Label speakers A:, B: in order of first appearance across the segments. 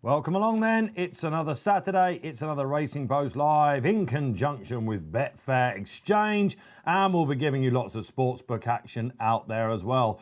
A: Welcome along then. It's another Saturday. It's another Racing Post Live in conjunction with Betfair Exchange. And we'll be giving you lots of sportsbook action out there as well.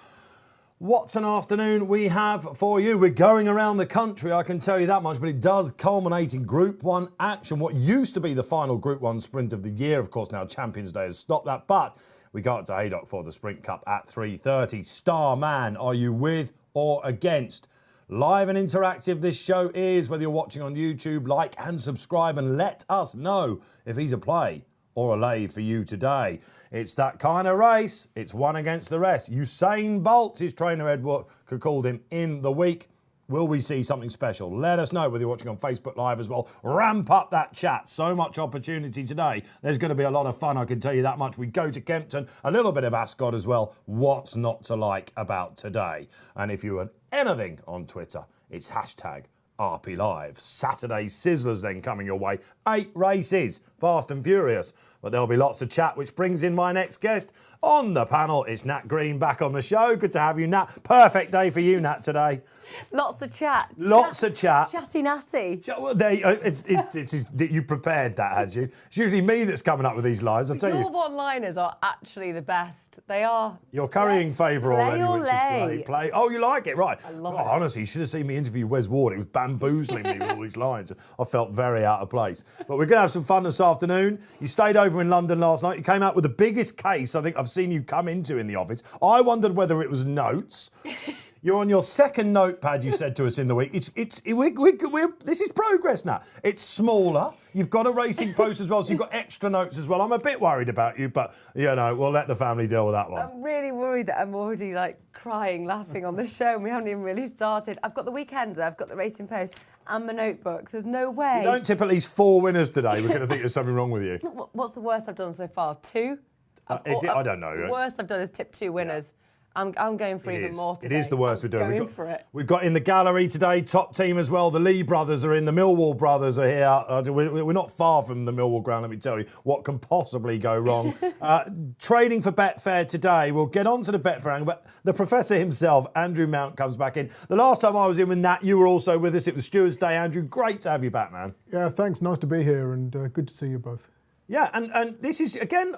A: What an afternoon we have for you. We're going around the country, I can tell you that much, but it does culminate in Group 1 action. What used to be the final Group 1 sprint of the year, of course, now Champions Day has stopped that. But we go up to Haydock for the Sprint Cup at 3:30. Starman, are you with or against? Live and interactive this show is, whether you're watching on YouTube, like and subscribe and let us know if he's a play or a lay for you today. It's that kind of race. It's one against the rest. Usain Bolt, his trainer Ed Walker called him in the week. Will we see something special? Let us know whether you're watching on Facebook Live as well. Ramp up that chat. So much opportunity today. There's going to be a lot of fun, I can tell you that much. We go to Kempton, a little bit of Ascot as well. What's not to like about today? And if you want anything on Twitter, it's hashtag RP Live. Saturday Sizzlers then coming your way. 8 races, fast and furious. But there'll be lots of chat, which brings in my next guest on the panel. It's Nat Green back on the show. Good to have you, Nat. Perfect day for you, Nat, today.
B: Lots of chat.
A: Lots of chat.
B: Chatty Natty.
A: You prepared that, had you? It's usually me that's coming up with these lines. I'll tell you.
B: Your one-liners are actually the best. They are.
A: You're currying favour already, which is great. Play. Oh, you like it, right?
B: I love
A: it.
B: it.
A: Honestly, you should have seen me interview Wes Ward. It was bamboozling me with all these lines. I felt very out of place. But we're going to have some fun this afternoon. You stayed over in London last night. You came out with the biggest case I think I've seen you come into in the office. I wondered whether it was notes. You're on your second notepad, you said to us in the week. This is progress now. It's smaller. You've got a Racing Post as well, so you've got extra notes as well. I'm a bit worried about you, but, we'll let the family deal with that one.
B: I'm really worried that I'm already, crying, laughing on the show, and we haven't even really started. I've got the Weekender, I've got the Racing Post, and my notebooks. There's no way.
A: You don't tip at least 4 winners today. We're going to think there's something wrong with you.
B: What's the worst I've done so far? 2?
A: I don't know.
B: The worst I've done is tip 2 winners. Yeah. I'm going for even more today.
A: It is the worst we're doing.
B: We've
A: got in the gallery today, top team as well. The Lee brothers are in. The Millwall brothers are here. We're not far from the Millwall ground, let me tell you. What can possibly go wrong? Trading for Betfair today. We'll get on to the Betfair angle, but the professor himself, Andrew Mount, comes back in. The last time I was in with Nat, you were also with us. It was Stewart's Day. Andrew, great to have you back, man.
C: Yeah, thanks. Nice to be here and good to see you both.
A: Yeah, and this is, again...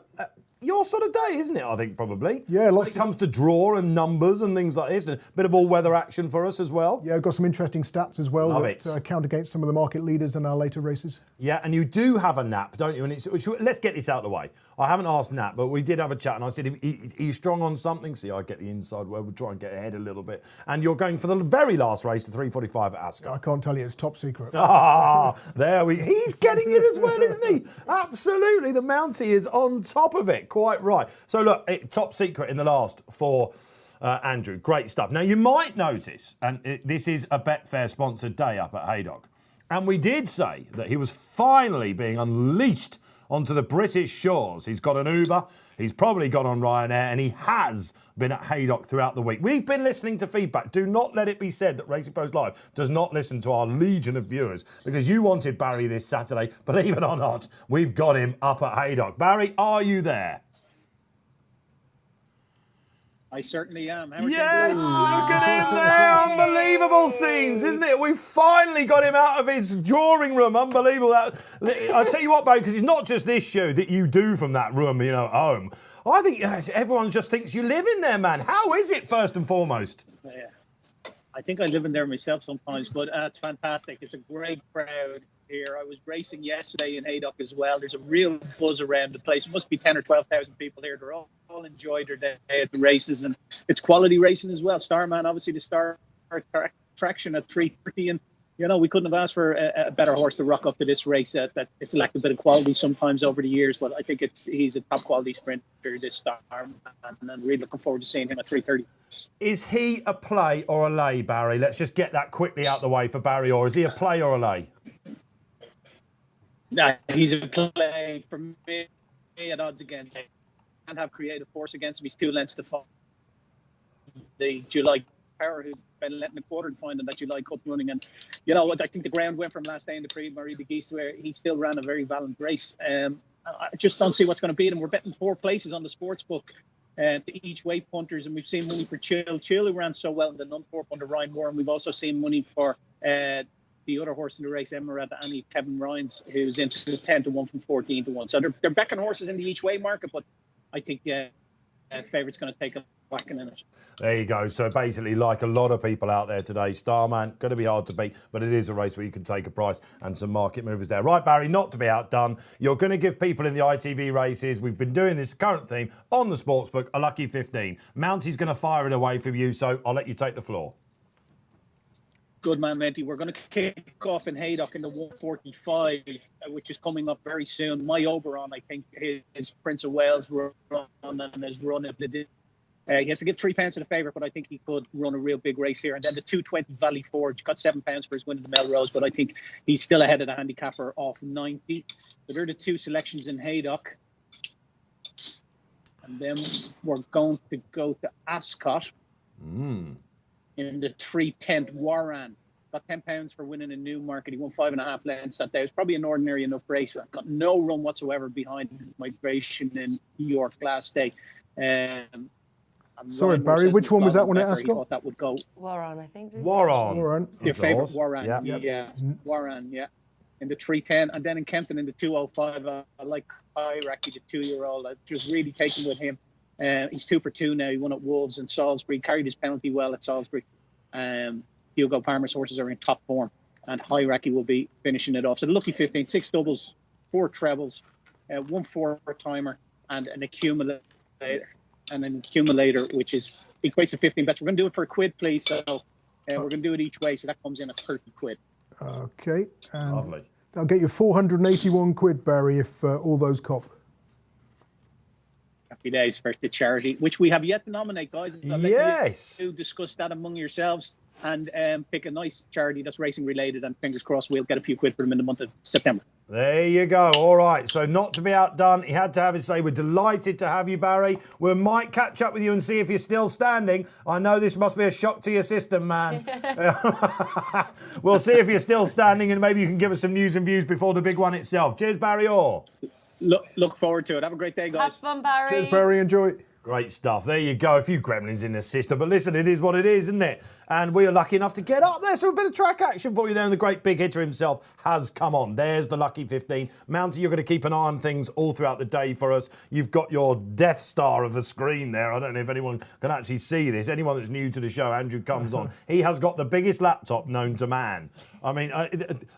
A: your sort of day, isn't it, I think, probably?
C: Yeah,
A: when it comes to draw and numbers and things like this, and a bit of all-weather action for us as well.
C: Yeah, I've got some interesting stats as well that count against some of the market leaders in our later races.
A: Yeah, and you do have a nap, don't you? And let's get this out of the way. I haven't asked Nat, but we did have a chat, and I said, he's strong on something. See, I get the inside where we'll try and get ahead a little bit. And you're going for the very last race, the 3:45 at Ascot.
C: I can't tell you, it's top secret.
A: He's getting it as well, isn't he? Absolutely, the Mountie is on top of it, quite right. So look, top secret in the last for Andrew. Great stuff. Now you might notice, and this is a Betfair sponsored day up at Haydock, and we did say that he was finally being unleashed onto the British shores. He's got an Uber, he's probably got on Ryanair, and he has been at Haydock throughout the week. We've been listening to feedback. Do not let it be said that Racing Post Live does not listen to our legion of viewers, because you wanted Barry this Saturday. Believe it or not, we've got him up at Haydock. Barry, are you there?
D: I certainly am.
A: Yes, look at him there. Unbelievable scenes, isn't it? We finally got him out of his drawing room. Unbelievable. I'll tell you what, Barry, because it's not just this show that you do from that room, at home. I think everyone just thinks you live in there, man. How is it, first and foremost?
D: Yeah. I think I live in there myself sometimes, but it's fantastic. It's a great crowd here. I was racing yesterday in Haydock as well. There's a real buzz around the place. It must be 10 or 12,000 people here. They're all enjoyed their day at the races, and it's quality racing as well. Starman, obviously the star attraction at 3:30, and we couldn't have asked for a better horse to rock up to this race. That it's lacked a bit of quality sometimes over the years, but I think he's a top quality sprinter, this Starman, and I'm really looking forward to seeing him at 3:30.
A: Is he a play or a lay, Barry? Let's just get that quickly out the way for Barry. Or is he a play or a lay?
D: No, he's a play for me at odds again. Can't have creative force against him. He's 2 lengths to fall. The July Power, who's been letting the quarter and finding that July Cup running. And, I think the ground went from last day in the Prix de Geese, where he still ran a very valiant race. I just don't see what's going to beat him. We're betting 4 places on the sports book. To each way punters, and we've seen money for Chill, who ran so well in the Nunthorpe under Ryan Moore, and we've also seen money for the other horse in the race, Emirate Annie, Kevin Ryan's, who's into the 10-1 from 14-1. So they're backing horses in the each way market, but I think favourite's going to take a whacking in it.
A: There you go. So basically, like a lot of people out there today, Starman, going to be hard to beat, but it is a race where you can take a price and some market movers there. Right, Barry, not to be outdone, you're going to give people in the ITV races, we've been doing this current theme on the Sportsbook, a lucky 15. Mounty's going to fire it away from you, so I'll let you take the floor.
D: Good man, Menty. We're going to kick off in Haydock in the 145, which is coming up very soon. My Oberon, I think, his Prince of Wales run and his run of the... he has to give £3 to the favourite, but I think he could run a real big race here. And then the 220 Valley Forge got £7 for his win in the Melrose, but I think he's still ahead of the handicapper off 90. So they're the two selections in Haydock. And then we're going to go to Ascot in the 310 Warren. Got £10 for winning a Newmarket. He won 5.5 lengths that day. It was probably an ordinary enough race. Got no run whatsoever behind Migration in York last day.
C: Sorry, Barry, which one was that one at Ascot?
D: Thought that would go.
B: Warren, I think.
C: Warren.
D: Your favourite, Warren. Yeah. Warren, yeah. In the 310. And then in Kempton in the 205, I like Haydock, the 2-year-old. I just really taken with him. He's 2 for 2 now. He won at Wolves and Salisbury. Carried his penalty well at Salisbury. Hugo Palmer's horses are in top form. And Haydock will be finishing it off. So the lucky 15, 6 doubles, 4 trebles, 1 4-timer, and an accumulator. And an accumulator, which is equates to 15 bets. We're going to do it for £1, please. So we're going to do it each way. So that comes in at £30.
C: Okay.
A: Lovely.
C: I'll get you £481, Barry, if all those cop.
D: Happy days for the charity, which we have yet to nominate, guys.
A: Yes.
D: To discuss that among yourselves and pick a nice charity that's racing related, and fingers crossed we'll get a few quid for them in the month of September.
A: There you go. All right. So not to be outdone, he had to have his say. We're delighted to have you, Barry. We might catch up with you and see if you're still standing. I know this must be a shock to your system, man. We'll see if you're still standing, and maybe you can give us some news and views before the big one itself. Cheers, Barry Orr.
D: Look forward to it. Have a great day, guys.
B: Have fun, Barry.
C: Cheers, Barry. Enjoy.
A: Great stuff. There you go. A few gremlins in the system. But listen, it is what it is, isn't it? And we are lucky enough to get up there. So a bit of track action for you there. And the great big hitter himself has come on. There's the lucky 15. Mounty, you're going to keep an eye on things all throughout the day for us. You've got your Death Star of a screen there. I don't know if anyone can actually see this. Anyone that's new to the show, Andrew comes on. He has got the biggest laptop known to man. I mean,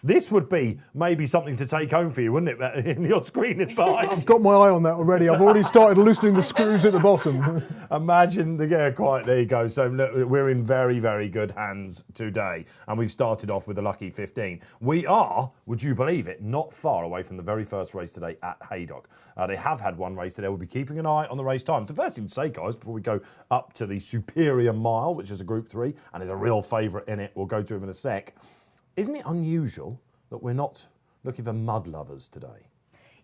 A: this would be maybe something to take home for you, wouldn't it? In your screen is behind.
C: I've got my eye on that already. I've already started loosening the screws at the bottom.
A: Imagine quite. There you go. So look, we're in very, very good hands today, and we've started off with a lucky 15. We are, would you believe it, not far away from the very first race today at Haydock. They have had one race today. We'll be keeping an eye on the race times. The first thing to say, guys, before we go up to the Superior Mile, which is a Group 3, and is a real favourite in it. We'll go to him in a sec. Isn't it unusual that we're not looking for mud lovers today?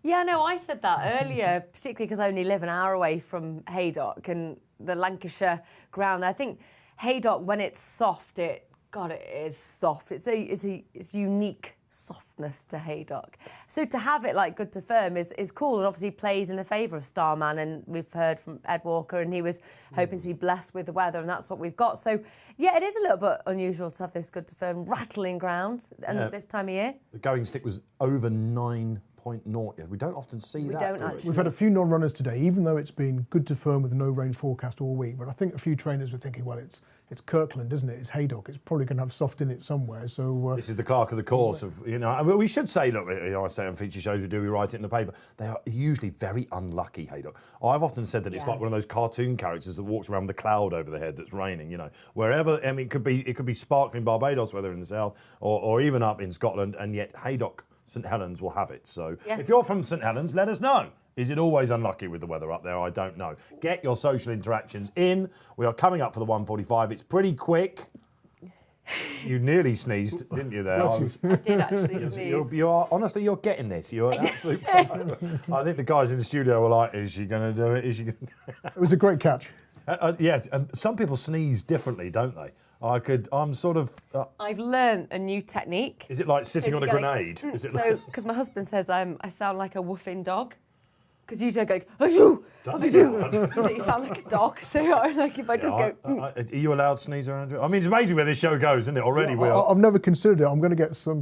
B: Yeah, no, I said that earlier, particularly because I only live an hour away from Haydock and the Lancashire ground. I think Haydock, when it's soft, it is soft. It's a unique softness to Haydock. So to have it like good to firm is cool, and obviously plays in the favour of Starman, and we've heard from Ed Walker, and he was hoping to be blessed with the weather, and that's what we've got. So yeah, it is a little bit unusual to have this good to firm rattling ground and this time of year.
A: The going stick was over 9.0. We don't often see that.
B: We don't actually.
C: We've had a few non-runners today, even though it's been good to firm with no rain forecast all week. But I think a few trainers were thinking, well, it's Kirkland, isn't it? It's Haydock. It's probably going to have soft in it somewhere. So
A: this is the clerk of the course of, I mean, we should say, look, I say on feature shows we write it in the paper. They are usually very unlucky, Haydock. I've often said that it's like one of those cartoon characters that walks around with a cloud over the head that's raining. Wherever. I mean, it could be sparkling Barbados weather in the south, or even up in Scotland, and yet Haydock, St Helens will have it. So if you're from St Helens, let us know. Is it always unlucky with the weather up there? I don't know. Get your social interactions in. We are coming up for the 145. It's pretty quick. You nearly sneezed, didn't you there?
B: I did actually sneeze.
A: You are, honestly, you're getting this. You're absolutely I think the guys in the studio were like, is she going to do it? Is she going to do it?
C: It was a great catch.
A: Yes, and some people sneeze differently, don't they? I'm sort of...
B: I've learned a new technique.
A: Is it like sitting on a grenade?
B: Because my husband says I sound like a woofing dog. Because you don't go, achoo!
A: Does he do that?
B: You sound like a dog. So like if I just go,
A: Are you allowed to sneeze, Andrew? I mean, it's amazing where this show goes, isn't it? Already we are.
C: I've never considered it. I'm going to get some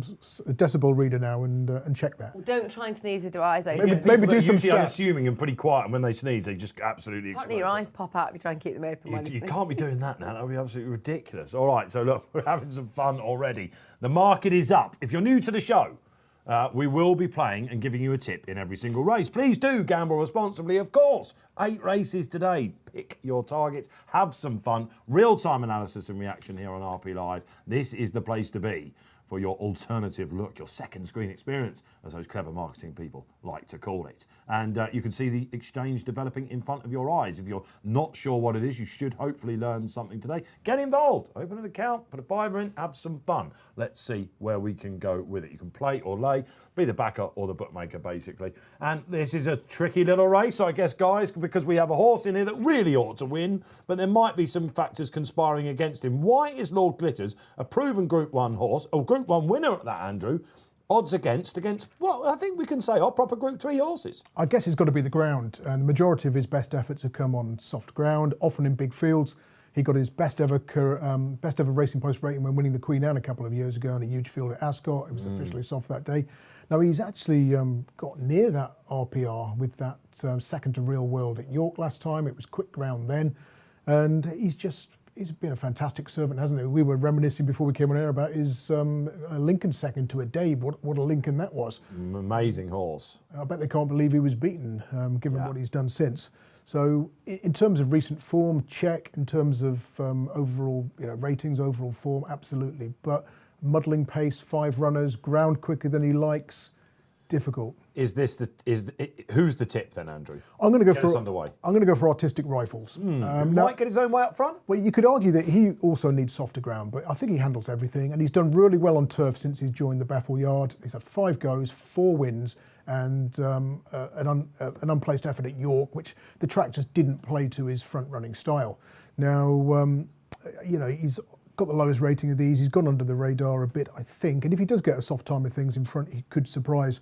C: a decibel reader now and check that.
B: don't try and sneeze with your eyes open.
C: Maybe do some
A: usually
C: stats.
A: unassuming and pretty quiet, and when they sneeze, they just absolutely
B: Can't
A: explode.
B: let your eyes pop out if you try and keep them open while
A: You
B: you sneeze.
A: can't be doing that now. That would be absolutely ridiculous. All right, so look, we're having some fun already. The market is up. If you're new to the show, we will be playing and giving you a tip in every single race. Please do gamble responsibly, of course. 8 races today. Pick your targets. Have some fun. Real-time analysis and reaction here on RP Live. This is the place to be for your alternative look, your second screen experience, as those clever marketing people like to call it. And you can see the exchange developing in front of your eyes. If you're not sure what it is, you should hopefully learn something today. Get involved. Open an account, put a $5 in, have some fun. Let's see where we can go with it. You can play or lay, be the backer or the bookmaker, basically. And this is a tricky little race, I guess, guys, because we have a horse in here that really ought to win, but there might be some factors conspiring against him. Why is Lord Glitters a proven Group 1 horse, or Group 1 winner at that, Andrew, odds against, well, I think we can say our proper Group 3 horses?
C: I guess it's got to be the ground. And the majority of his best efforts have come on soft ground, often in big fields. He got his best ever Racing Post rating when winning the Queen Anne a couple of years ago in a huge field at Ascot. It was officially soft that day. Now, he's actually got near that RPR with that second to Real World at York last time. It was quick ground then. And he's been a fantastic servant, hasn't he? We were reminiscing before we came on air about his Lincoln second to a Dave. What a Lincoln that was.
A: Amazing horse.
C: I bet they can't believe he was beaten, given what he's done since. So in terms of recent form, check. In terms of overall ratings, overall form, absolutely. But muddling pace, 5 runners, ground quicker than he likes, difficult.
A: Who's the tip then, Andrew?
C: I'm going to go
A: Get us underway.
C: I'm going to go for Artistic Rifles.
A: Might get his own way up front.
C: Well, you could argue that he also needs softer ground, but I think he handles everything, and he's done really well on turf since he's joined the Bethel Yard. He's had 5 goes, 4 wins, and an unplaced effort at York, which the track just didn't play to his front-running style. Now, he's got the lowest rating of these. He's gone under the radar a bit, I think, and if he does get a soft time of things in front, he could surprise.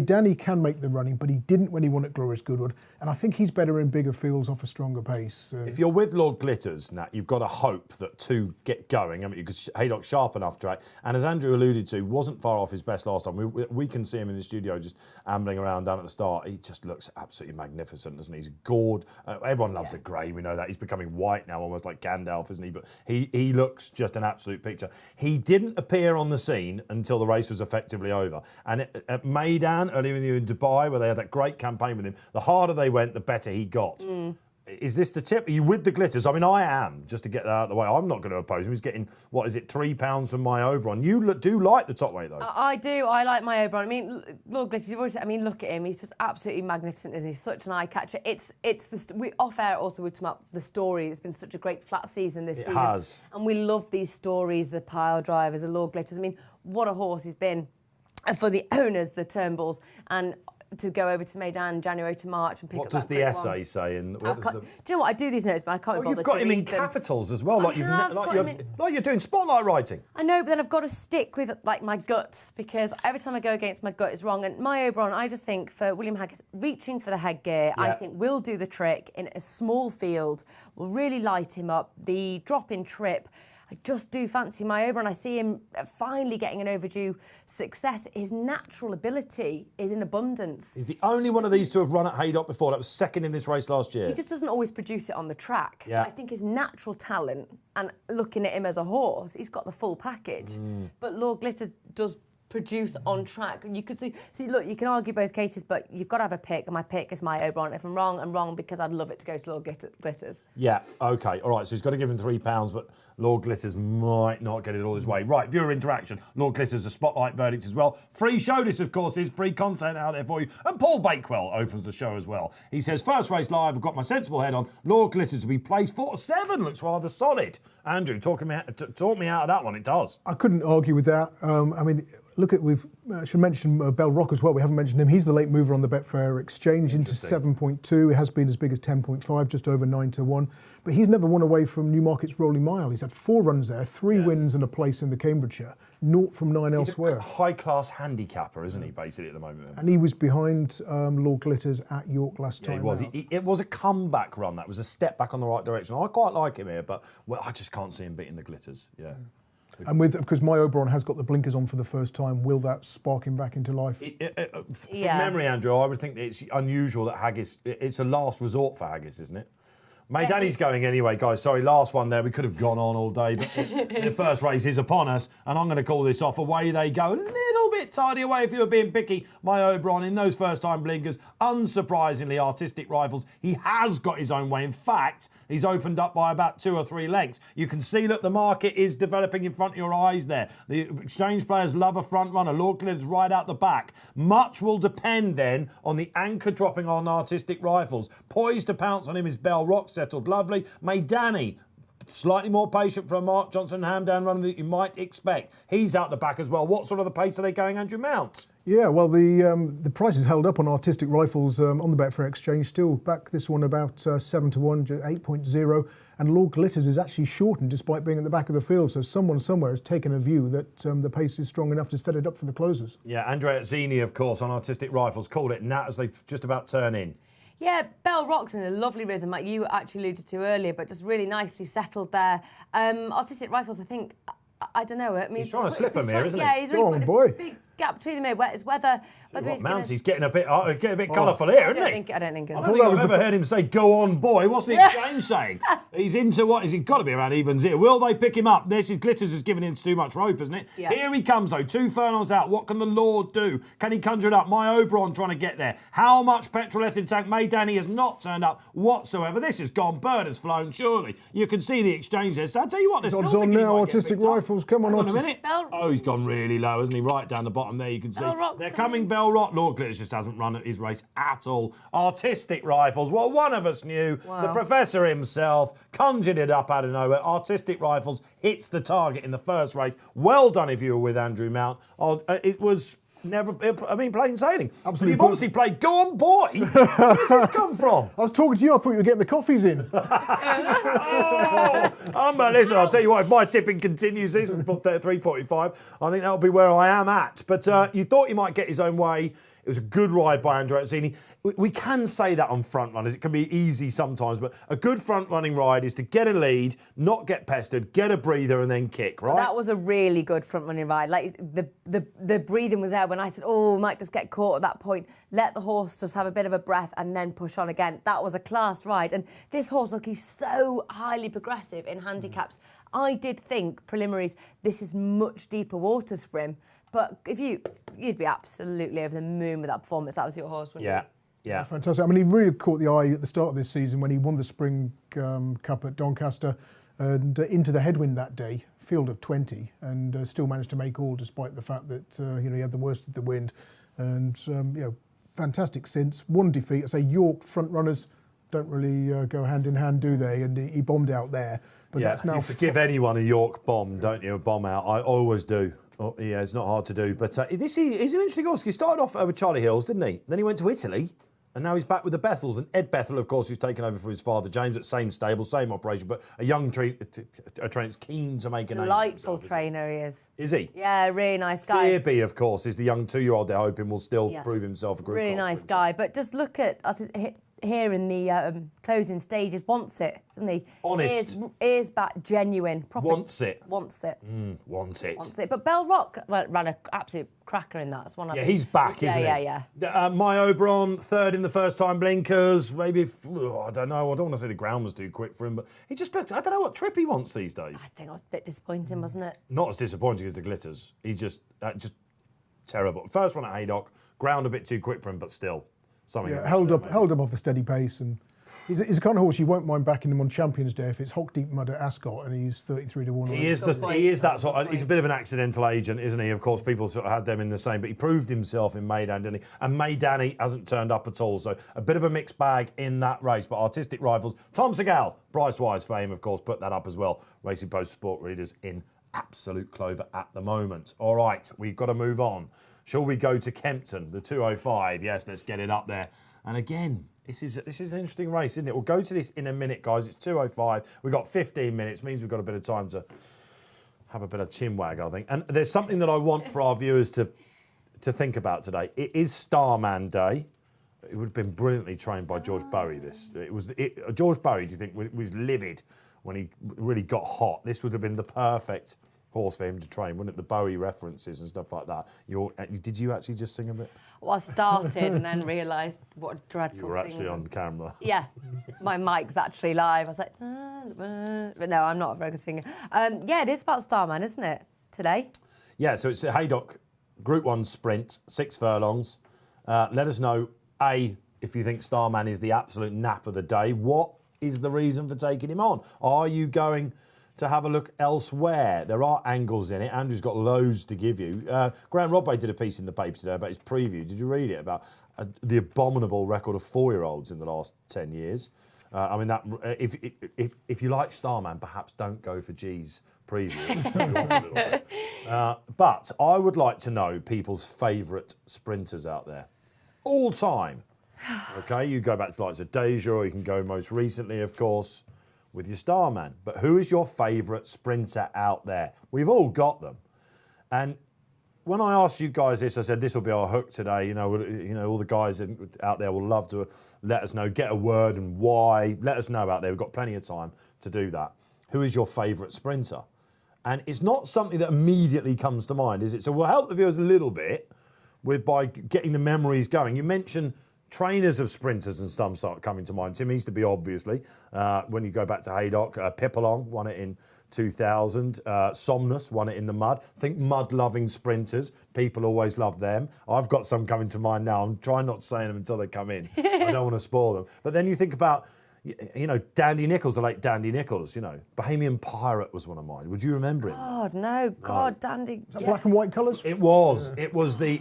C: Danny can make the running, but he didn't when he won at Glorious Goodwood, and I think he's better in bigger fields off a stronger pace.
A: If you're with Lord Glitters, Nat, you've got to hope that 2 get going. I mean, because Haydock sharp enough track, and as Andrew alluded to, wasn't far off his best last time. We can see him in the studio just ambling around down at the start. He just looks absolutely magnificent, doesn't he? He's gored. Everyone loves the grey. We know that. He's becoming white now, almost like Gandalf, isn't he? But he looks just an absolute picture. He didn't appear on the scene until the race was effectively over, and at Maidan earlier in the year in Dubai, where they had that great campaign with him, the harder they went, the better he got. Is this the tip? Are you with the Glitters? I mean, I am, just to get that out of the way. I'm not going to oppose him. He's getting, £3 from my Oberon. You do like the top weight, though.
B: I do. I like my Oberon. I mean, Lord Glitters, you've already said, look at him. He's just absolutely magnificent, isn't he? Such an eye catcher. We off air also, we talked about the story. It's been such a great flat season this season. It
A: has.
B: And we love these stories, the pile drivers, the Lord Glitters. I mean, what a horse he's been. And for the owners, the Turnbulls, and to go over to Maidan January to March and pick up that
A: What does the essay say? And
B: do you know what? I do these notes, but I can't be bothered
A: you've got
B: to
A: him in
B: read them.
A: capitals as well, like you're doing spotlight writing.
B: I know, but then I've got to stick with my gut, because every time I go against my gut, it's wrong. And my Oberon, I just think for William Haggis, reaching for the headgear, I think will do the trick in a small field, will really light him up. The drop-in trip, I just do fancy my Oberon. I see him finally getting an overdue success. His natural ability is in abundance.
A: He's the only one of these to have run at Haydock before. That was second in this race last year.
B: He just doesn't always produce it on the track.
A: Yeah.
B: I think his natural talent, and looking at him as a horse, he's got the full package. But Lord Glitters does produce on track. You could see, look, you can argue both cases, but you've got to have a pick, and my pick is my Oberon. If I'm wrong, I'm wrong, because I'd love it to go to Lord Glitters.
A: Yeah, okay, all right, so he's got to give him £3, but Lord Glitters might not get it all his way. Right, viewer interaction. Lord Glitters, a spotlight verdict as well. Free show, this, of course, is free content out there for you. And Paul Bakewell opens the show as well. He says, first race live, I've got my sensible head on. Lord Glitters to be placed 4-7, looks rather solid. Andrew, talk me out of that one, it does.
C: I couldn't argue with that. Look at I should mention Bell Rock as well. We haven't mentioned him. He's the late mover on the Betfair Exchange into 7.2. It has been as big as 10.5, just over 9-1. But he's never won away from Newmarket's Rolling Mile. He's had 4 runs there, 3 wins and a place in the Cambridgeshire, 0 from 9 elsewhere.
A: He's a high-class handicapper, isn't he, basically, at the moment?
C: And he was behind Lord Glitters at York last time.
A: He was. It was a comeback run. That was a step back on the right direction. I quite like him here, but I just can't see him beating the Glitters. Yeah.
C: And with, of course, My Oberon has got the blinkers on for the first time. Will that spark him back into life?
A: From memory, Andrew, I would think that it's unusual that Haggis, it's a last resort for Haggis, isn't it? May Danny's going anyway, guys. Sorry, last one there. We could have gone on all day, but the first race is upon us, and I'm going to call this off. Away they go. A little bit tidy away if you were being picky. My Oberon in those first-time blinkers. Unsurprisingly, Artistic Rifles. He has got his own way. In fact, he's opened up by about 2 or 3 lengths. You can see that the market is developing in front of your eyes there. The exchange players love a front runner. Lord Glitters right out the back. Much will depend then on the anchor dropping on Artistic Rifles. Poised to pounce on him is Bell Rock. Settled lovely. May Danny, slightly more patient for a Mark Johnson ham-down runner than you might expect. He's out the back as well. What sort of the pace are they going, Andrew Mount?
C: Yeah, well, the price is held up on Artistic Rifles on the Betfair Exchange. Still back this one about 7-1, 8.0. And Lord Glitters is actually shortened despite being at the back of the field. So someone somewhere has taken a view that the pace is strong enough to set it up for the closers.
A: Yeah, Andrea Zini, of course, on Artistic Rifles, called it Nat as they just about turn in.
B: Yeah, Bell Rock's in a lovely rhythm, like you actually alluded to earlier, but just really nicely settled there. Artistic Rifles, I think, I don't know. I mean,
A: he's trying to slip him here, isn't he?
B: Yeah, he's really putting a big gap between them here. It's whether he's
A: Mounts, he's getting a bit colourful here, isn't he?
B: I don't think.
A: I don't think I've ever heard him say, "Go on, boy." What's the exchange saying? He's into what? He's got to be around evens here. Will they pick him up? This is Glitters has given in too much rope, isn't it?
B: Yeah.
A: Here he comes though. 2 furlongs out. What can the Lord do? Can he conjure it up? My Oberon trying to get there. How much petrol left in tank? May Danny has not turned up whatsoever. This has gone. Bird has flown. Surely you can see the exchange there. So I'll tell you what. There's
C: Odds on now. Artistic Rifles. Come on,
A: a minute. Oh, he's gone really low, hasn't he? Right down the bottom there. You can see. They're coming. Bell Rock. Lord Glitters just hasn't run his race at all. Artistic Rifles. Well, one of us knew. Wow. The professor himself conjured it up out of nowhere. Artistic Rifles hits the target in the first race. Well done if you were with Andrew Mount. It was never, plain sailing.
C: Absolutely.
A: You've obviously played Go On Boy. Where does this come from?
C: I was talking to you. I thought you were getting the coffees in.
A: Listen, I'll tell you what, if my tipping continues this from 3:45, I think that'll be where I am at. But you thought he might get his own way. It was a good ride by Andrea Zini. We can say that on front runners. It can be easy sometimes, but a good front running ride is to get a lead, not get pestered, get a breather, and then kick, right?
B: Well, that was a really good front running ride. Like the breathing was there when I said, "Oh, might just get caught at that point." Let the horse just have a bit of a breath and then push on again. That was a class ride. And this horse, look, he's so highly progressive in handicaps. I did think preliminaries, this is much deeper waters for him. But if you'd be absolutely over the moon with that performance. That was your horse, wouldn't you?
C: Yeah. Fantastic. I mean, he really caught the eye at the start of this season when he won the Spring Cup at Doncaster and into the headwind that day, field of 20, and still managed to make all despite the fact that he had the worst of the wind. And fantastic since. One defeat. I say York front runners don't really go hand in hand, do they? And he bombed out there. But that's now.
A: You forgive anyone a York bomb, don't you? A bomb out. I always do. Oh, yeah, it's not hard to do. But he's an interesting horse. He started off with Charlie Hills, didn't he? Then he went to Italy. And now he's back with the Bethels. And Ed Bethel, of course, who's taken over for his father, James, at same stable, same operation. But a young trainer that's keen to make a name.
B: Delightful trainer he is.
A: Is he?
B: Yeah, really nice guy.
A: Fearby, of course, is the young 2-year-old they're hoping will still prove himself a good
B: really nice guy. But just look at here in the closing stages, wants it, doesn't he?
A: Honest.
B: Ears back, genuine. Proper,
A: wants it.
B: Wants it.
A: Wants it.
B: But Bell Rock ran an absolute cracker in that. It's one
A: he's back, isn't he?
B: Yeah.
A: My Oberon, third in the first-time blinkers. Maybe, I don't know. I don't want to say the ground was too quick for him, but he just, I don't know what trip he wants these days.
B: I think it was a bit disappointing, wasn't it?
A: Not as disappointing as the Glitters. He's just terrible. First one at Haydock, ground a bit too quick for him, but still.
C: Held up off a steady pace, and he's the kind of horse you won't mind backing him on Champions Day if it's hock deep mud at Ascot and he's 33-1.
A: He is that sort of. He's a bit of an accidental agent, isn't he? Of course, people sort of had them in the same, but he proved himself in Maidan, didn't he? And Maidan hasn't turned up at all, so a bit of a mixed bag in that race. But Artistic Rifles, Tom Segal, Bryce Wise fame, of course, put that up as well. Racing Post Sport readers in absolute clover at the moment. All right, we've got to move on. Shall we go to Kempton, the 205? Yes, let's get it up there. And again, this is an interesting race, isn't it? We'll go to this in a minute, guys. It's 205. We've got 15 minutes. Means we've got a bit of time to have a bit of chin wag, I think. And there's something that I want for our viewers to think about today. It is Starman Day. It would have been brilliantly trained by George Bowie. George Bowie, do you think, was livid when he really got hot? This would have been the perfect horse for him to train, wouldn't it? The Bowie references and stuff like that. Did you actually just sing a bit?
B: Well, I started and then realised what a dreadful
A: You were actually on camera.
B: Yeah, my mic's actually live. I was like, but no, I'm not a very good singer. Yeah, it is about Starman, isn't it, today?
A: Yeah, so it's a Haydock Group 1 sprint, 6 furlongs. Let us know, A, if you think Starman is the absolute nap of the day. What is the reason for taking him on? Are you going to have a look elsewhere? There are angles in it. Andrew's got loads to give you. Graham Rodway did a piece in the paper today about his preview. Did you read it? About the abominable record of 4-year-olds in the last 10 years. I mean, that if you like Starman, perhaps don't go for G's preview. But I would like to know people's favourite sprinters out there. All time. Okay, you go back to the likes of Deja, or you can go most recently, of course, with your Starman. But who is your favourite sprinter out there? We've all got them. And when I asked you guys this, I said this will be our hook today. You know, all the guys out there will love to let us know, get a word and why. Let us know out there. We've got plenty of time to do that. Who is your favourite sprinter? And it's not something that immediately comes to mind, is it? So we'll help the viewers a little bit by getting the memories going. You mentioned trainers of sprinters and some start coming to mind. Tim Easterby, obviously. When you go back to Haydock, Pipalong won it in 2000. Somnus won it in the mud. I think mud-loving sprinters, people always love them. I've got some coming to mind now. I'm trying not to say them until they come in. I don't want to spoil them. But then you think about, you know, Dandy Nichols, the late Dandy Nichols, you know. Bohemian Pirate was one of mine. Would you remember him?
B: God, no. God, Dandy.
C: Is that black and white colours?
A: It was. Yeah. It was the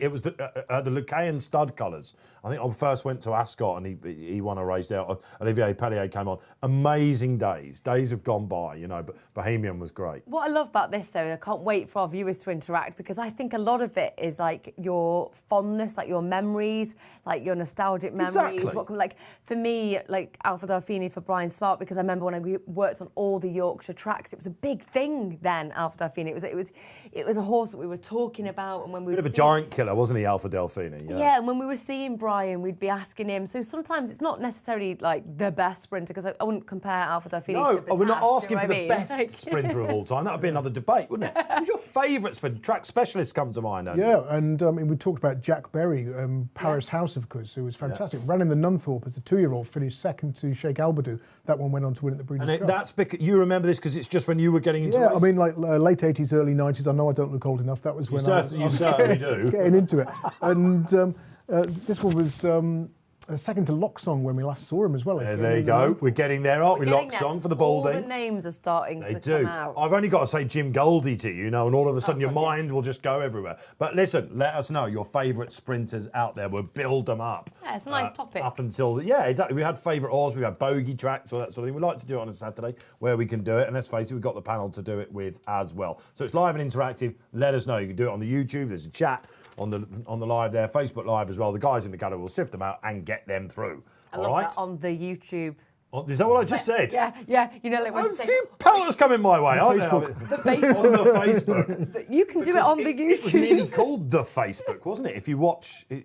A: Lucayan stud colours. I think I first went to Ascot and he won a race there. Olivier Pellier came on. Amazing days. Days have gone by, you know, but Bohemian was great.
B: What I love about this, though, I can't wait for our viewers to interact, because I think a lot of it is like your fondness, like your memories, like your nostalgic memories.
A: Exactly.
B: Like for me, like Alpha Delphini for Brian Smart, because I remember when I worked on all the Yorkshire tracks, it was a big thing then. Alpha Delphini. It was a horse that we were talking about, and when we
A: bit of a giant killer, wasn't he, Alpha Delphini?
B: Yeah, and when we were seeing Brian, we'd be asking him. So sometimes it's not necessarily like the best sprinter, because I wouldn't compare Alpha Delphini to Battaf,
A: we're not asking for the
B: mean?
A: best sprinter of all time. That would be another debate, wouldn't it? Who's your favourite sprinter? Track specialists come to mind, don't you?
C: Yeah, and we talked about Jack Berry, Paris House, of course, who was fantastic. Ran in the Nunthorpe as a 2-year-old, finished second to Sheikh Albadou. That one went on to win at the Breeders' Cup.
A: That's because you remember this because it's just when you were getting into
C: racing.
A: racing.
C: I mean, like late 80s, early 90s. I know I don't look old enough. That was when I was
A: certainly do.
C: getting into it. And this one was second to Locksong when we last saw him as well.
A: There you go. We're getting there, aren't we? Locksong for the Baldings.
B: All the names are starting to
A: come
B: out.
A: I've only got to say Jim Goldie to you, and all of a sudden your mind will just go everywhere. But listen, let us know your favourite sprinters out there. We'll build them up.
B: Yeah, it's a nice topic.
A: Up until, exactly. We had favourite horse, we had bogey tracks, all that sort of thing. We like to do it on a Saturday where we can do it. And let's face it, we've got the panel to do it with as well. So it's live and interactive. Let us know. You can do it on the YouTube. There's a chat on the live there, Facebook Live as well. The guys in the gallery will sift them out and get them through.
B: I love that, on the YouTube.
A: Is that what I just said?
B: Yeah. You know, like when
A: I've seen pelters coming my way, aren't they?
B: The Facebook.
A: On the Facebook.
B: You can do it on the YouTube.
A: It was nearly called the Facebook, wasn't it? If you watch the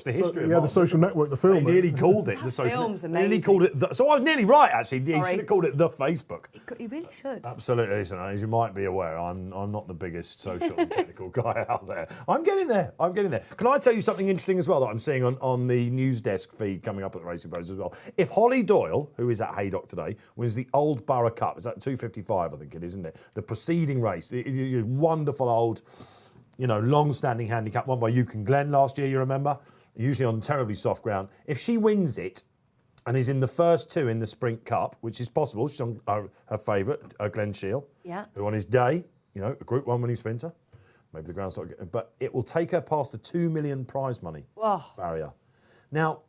A: history of
C: the social network, the film.
A: They nearly called it the social
B: film's
A: network. Nearly called it so I was nearly right, actually. He should have called it the Facebook.
B: You really should.
A: Absolutely. Listen, as you might be aware, I'm not the biggest social and technical guy out there. I'm getting there. Can I tell you something interesting as well that I'm seeing on the news desk feed coming up at the Racing Post as well? If Holly Doyle, who is at Haydock today, wins the Old Borough Cup. Is that 255, I think it is, isn't it? The preceding race. The wonderful old, long-standing handicap won by Yukon Glen last year, you remember? Usually on terribly soft ground. If she wins it and is in the first two in the Sprint Cup, which is possible, she's on her favourite, Glen Shiel, who on his day, a Group 1 winning sprinter. Maybe the ground's not good, but it will take her past the 2 million prize money barrier. Now,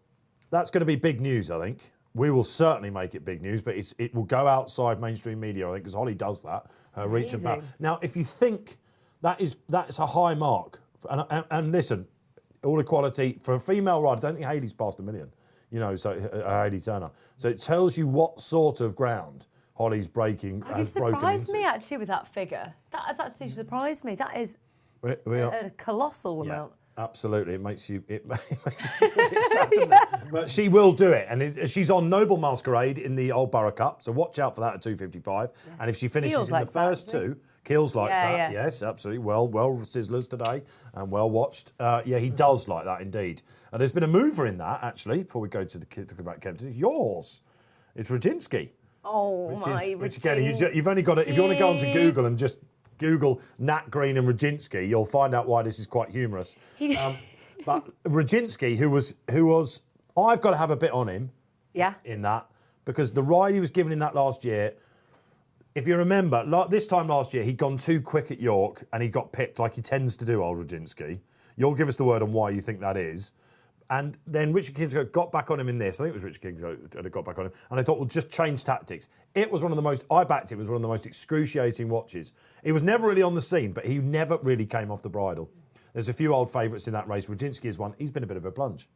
A: that's going to be big news, I think. We will certainly make it big news, but it will go outside mainstream media, I think, because Holly does that. Reach and power. Now, if you think that's a high mark And listen, all equality for a female rider. I don't think Hayley's passed 1 million. So Hayley Turner. So it tells you what sort of ground Holly's breaking.
B: You've surprised me actually with that figure. That has actually surprised me. That is a colossal amount.
A: Absolutely, it makes you really sad, doesn't it? But she will do it, and she's on Noble Masquerade in the Old Borough Cup, so watch out for that at 2:55. Yeah. And if she finishes in the first two, Keels likes that. Yeah. Yes, absolutely. Well, Sizzlers today, and well watched. He does like that indeed. And there's been a mover in that actually. Before we go to talk about Kempton, it's yours. It's Rodzinski. Which again, you've only got to, if you want to go onto Google and just Google Nat Green and Rodzinski, you'll find out why this is quite humorous. But Rodzinski, who was, I've got to have a bit on him.
B: Yeah.
A: In that, because the ride he was given in that last year, if you remember, this time last year, he'd gone too quick at York and he got pipped like he tends to do, old Rodzinski. You'll give us the word on why you think that is. And then Richard Kingscote got back on him in this. I think it was Richard Kingscote that got back on him. And I thought, we'll just change tactics. It was I backed it was one of the most excruciating watches. He was never really on the scene, but he never really came off the bridle. There's a few old favourites in that race. Rodzinski is one. He's been a bit of a plunge.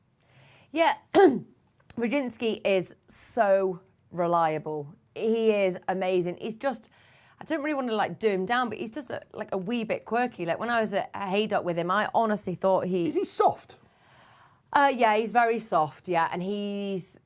B: Yeah, Rodzinski is so reliable. He is amazing. He's just, I don't really want to do him down, but he's just a wee bit quirky. Like when I was at Haydock with him, I honestly thought
A: Is he soft?
B: Yeah, he's very soft, and he's...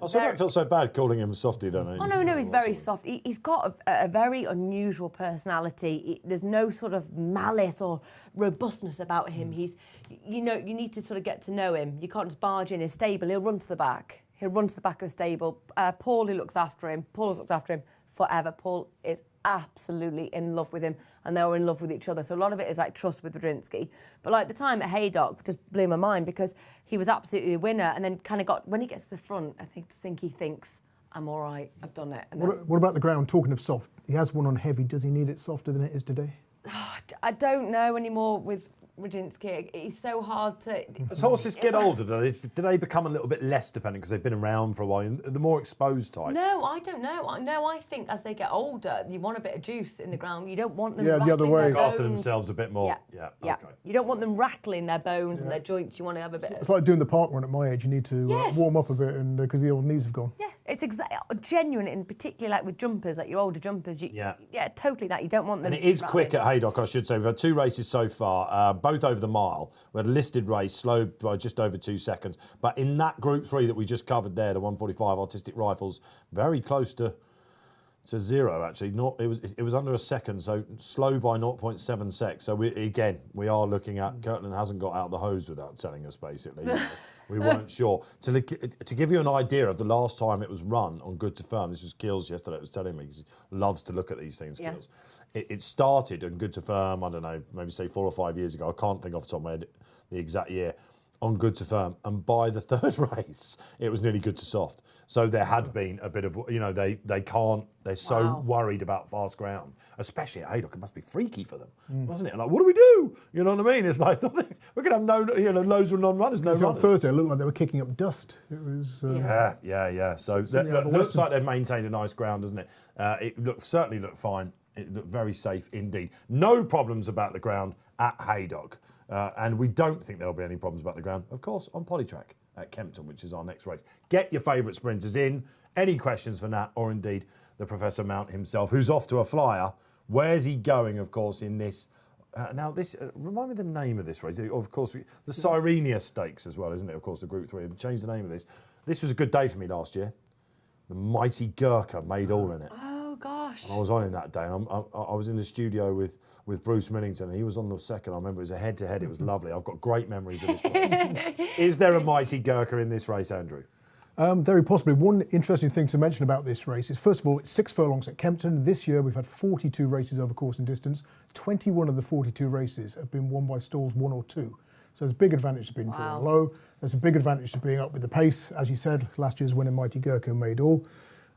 A: So I don't feel so bad calling him softy, don't I?
B: Oh, no, he's very soft. He's got a very unusual personality. There's no sort of malice or robustness about him. He's, you need to sort of get to know him. You can't just barge in his stable. He'll run to the back. He'll run to the back of the stable. Paul, who looks after him, Paul's looked after him forever. Paul is absolutely in love with him, and they were in love with each other. So a lot of it is trust with Rodzinski. But the time at Haydock just blew my mind because he was absolutely the winner, and then kind of when he gets to the front, I think he thinks, I'm all right, I've done it. And
C: what about the ground? Talking of soft, he has one on heavy. Does he need it softer than it is today?
B: I don't know anymore with Rodzinski. He's so hard to...
A: As horses get older, do they become a little bit less dependent because they've been around for a while? The more exposed types?
B: No, I don't know. No, I think as they get older, you want a bit of juice in the ground. You don't want them
C: the other way.
B: their
A: Look after
B: bones.
A: themselves a bit more.
B: Yeah.
A: Okay.
B: You don't want them rattling their bones and their joints. You want to have a bit
C: It's like doing the park run at my age. You need to warm up a bit, and because the old knees have gone.
B: Yeah, it's genuine, and particularly with jumpers, your older jumpers. Totally that. You don't want them.
A: And it is
B: rattling.
A: quick at Haydock, I should say. We've had 2 races so far, both over the mile. We had a listed race, slowed by just over 2 seconds. But in that Group 3 that we just covered there, the 145 Artistic Rifles, very close to zero, actually. It was under a second, so slow by 0.7 seconds. So we are looking at... Kirtland hasn't got out the hose without telling us, basically. We weren't sure. To give you an idea of the last time it was run on Good to Firm, this was Keels yesterday, it was telling me, because he loves to look at these things, Keels. It started on Good to Firm, I don't know, maybe say 4 or 5 years ago. I can't think off the top of my head the exact year, on Good to Firm. And by the 3rd race, it was nearly good to soft. So there had been a bit of, they're so worried about fast ground, especially at Haydock. It must be freaky for them, wasn't it? Like, what do we do? You know what I mean? It's like, we're going to have loads of non-runners, no runners.
C: On Thursday, it looked like they were kicking up dust. It was...
A: Yeah. So it looks like they've maintained a nice ground, doesn't it? It certainly looked fine. It looked very safe indeed. No problems about the ground at Haydock. And we don't think there'll be any problems about the ground, of course, on Polytrack at Kempton, which is our next race. Get your favourite sprinters in. Any questions for Nat, or indeed the Professor Mount himself, who's off to a flyer. Where's he going, of course, in this? Remind me the name of this race. Of course, the Cyrenia Stakes as well, isn't it? Of course, the Group 3. We've changed the name of this. This was a good day for me last year. The mighty Gurkha made all in it.
B: Gosh.
A: I was on him that day, and I was in the studio with Bruce Millington, and he was on the second. I remember it was a head-to-head. It was lovely. I've got great memories of this race. Is there a mighty Gurkha in this race, Andrew?
C: Very possibly. One interesting thing to mention about this race is, first of all, it's 6 furlongs at Kempton. This year we've had 42 races over course and distance. 21 of the 42 races have been won by stalls 1 or 2. So there's a big advantage to being drawn low. There's a big advantage to being up with the pace. As you said, last year's winner, Mighty Gurkha, made all.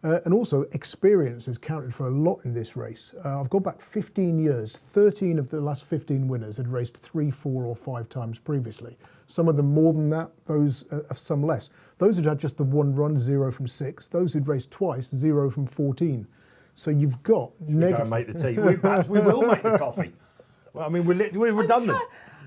C: And also, experience has counted for a lot in this race. I've gone back 15 years. 13 of the last 15 winners had raced 3, 4 or 5 times previously. Some of them more than that, those some less. Those who'd had just the one run, 0 from 6. Those who'd raced twice, 0 from 14. So you've got...
A: Should we go and make the tea? We will make the coffee. Well, I mean, we're redundant.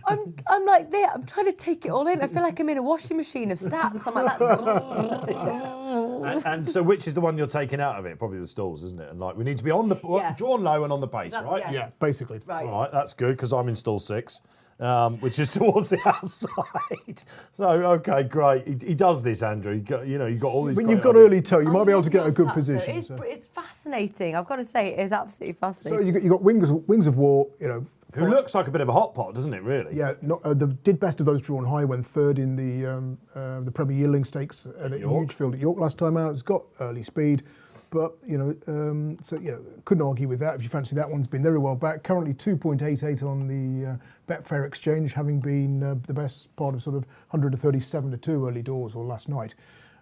B: I'm like there. I'm trying to take it all in. I feel like I'm in a washing machine of stats. I'm like that.
A: And so, which is the one you're taking out of it? Probably the stalls, isn't it? And like, we need to be on the drawn low and on the pace, right?
C: Yeah, basically.
B: Right.
A: All right, that's good because I'm in stall 6, which is towards the outside. So, okay, great. He does this, Andrew. You've got all these.
C: When you've got early toe, you might be able to get a good position.
B: It's fascinating. I've got to say, it is absolutely fascinating.
C: So you got Wings of War,
A: Who looks like a bit of a hot pot, doesn't it? Really?
C: Yeah, did best of those drawn high when third in the Premier Yearling Stakes at Hugefield at York last time out. It's got early speed, but couldn't argue with that if you fancy that one's been very well back. Currently 2.88 on the Betfair Exchange, having been the best part of sort of 137 to 2 early doors or last night.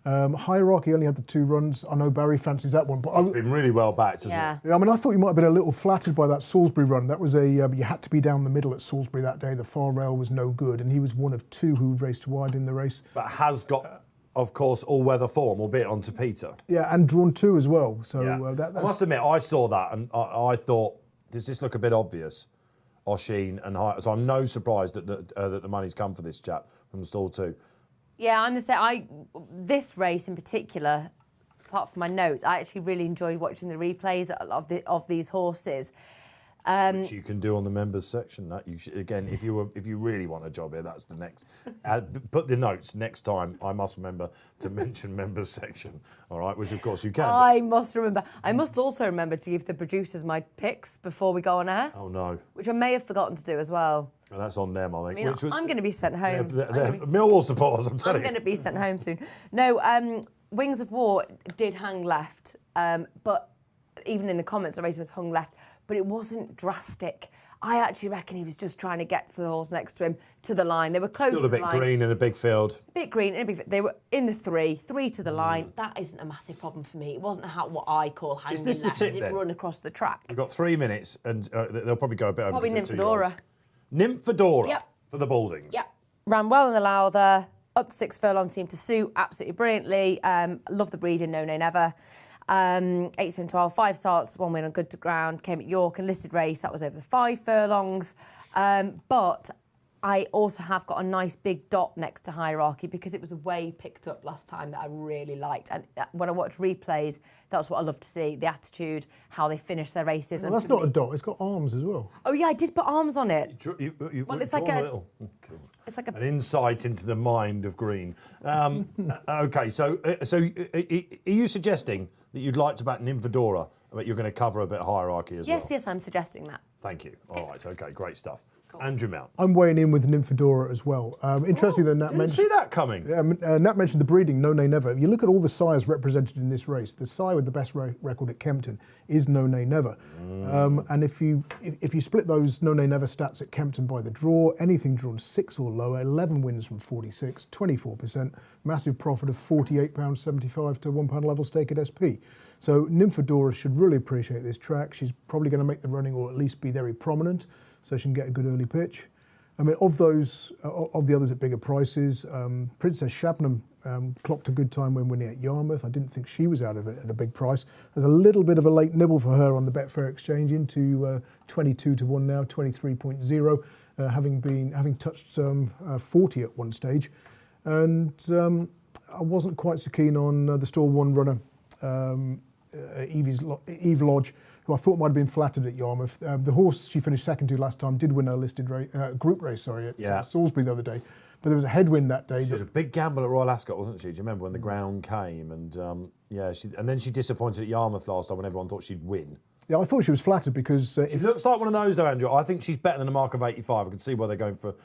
C: Hierarchy only had the 2 runs. I know Barry fancies that one, but
A: It's been really well backed, hasn't it?
C: Yeah, I mean, I thought you might have been a little flattered by that Salisbury run. That was you had to be down the middle at Salisbury that day. The far rail was no good, and he was one of 2 who raced wide in the race.
A: But has got, of course, all-weather form, albeit onto Peter.
C: Yeah, and drawn 2 as well. So
A: I must admit, I saw that, and I thought, does this look a bit obvious? Oshin and High. So I'm no surprised that the money's come for this chap from stall 2.
B: Yeah, I'm the same. This race in particular, apart from my notes, I actually really enjoyed watching the replays of these horses.
A: Which you can do on the members section. That you should, again, if you really want a job here, that's the next. Put the notes next time. I must remember to mention members section. All right, which of course you can.
B: I must remember. I must also remember to give the producers my picks before we go on air.
A: Oh no.
B: Which I may have forgotten to do as well.
A: Well, that's on them, I think.
B: I'm going to be sent home.
A: They're Millwall supporters, I'm telling you.
B: I'm going to be sent home soon. No, Wings of War did hang left, but even in the comments, the race was hung left, but it wasn't drastic. I actually reckon he was just trying to get to the horse next to him, to the line. They were close
A: Still
B: to the
A: a
B: line.
A: bit green in a big field.
B: A bit green in a big field. They were in the 3 to the line. That isn't a massive problem for me. It wasn't what I call hanging
A: Is this the
B: left.
A: tip
B: It didn't
A: then?
B: run across the track.
A: We've got 3 minutes, and they'll probably go a bit over.
B: Probably
A: the 2
B: Nymphadora.
A: yards. Nymphadora.
B: Yep.
A: For the Baldings.
B: Yep. Ran well in the Lowther. Up to 6 furlongs seemed to suit absolutely brilliantly. Love the breeding, no nay never. 8 10 12, 5 starts, 1 win on good ground. Came at York and listed race. That was over the 5 furlongs. But I also have got a nice big dot next to Hierarchy because it was a way picked up last time that I really liked. And when I watch replays, that's what I love to see, the attitude, how they finish their races.
C: Well, that's not a dot, it's got arms as well.
B: Oh, yeah, I did put arms on it.
A: Well,
B: it's like
A: an insight into the mind of Green. Okay, so are you suggesting that you'd like to back Nymphadora, but you're going to cover a bit of Hierarchy as well?
B: Yes, I'm suggesting that.
A: Thank you. All right, okay, great stuff. Andrew Mount.
C: I'm weighing in with Nymphadora as well. Interesting that Nat
A: Didn't
C: mentioned.
A: see that coming.
C: Yeah, Nat mentioned the breeding, no nay never. If you look at all the sires represented in this race, the sire with the best record at Kempton is no nay never. And if you split those no nay never stats at Kempton by the draw, anything drawn 6 or lower, 11 wins from 46, 24%, massive profit of £48.75 to £1 level stake at SP. So Nymphadora should really appreciate this track. She's probably going to make the running or at least be very prominent, so she can get a good early pitch. I mean, of the others at bigger prices, Princess Shabnam clocked a good time when winning at Yarmouth. I didn't think she was out of it at a big price. There's a little bit of a late nibble for her on the Betfair Exchange into 22 to 1 now, 23.0, having touched 40 at one stage. And I wasn't quite so keen on the stall 1 runner, Eve Lodge, who I thought might have been flattered at Yarmouth. The horse she finished second to last time did win her listed group race, at Salisbury the other day. But there was a headwind that day.
A: She was a big gamble at Royal Ascot, wasn't she? Do you remember when the ground came? And and then she disappointed at Yarmouth last time when everyone thought she'd win.
C: Yeah, I thought she was flattered because...
A: She looks like one of those though, Andrew. I think she's better than a mark of 85. I can see why they're going for,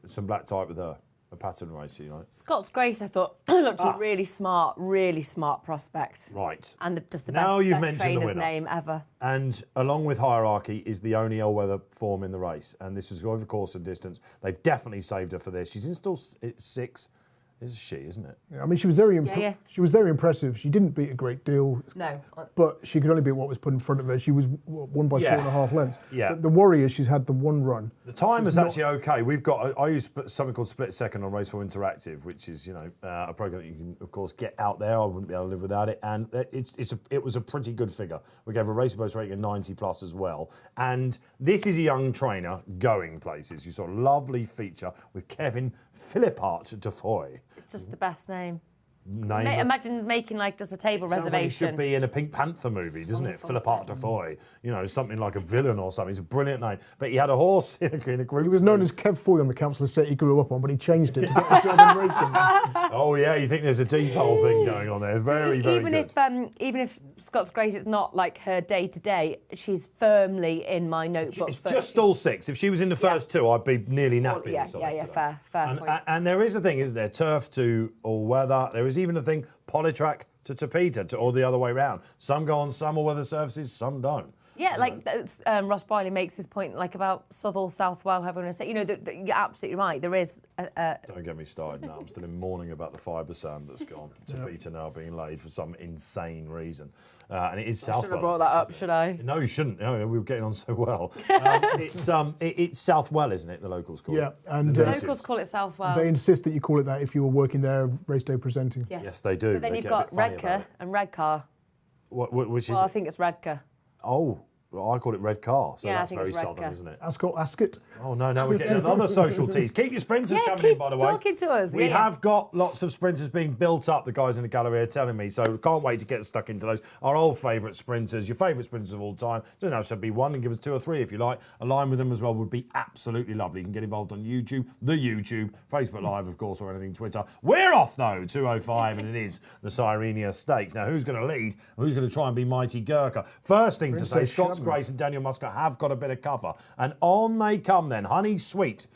A: some black type with her. A pattern race,
B: Scott's Grace, I thought, looked a really smart prospect.
A: Right.
B: And just the
A: Now
B: best,
A: you've
B: best
A: mentioned the
B: trainer's
A: winner.
B: name ever.
A: And along with Hierarchy is the only all-weather form in the race. And this is over course and distance. They've definitely saved her for this. She's in stall 6. It's a she, isn't it?
C: I mean, she was very
B: Yeah.
C: she was very impressive. She didn't beat a great deal.
B: No.
C: But she could only beat what was put in front of her. She was won by 4.5 lengths.
A: Yeah.
C: The worry is she's had the one run.
A: The time is actually okay. We've got. I use something called Split Second on Raceful Interactive, which is a program that you can of course get out there. I wouldn't be able to live without it, and it was a pretty good figure. We gave a Racing Post rating of 90 plus as well, and this is a young trainer going places. You saw a lovely feature with Kevin Philippart de Foy.
B: It's just the best name.
A: Name
B: Imagine making just a table
A: Sounds like he
B: reservation.
A: should be in a Pink Panther movie, doesn't it? Philippart de Foy. Something like a villain or something. It's a brilliant name. But he had a horse in a group.
C: He was known as Kev Foy on the council estate he grew up on, but he changed it to get his job in racing.
A: Oh yeah, you think there's a depot thing going on there? Very, very good.
B: Even if Scots Grace is not like her day to day, she's firmly in my notebook.
A: It's just all 6. If she was in the first 2, I'd be nearly napping.
B: Yeah, fair point.
A: And there is a thing, isn't there? Turf to all weather. There is even a thing, polytrack to Tapeta, or the other way round. Some go on some all-weather surfaces, some don't.
B: Yeah, Ross Briley makes his point, about Southall, Southwell, however you want to say. You're absolutely right. There is.
A: Don't get me started now. I'm still in mourning about the fibre sand that's gone. Tapeta now being laid for some insane reason. And it is Southwell.
B: I should have brought that up, should I?
A: No, you shouldn't. No, we were getting on so well. It's Southwell, isn't it? The locals call it.
C: Yeah, and
B: The locals call it Southwell.
C: they insist that you call it that if you were working there race day presenting.
A: Yes, they do.
B: But then
A: They
B: you've
A: get a
B: got
A: bit funny about
B: Redcar
A: it.
B: and Redcar.
A: Which is
B: Well, I think it's Redcar.
A: Oh, well, I call it Red Car, so
B: Yeah, I
A: that's
B: think
A: very
B: it's Red
A: southern,
B: Car.
A: isn't it?
C: Ascot.
A: Oh, no, we're getting another social tease. Keep your sprinters
B: Yeah,
A: coming in,
B: keep
A: by the way.
B: talking to us,
A: We
B: yeah.
A: have got lots of sprinters being built up, the guys in the gallery are telling me, so can't wait to get stuck into those. Our old favourite sprinters, your favourite sprinters of all time. Doesn't have to be one, and give us 2 or 3 if you like. Align with them as well would be absolutely lovely. You can get involved on YouTube, Facebook Live, of course, or anything, Twitter. We're off, though, 2:05, and it is the Cyrenia Stakes. Now, who's going to lead? Who's going to try and be Mighty Gurkha? First thing to say,
C: Princess
A: Scots
C: Shabnam.
A: Grace and Daniel Muscat have got a bit of cover. And on they come then. Honey Sweet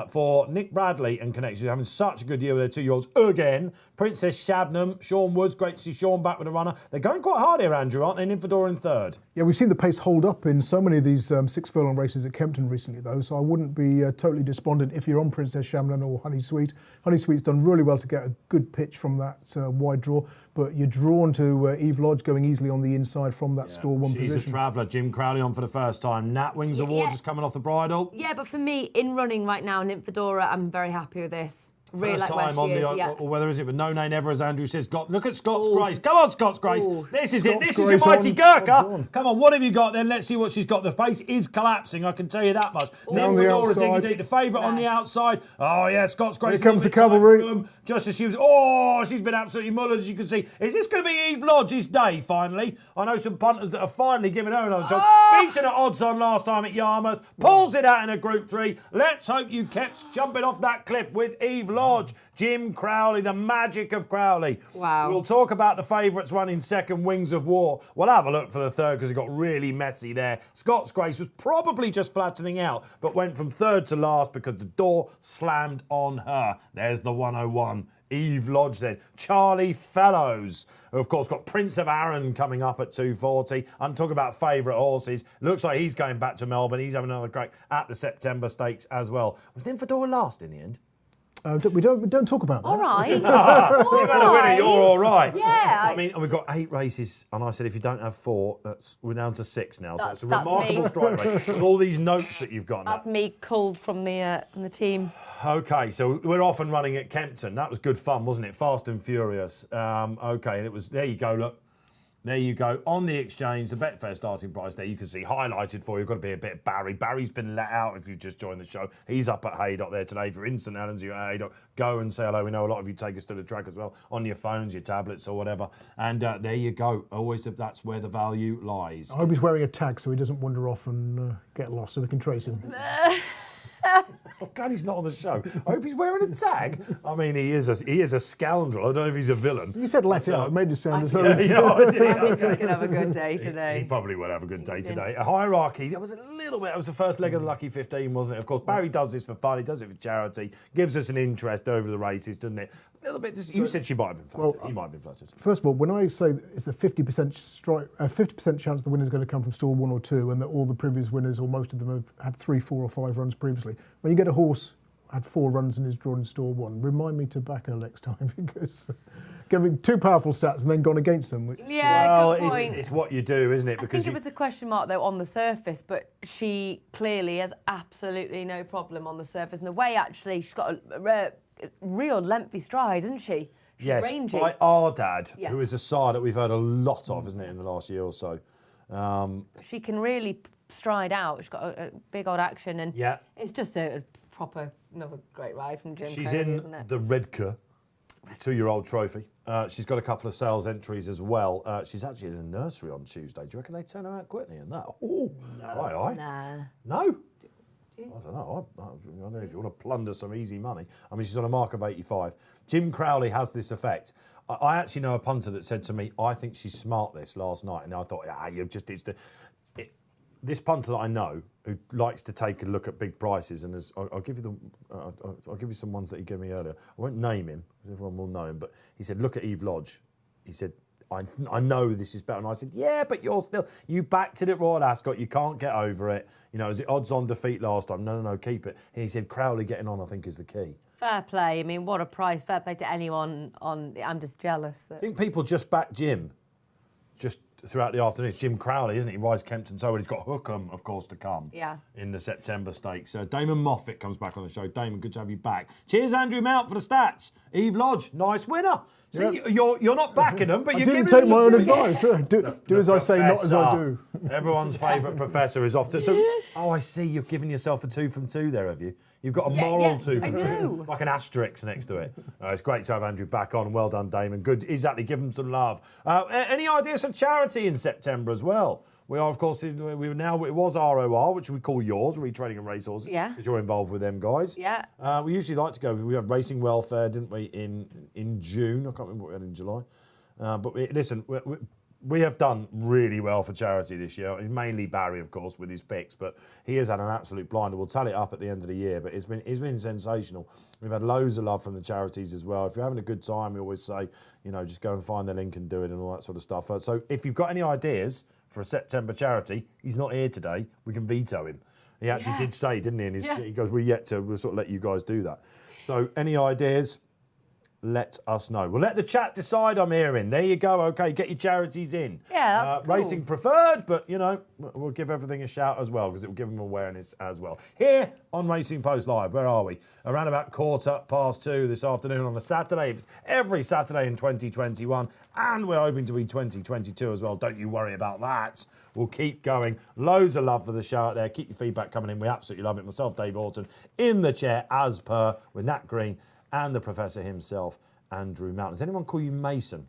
A: for Nick Bradley and connections. Having such a good year with their 2-year-olds again. Princess Shabnam, Sean Woods. Great to see Sean back with a runner. They're going quite hard here, Andrew, aren't they? Nymphadora in third.
C: Yeah, we've seen the pace hold up in so many of these 6 furlong races at Kempton recently, though, so I wouldn't be totally despondent if you're on Princess Shamlan or Honey Sweet. Honey Sweet's done really well to get a good pitch from that wide draw, but you're drawn to Eve Lodge going easily on the inside from that stall 1
A: She's
C: position.
A: a traveller. Jim Crowley on for the first time. Nat Wings Award just coming off the bridle.
B: Yeah, but for me, in running right now, Nymphadora, I'm very happy with this. Really
A: First
B: like
A: time
B: where
A: on
B: she
A: the,
B: is, yeah.
A: or whether is it, but no name ever, as Andrew says. Look at Scots
B: Ooh.
A: Grace. Come on, Scots Grace.
B: Ooh.
A: This is it.
C: Scots
A: This is your
C: Grace
A: Mighty
C: on,
A: Gurkha.
C: on.
A: Come on, what have you got then? Let's see what she's got. The pace is collapsing, I can tell you that much.
C: Down the
A: Nymphadora
C: outside.
A: digging deep. The favourite on the outside. Oh, yeah, Scots Grace.
C: Here comes
A: a
C: the
A: little bit tight
C: cavalry.
A: for them, just as she was. Oh, she's been absolutely mullered, as you can see. Is this going to be Eve Lodge's day, finally? I know some punters that are finally giving her another chance. Beaten at odds on last time at Yarmouth. Pulls it out in a Group 3. Let's hope you kept jumping off that cliff with Eve Lodge. Jim Crowley, the magic of Crowley.
B: Wow.
A: We'll talk about the favourites running second, Wings of War. We'll have a look for the third because it got really messy there. Scots Grace was probably just flattening out, but went from third to last because the door slammed on her. There's the 101. Eve Lodge then. Charlie Fellows, who of course got Prince of Arran coming up at 2:40. I'm talking about favourite horses. Looks like he's going back to Melbourne. He's having another crack at the September Stakes as well. Was Nymphadora last in the end?
C: We don't talk about that.
B: All right.
A: You've had a winner, you're all right.
B: Yeah.
A: I mean, we've got 8 races, and I said if you don't have 4, we're down to 6 now. So it's a
B: That's
A: remarkable
B: me.
A: strike rate with all these notes that you've got now.
B: That's me culled from the team.
A: Okay, so we're off and running at Kempton. That was good fun, wasn't it? Fast and furious. Okay, and it was, there you go, look. There you go. On the exchange, the Betfair starting price there, you can see highlighted for you. Got to be a bit of Barry. Barry's been let out if you've just joined the show. He's up at Haydock there today. If you're in St Helens, you're at Haydock, go and say hello. We know a lot of you take us to the track as well on your phones, your tablets or whatever. And there you go. Always said that's where the value lies.
C: I hope he's wearing a tag so he doesn't wander off and get lost so we can trace him.
A: I'm glad he's not on the show. I hope he's wearing a tag. I mean, he is a scoundrel. I don't know if he's a villain.
C: You said let it out. It made it sound as though...
A: I did.
B: I think he's going to have a good day
A: He
B: today.
A: probably will have a good day today. A hierarchy, that was a little bit, that was the first leg of the Lucky 15, wasn't it? Of course, Barry does this for fun, he does it for charity, gives us an interest over the races, doesn't it? A little bit, you said she might have been flattered. He might have been flattered.
C: First of all, when I say it's the 50% chance the winner's going to come from stall 1 or 2 and that all the previous winners or most of them have had 3, 4 or 5 runs previously, when you get a horse had 4 runs in his draw in store 1. Remind me to back her next time because giving 2 powerful stats and then gone against them. Which,
B: Yeah, good point.
A: It's what you do, isn't it?
B: I think it was a question mark though on the surface, but she clearly has absolutely no problem on the surface. And the way actually she's got a real lengthy stride, isn't she? She's
A: yes,
B: rangy.
A: by our dad,
B: Yeah.
A: who is a side that we've heard a lot of, isn't it, in the last year or so.
B: She can really stride out. She's got a big old action, and
A: Yeah.
B: it's just a proper another great ride from Jim.
A: She's
B: Crowley,
A: in
B: isn't it?
A: the Redcar 2-year-old trophy. She's got a couple of sales entries as well. She's actually in a nursery on Tuesday. Do you reckon they turn her out quickly in that? Oh, no. Aye.
B: Nah.
A: No? I don't know. I don't know if you want to plunder some easy money. I mean, she's on a mark of 85. Jim Crowley has this effect. I actually know a punter that said to me, I think she's smart this last night. And I thought, you've just... This punter that I know who likes to take a look at big prices, and I'll give you I'll give you some ones that he gave me earlier. I won't name him because everyone will know him, but he said, look at Eve Lodge. He said, I know this is better. And I said, yeah, but you backed it at Royal Ascot. You can't get over it. You know, is it odds on defeat last time? No, keep it. And he said, Crowley getting on, I think, is the key.
B: Fair play. I mean, what a price. Fair play to anyone I'm just jealous.
A: I think people just back Jim just throughout the afternoon. It's Jim Crowley, isn't he? He rides Kempton so well. He's got Hookham, of course, to come in the September stakes. Damon Moffat comes back on the show. Damon, good to have you back. Cheers, Andrew Mount, for the stats. Eve Lodge, nice winner. See, you're not backing them, but
C: I
A: you're
C: didn't
A: giving
C: take my own
A: them
C: advice. Do as I say, not as I do.
A: Everyone's favourite professor is off to... So, I see, you've given yourself a 2 from 2 there, have you? You've got a moral 2 from 2, like an asterisk next to it. It's great to have Andrew back on. Well done, Damon. Good, exactly. Give him some love. Any ideas for charity in September as well? We are, of course, it was ROR, which we call yours, Retraining and Racehorses, because you're involved with them guys.
B: Yeah.
A: We usually like to go. We had Racing Welfare, didn't we, in June? I can't remember what we had in July. Listen, we have done really well for charity this year. Mainly Barry, of course, with his picks, but he has had an absolute blinder. We'll tally it up at the end of the year, but it's been sensational. We've had loads of love from the charities as well. If you're having a good time, we always say, just go and find the link and do it and all that sort of stuff. So if you've got any ideas for a September charity, he's not here today. We can veto him. He actually did say, didn't he? He goes, we'll sort of let you guys do that. So any ideas? Let us know. We'll let the chat decide, I'm hearing. There you go. Okay, get your charities in.
B: Yeah, that's cool.
A: Racing preferred, but, we'll give everything a shout as well because it will give them awareness as well. Here on Racing Post Live, where are we? Around about 2:15 this afternoon on a Saturday. It's every Saturday in 2021, and we're hoping to be 2022 as well. Don't you worry about that. We'll keep going. Loads of love for the show out there. Keep your feedback coming in. We absolutely love it. Myself, Dave Orton, in the chair as per with Nat Green and the professor himself, Andrew Mountain. Does anyone call you Mason?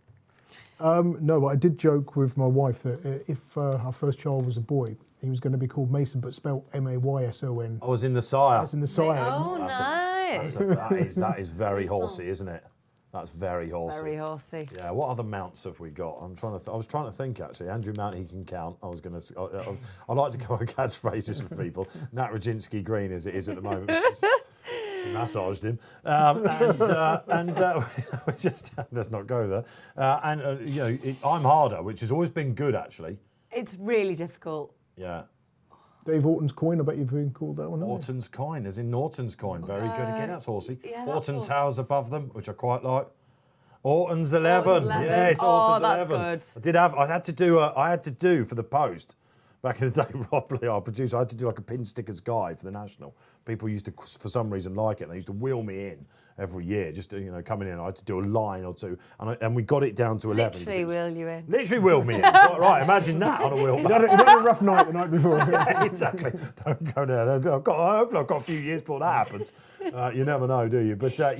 C: No, but I did joke with my wife that if our first child was a boy, he was going to be called Mason, but spelled Mayson.
A: I was in the sire.
C: That's in the sire.
B: Oh, nice.
A: That is very horsey, isn't it? That's very horsey.
B: Very horsey.
A: Yeah. What other mounts have we got? I was trying to think actually. Andrew Mount, he can count. I like to go with catchphrases for people. Nat Roginski Green as it is at the moment. She massaged him, we just let's not go there. I'm harder, which has always been good actually.
B: It's really difficult.
A: Yeah.
C: Dave Orton's coin, I bet you've been called that one.
A: Orton's coin, as in Norton's coin. Very good again. That's horsey.
B: Yeah,
A: Orton towers above them, which I quite like. Orton's 11. Yes, Orton's 11.
B: Good.
A: I had to do for the Post. Back in the day, Rob Lee, our producer, I had to do like a pin stickers guide for the National. People used to, for some reason, like it. They used to wheel me in every year, just coming in. I had to do a line or two, and we got it down to 11.
B: Literally wheel you in.
A: Literally wheel me in. Right, imagine that on a wheel.
C: You had a rough night the night before.
A: Yeah, exactly. Don't go there. Hopefully I've got a few years before that happens. You never know, do you? But so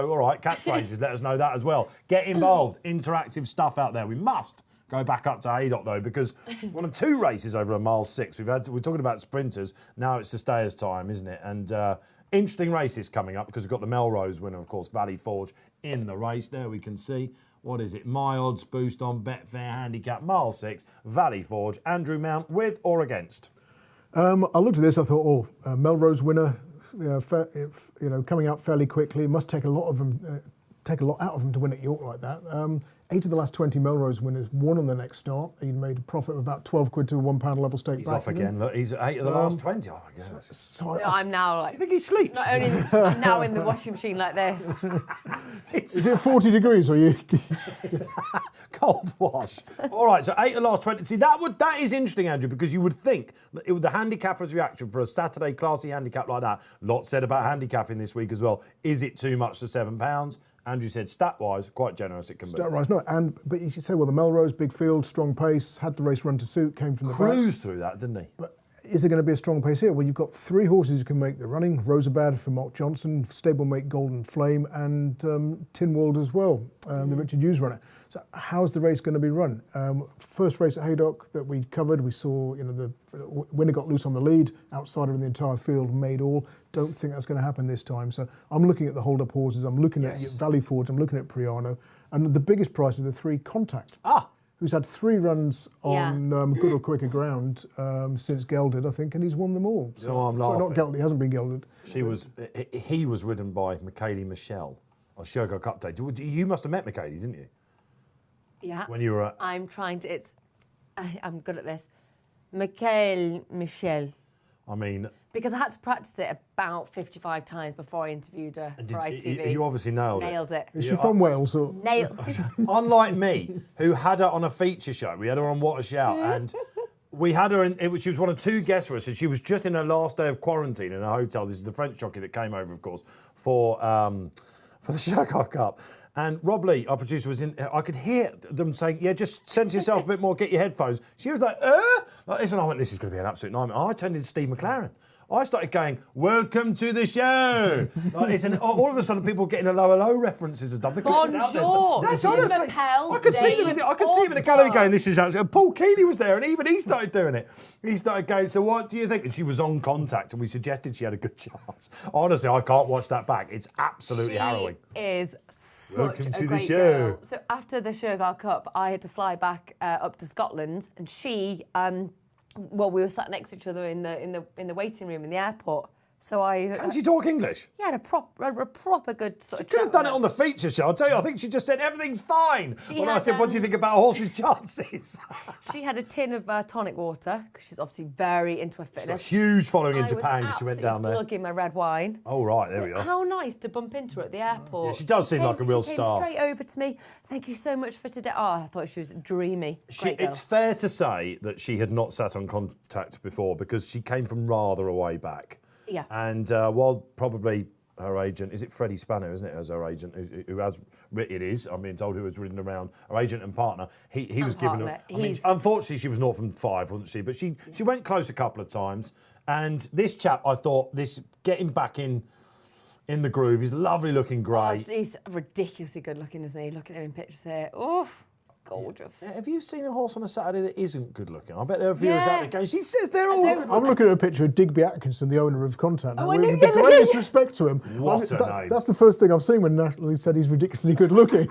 A: all right, catchphrases, let us know that as well. Get involved. Interactive stuff out there. We must go back up to Haydock though, because one of 2 races over a mile 6. We're talking about sprinters. Now it's the stayers' time, isn't it? And interesting races coming up because we've got the Melrose winner, of course, Valley Forge in the race. There we can see. What is it? My odds boost on Betfair handicap mile 6, Valley Forge. Andrew Mount with or against?
C: I looked at this. I thought, Melrose winner, coming out fairly quickly. It must take a lot of them take a lot out of him to win at York like that. 8 of the last 20 Melrose winners won on the next start. He made a profit of about 12 quid to a £1 level stake.
A: He's
C: back
A: off again. Look, he's 8 of the last 20. Oh my goodness.
C: So
B: I'm now like.
A: I think he sleeps.
B: Not only I'm now in the washing machine like this.
C: is it 40 degrees or you?
A: Cold wash. All right, so 8 of the last 20. See, that is interesting, Andrew, because you would think that the handicapper's reaction for a Saturday classy handicap like that. Lots said about handicapping this week as well. Is it too much for £7? Andrew said stat-wise, quite generous it can be.
C: Stat-wise, no. But you should say, well, the Melrose, big field, strong pace, had the race run to suit, came from the back.
A: Cruised through that, didn't he?
C: But is there going to be a strong pace here? Well, you've got 3 horses who can make the running. Rosabad for Mark Johnson, stablemate Golden Flame, and Tinwald as well, the Richard Hughes runner. So how's the race going to be run? First race at Haydock that we covered, we saw the winner got loose on the lead, outsider in the entire field, made all. Don't think that's going to happen this time. So I'm looking at the hold-up horses, I'm looking at Valley Forge, I'm looking at Priano, and the biggest price of the 3, Contact. Who's had 3 runs on good or quicker ground since gelded, I think, and he's won them all.
A: So I'm laughing.
C: Sorry, not gelded, he hasn't been gelded.
A: He was ridden by Michaeli Michel on Shergar Cup Day. You must have met Michaeli, didn't you?
B: Yeah.
A: When you were at...
B: I'm trying to. I'm good at this. Michel.
A: I mean...
B: Because I had to practice it about 55 times before I interviewed her for ITV.
A: You obviously nailed
B: it.
C: Is she from Wales? Or?
A: Unlike me, who had her on a feature show. We had her on What a Shout, and we had her she was one of 2 guests for us, and she was just in her last day of quarantine in a hotel. This is the French jockey that came over, of course, for the Shergar Cup. And Rob Lee, our producer, was in. I could hear them saying, "Yeah, just censor yourself a bit more. Get your headphones." She was like this, and I went, "This is going to be an absolute nightmare." I turned into Steve McLaren. I started going, "Welcome to the show." All of a sudden, people were getting low references and stuff. The clips out there. I could see them. I could see him in the gallery going, "This is absolutely." And Paul Keeley was there, and even he started doing it. He started going, "So what do you think?" And she was on Contact, and we suggested she had a good chance. Honestly, I can't watch that back. It's absolutely harrowing.
B: Is such
A: Welcome to
B: a
A: the
B: great
A: show.
B: girl. So after the Shergar Cup, I had to fly back up to Scotland, and she. Well, we were sat next to each other in the waiting room in the airport. So
A: Can she talk English?
B: Yeah, a proper good sort of.
A: She could have done it on the feature show. I'll tell you, I think she just said everything's fine. I said, "What do you think about a horse's chances?"
B: She had a tin of tonic water because she's obviously very into her fitness.
A: She's got a huge following in Japan because she went down there.
B: Plugging my red wine.
A: Oh right, there we are.
B: How nice to bump into her at the airport.
A: Yeah, she does seem like a real star.
B: She came straight over to me. "Thank you so much for today." Oh, I thought she was dreamy.
A: It's fair to say that she had not sat on Contact before because she came from rather a way back.
B: Yeah.
A: And while probably her agent, is it Freddie Spanner, isn't it, as her agent, who has, it is, I'm being told, who has ridden around, her agent and partner, he was given her, I mean, unfortunately she was 0 from 5, wasn't she? But she went close a couple of times. And this chap, I thought, getting back in the groove, he's lovely looking grey.
B: Oh, he's ridiculously good looking, isn't he? Looking at him in pictures here. Oof. Gorgeous.
A: Yeah, have you seen a horse on a Saturday that isn't good looking? I bet there are viewers out there going, she says they're all good looking.
C: I'm looking at a picture of Digby Atkinson, the owner of Contact.
B: Oh,
C: with the greatest respect to him.
A: What a name.
C: That's the first thing I've seen when Natalie said he's ridiculously good looking.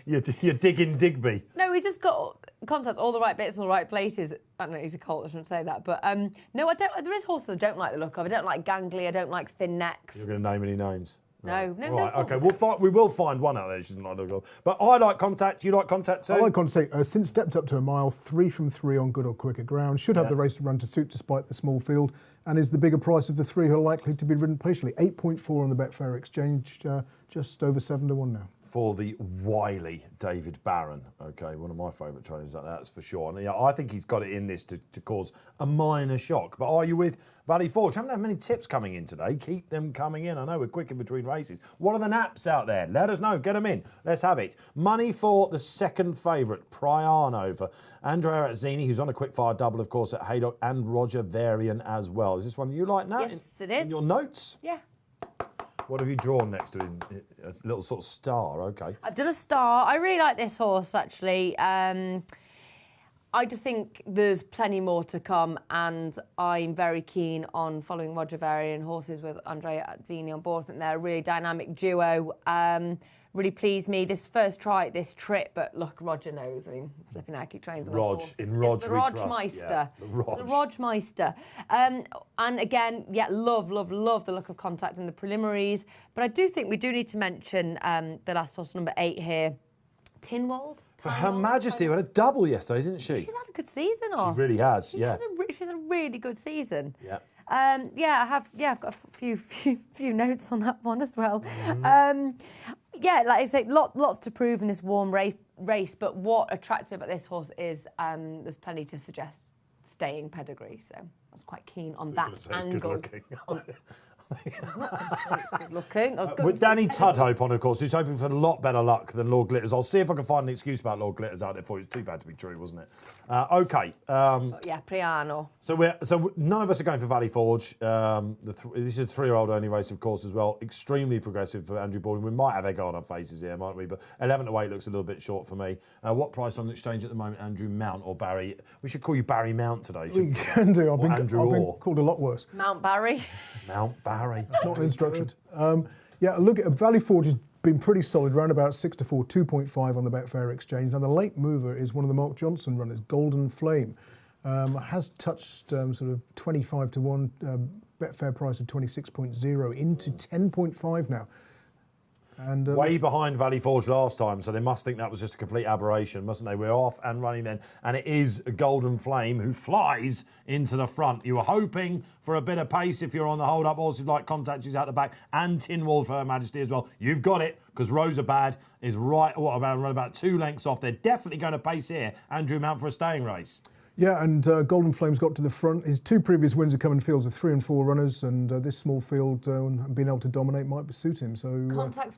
A: You're digging Digby.
B: No, he's just got Contact's all the right bits in the right places. I don't know, he's a colt, I shouldn't say that. But no, I don't. There is horses I don't like the look of. I don't like gangly, I don't like thin necks.
A: You're going to name any names?
B: No,
A: right, okay. We will find one out there. She doesn't like the look. But I like Contact. You like Contact too?
C: I like Contact. Since stepped up to a mile, 3 from 3 on good or quicker ground. Should have the race to run to suit despite the small field, and is the bigger price of the 3 who are likely to be ridden patiently. 8.4 on the Betfair Exchange, just over 7 to 1 now.
A: For the wily David Barron, okay, one of my favourite trainers, that's for sure. And yeah, I think he's got it in this to cause a minor shock. But are you with Valley Forge? Haven't had many tips coming in today. Keep them coming in. I know we're quick in between races. What are the naps out there? Let us know. Get them in. Let's have it. Money for the second favourite, Priano, for Andrea Azzini, who's on a quick-fire double, of course, at Haydock, and Roger Varian as well. Is this one you like, Nat?
B: Yes, it is.
A: In your notes?
B: Yeah.
A: What have you drawn next to him? A little sort of star, okay.
B: I've done a star. I really like this horse, actually. I just think there's plenty more to come, and I'm very keen on following Roger Varian horses with Andrea Azzini on board. I think they're a really dynamic duo. really pleased me. This first try at this trip, but look, Roger knows. I mean, flipping out, he trains on a horse.
A: In
B: It's
A: Rog
B: the
A: we trust.
B: Rogmeister.
A: Yeah, the Rog.
B: It's the Rogmeister. And again, love the look of Contact in the preliminaries. But I do think we do need to mention the last horse, number 8 here, Tinwald.
A: For Her Majesty, who had a double yesterday, didn't she?
B: She's had a good season.
A: She really has,
B: She's a really good season.
A: Yeah.
B: I've got a few notes on that one as well. Like I say, lots to prove in this warm race. But what attracts me about this horse is there's plenty to suggest staying pedigree. So I was quite keen on that angle.
A: Good looking.
B: It's good looking.
A: With Danny Tudhope on, of course, who's hoping for a lot better luck than Lord Glitters. I'll see if I can find an excuse about Lord Glitters out there for you. It's too bad to be true, wasn't it? Okay.
B: Priano.
A: So none of us are going for Valley Forge. This is a 3-year-old only race, of course, as well. Extremely progressive for Andrew Baldwin. We might have egg on our faces here, mightn't we? But 11 to 8 looks a little bit short for me. What price on the exchange at the moment, Andrew Mount or Barry? We should call you Barry Mount today.
C: We can do. I've been called a lot worse.
B: Mount Barry.
A: Mount Barry.
C: It's not an instruction. Look at Valley Forge has been pretty solid, round about 6-4, 2.5 on the Betfair Exchange. Now the late mover is one of the Mark Johnson runners, Golden Flame. Has touched sort of 25 to 1, Betfair price of 26.0 into 10.5 now. And
A: way behind Valley Forge last time, so they must think that was just a complete aberration, mustn't they? We're off and running then, and it is a Golden Flame who flies into the front. You were hoping for a bit of pace if you're on the hold-up horses like Contact, who's out the back, and Tinwald for Her Majesty as well. You've got it, because Rosabad is run about 2 lengths off. They're definitely going to pace here. Andrew Mount for a staying race.
C: Yeah, and Golden Flame's got to the front. His 2 previous wins have come in fields of 3 and 4 runners, and this small field being able to dominate might suit him. So
B: Contact's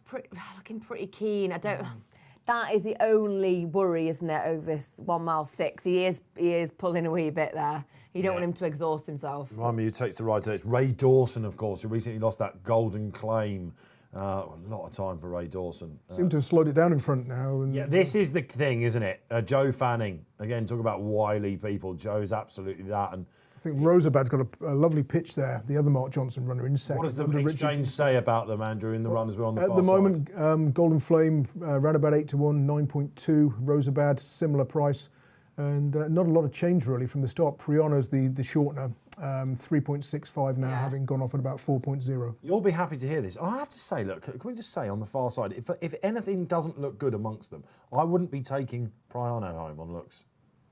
B: looking pretty keen. That is the only worry, isn't it, over this 1 mile 6? He is pulling a wee bit there. You don't want him to exhaust himself.
A: Remind me who takes the ride today. It's Ray Dawson, of course, who recently lost that Golden Claim. A lot of time for Ray Dawson.
C: Seem to have slowed it down in front now. And
A: this is the thing, isn't it? Joe Fanning. Again, talk about wily people. Joe is absolutely that. And
C: I think Rosabad's got a lovely pitch there. The other Mark Johnson runner in second.
A: What does the exchange say about them, Andrew, in the run as we're on the far side?
C: At the moment, Golden Flame ran about 8 to 1, 9.2. Rosabad, similar price. And not a lot of change really from the start. Priano's the shortener, 3.65 now, having gone off at about 4.0.
A: You'll be happy to hear this. I have to say, look, can we just say on the far side, if anything doesn't look good amongst them, I wouldn't be taking Priano home on looks.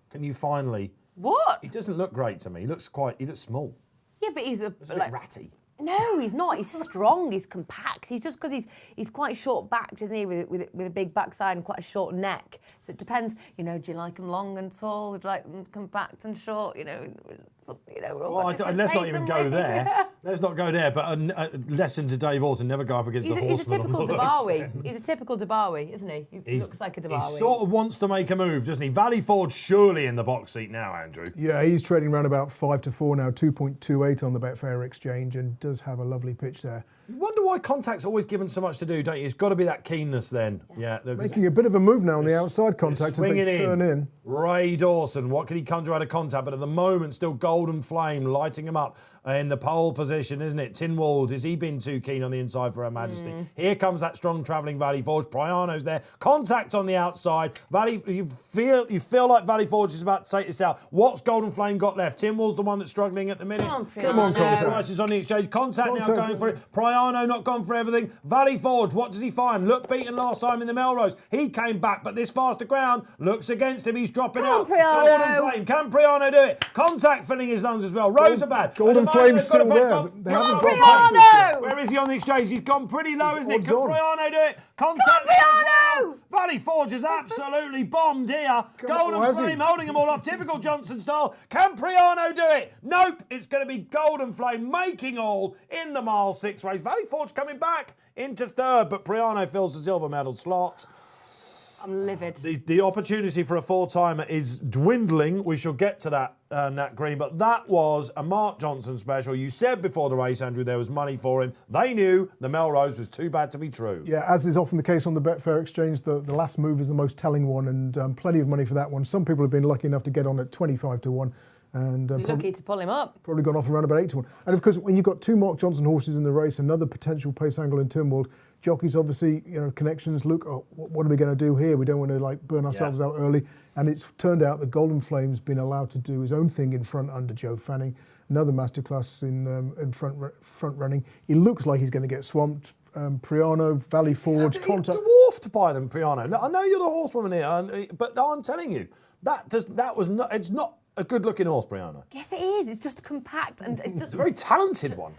A: Can you finally?
B: What?
A: He doesn't look great to me. He looks small.
B: Yeah, but he's a
A: bit ratty.
B: No, he's not. He's strong. He's compact. He's just because he's quite short backed, isn't he? With a big backside and quite a short neck. So it depends. Do you like him long and tall? Would you like them compact and short?
A: Let's not even go there. Let's not go there. But a lesson to Dave Orton: never go up against the horseman.
B: He's a typical Dabawi. He's a typical Dabawi, isn't he? He looks like a Dabawi.
A: He sort of wants to make a move, doesn't he? Valley Forge surely in the box seat now, Andrew.
C: Yeah, he's trading around about 5 to 4 now, 2.28 on the Betfair Exchange, and does have a lovely pitch there.
A: You wonder why Contact's always given so much to do, don't you? It's got to be that keenness then. Yeah,
C: making a bit of a move now on the outside. Contact as they turn in.
A: Ray Dawson, what can he conjure out of Contact? But at the moment, still Golden Flame lighting him up in the pole position, isn't it? Tinwald, has he been too keen on the inside for Her Majesty? Here comes that strong travelling Valley Forge. Priano's there. Contact on the outside. You feel like Valley Forge is about to take this out. What's Golden Flame got left? Tinwald's the one that's struggling at the minute.
B: Come on,
C: Contact.
A: Prices on the exchange. Contact now going for it. Priano not gone for everything. Valley Forge, what does he find? Looked beaten last time in the Melrose. He came back, but this faster ground looks against him. He's dropping out. Golden Flame. Can Priano do it? Contact filling his lungs as well. Rosabad.
C: Golden Flame's still there. They haven't got
B: Priano!
A: Where is he on the exchange? He's gone pretty low, isn't it? Can
C: Odds on.
A: Priano do it? Contact there as well. Valley Forge has absolutely bombed here. Golden Flame holding them all off. Typical Johnson style. Can Priano do it? Nope. It's going to be Golden Flame making all in the mile 6 race. Valley Forge coming back into third, but Priano fills the silver medal slot.
B: I'm livid.
A: The opportunity for a 4-timer is dwindling. We shall get to that, Nat Green. But that was a Mark Johnson special. You said before the race, Andrew, there was money for him. They knew the Melrose was too bad to be true.
C: Yeah, as is often the case on the Betfair Exchange, the last move is the most telling one, and plenty of money for that one. Some people have been lucky enough to get on at 25 to 1. And
B: Lucky to pull him up.
C: probably gone off around about 8 to 1. And of course, when you've got two Mark Johnson horses in the race, another potential pace angle in Tynwald, jockeys obviously, connections look, what are we going to do here? We don't want to burn ourselves out early. And it's turned out that Golden Flame's been allowed to do his own thing in front under Joe Fanning. Another masterclass in front running. He looks like he's going to get swamped. Priano, Valley Forge, Contact.
A: Dwarfed by them, Priano. I know you're the horsewoman here, but I'm telling you, it's not a good-looking horse, Priano.
B: Yes, it is. It's just compact and it's just
A: It's a very talented one,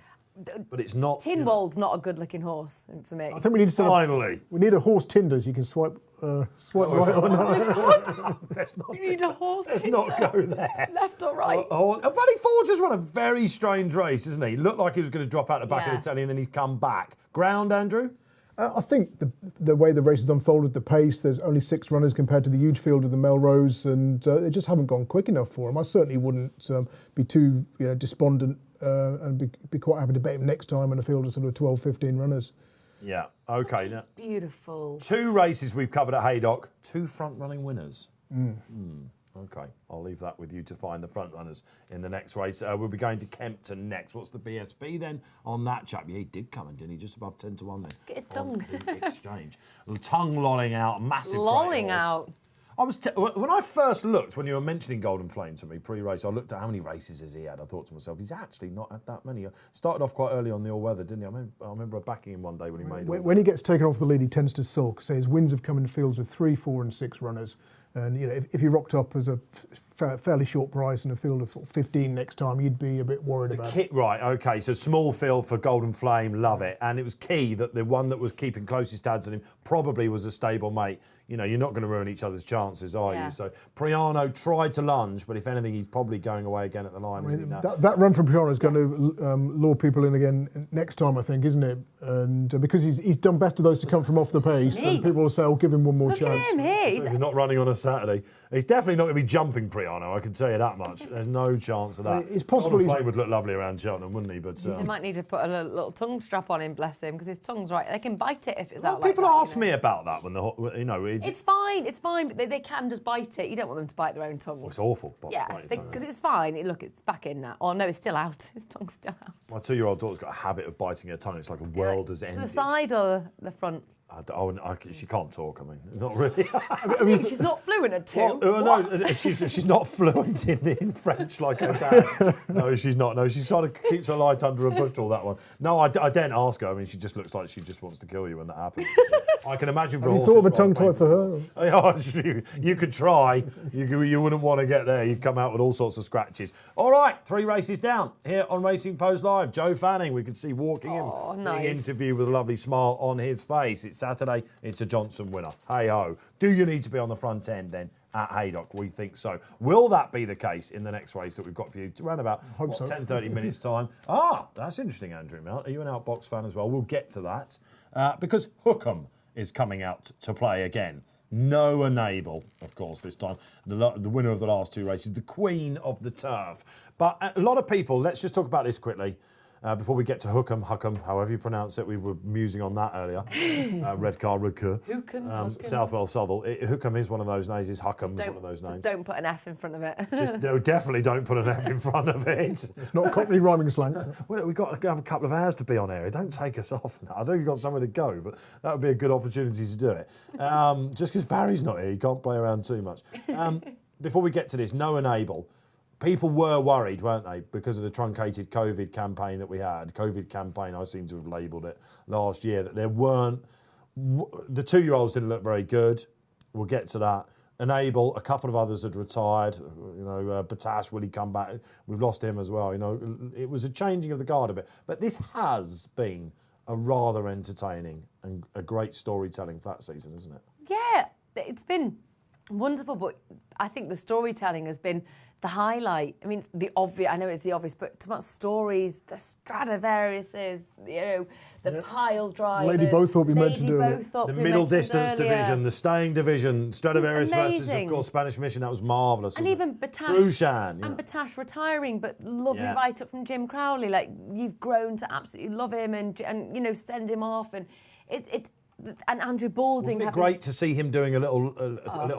A: but it's not.
B: Tynwald's not a good-looking horse for me.
C: I think we need to
A: Finally.
C: we need a horse Tinders. You can swipe right or not.
A: Let's not.
B: You need a horse.
A: Let's
B: Tinder.
A: not go there.
B: Left or right?
A: Valley Forge has run a very strange race, isn't he? Looked like he was going to drop out the back of the telly and then he's come back. Ground, Andrew?
C: I think the way the race has unfolded, the pace, there's only 6 runners compared to the huge field of the Melrose, and they just haven't gone quick enough for him. I certainly wouldn't be too despondent and be quite happy to bet him next time in a field of sort of 12, 15 runners.
A: Yeah, okay. Now,
B: Beautiful.
A: 2 races we've covered at Haydock, 2 front-running winners. Okay, I'll leave that with you to find the front runners in the next race. We'll be going to Kempton next. What's the BSB then on that chap? Yeah, he did come in, didn't he? Just above 10 to 1 then.
B: Get his tongue.
A: Exchange. Tongue lolling out, massive.
B: Lolling
A: great horse.
B: out.
A: I was when I first looked, when you were mentioning Golden Flame to me pre-race, I looked at how many races has he had. I thought to myself, he's actually not had that many. Started off quite early on the all-weather, didn't he? I remember backing him one day when he made it.
C: When he gets taken off the lead, he tends to sulk. So his wins have come in fields with 3, 4 and 6 runners. And if he rocked up as a fairly short price in a field of 15 next time, you'd be a bit worried about it.
A: Right, okay, so small field for Golden Flame, love it. And it was key that the one that was keeping closest tabs on him probably was a stable mate. You're not going to ruin each other's chances, are you? So Priano tried to lunge, but if anything, he's probably going away again at the line, isn't he now?
C: That run from Priano is going to lure people in again next time, I think, isn't it? And because he's done best of those to come from off the pace, and people will say, "I'll give him one more
B: Look
C: chance."
B: at him here.
A: So he's not running on a Saturday. He's definitely not going to be jumping Priano, I can tell you that much. There's no chance of that.
C: It's possible
A: Golden Flame would look lovely around Cheltenham, wouldn't he? But
B: They might need to put a little tongue strap on him, bless him, because his tongue's right. They can bite it if it's out like
A: people
B: that.
A: ask me about that when
B: It's fine. It's fine, but they can just bite it. You don't want them to bite their own tongue.
A: it's awful.
B: Yeah, because it's fine. Look, it's back in now. Oh no, it's still out. His tongue's still out.
A: My 2-year-old daughter's got a habit of biting her tongue. It's like a world has
B: To
A: ended.
B: the side or the front?
A: She can't talk. I mean, not really.
B: She's not fluent at 2.
A: No, she's not fluent in French like her dad. No, she's not. No, she's trying to keep her light under a bushel. That one. No, I daren't ask her. I mean, she just looks like she just wants to kill you when that happens. I can imagine for
C: Have
A: a
C: you
A: horse.
C: thought of a tongue tie for her?
A: You could try. You wouldn't want to get there. You'd come out with all sorts of scratches. All right, 3 races down here on Racing Post Live. Joe Fanning, we can see walking in, being interviewed with a lovely smile on his face. It's Saturday. It's a Johnson winner. Hey ho. Do you need to be on the front end then at Haydock? We think so. Will that be the case in the next race that we've got for you around about 10-30 minutes time? That's interesting, Andrew Mount. Are you an Outbox fan as well? We'll get to that because Hookham is coming out to play again. No Enable, of course, this time. The winner of the last 2 races, the queen of the turf. But a lot of people, let's just talk about this quickly. Before we get to Hookham, however you pronounce it, we were musing on that earlier. Redcar,
B: Hookham.
A: Southwell, Southall. Hookham is one of those names. Hookham is one of those names.
B: Just don't put an F in front of it.
A: Definitely don't put an F in front of it.
C: It's not Cockney rhyming slang.
A: Well, we've got to have a couple of hours to be on air. Don't take us off. I know you've got somewhere to go, but that would be a good opportunity to do it. Just because Barry's not here, you can't play around too much. Before we get to this, No Enable. People were worried, weren't they, because of the truncated COVID campaign that we had. COVID campaign, I seem to have labelled it last year, that there weren't... The 2-year-olds didn't look very good. We'll get to that. Enable, a couple of others had retired. Batash, will he come back? We've lost him as well. It was a changing of the guard a bit. But this has been a rather entertaining and a great storytelling flat season, isn't it?
B: Yeah, it's been wonderful, but I think the storytelling has been the highlight. I mean, it's the obvious. I know it's the obvious, but too much stories, the Stradivariuses, the pile drivers.
C: Lady Bowthorpe you mentioned earlier.
A: The middle distance division, the staying division, Stradivarius versus, of course, Spanish Mission. That was marvellous.
B: And even Batash.
A: Trushan.
B: And Batash retiring, but lovely write-up from Jim Crowley. Like, you've grown to absolutely love him and send him off. And it's and Andrew Balding.
A: Isn't it great to see him doing a little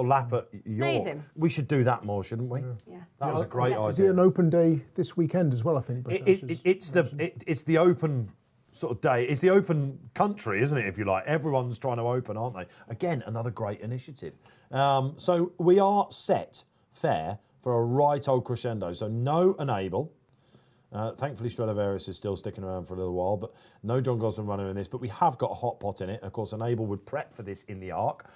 A: lap at York?
B: Amazing.
A: We should do that more, shouldn't we?
B: Yeah.
A: That was a great
C: Is
A: idea.
C: it an open day this weekend as well, I think?
A: It's the open sort of day. It's the open country, isn't it, if you like? Everyone's trying to open, aren't they? Again, another great initiative. So we are set fair for a right old crescendo. So no Enable. Thankfully, Stradivarius is still sticking around for a little while, but no John Gosling runner in this. But we have got a hot pot in it. Of course, Enable would prep for this in the Arc.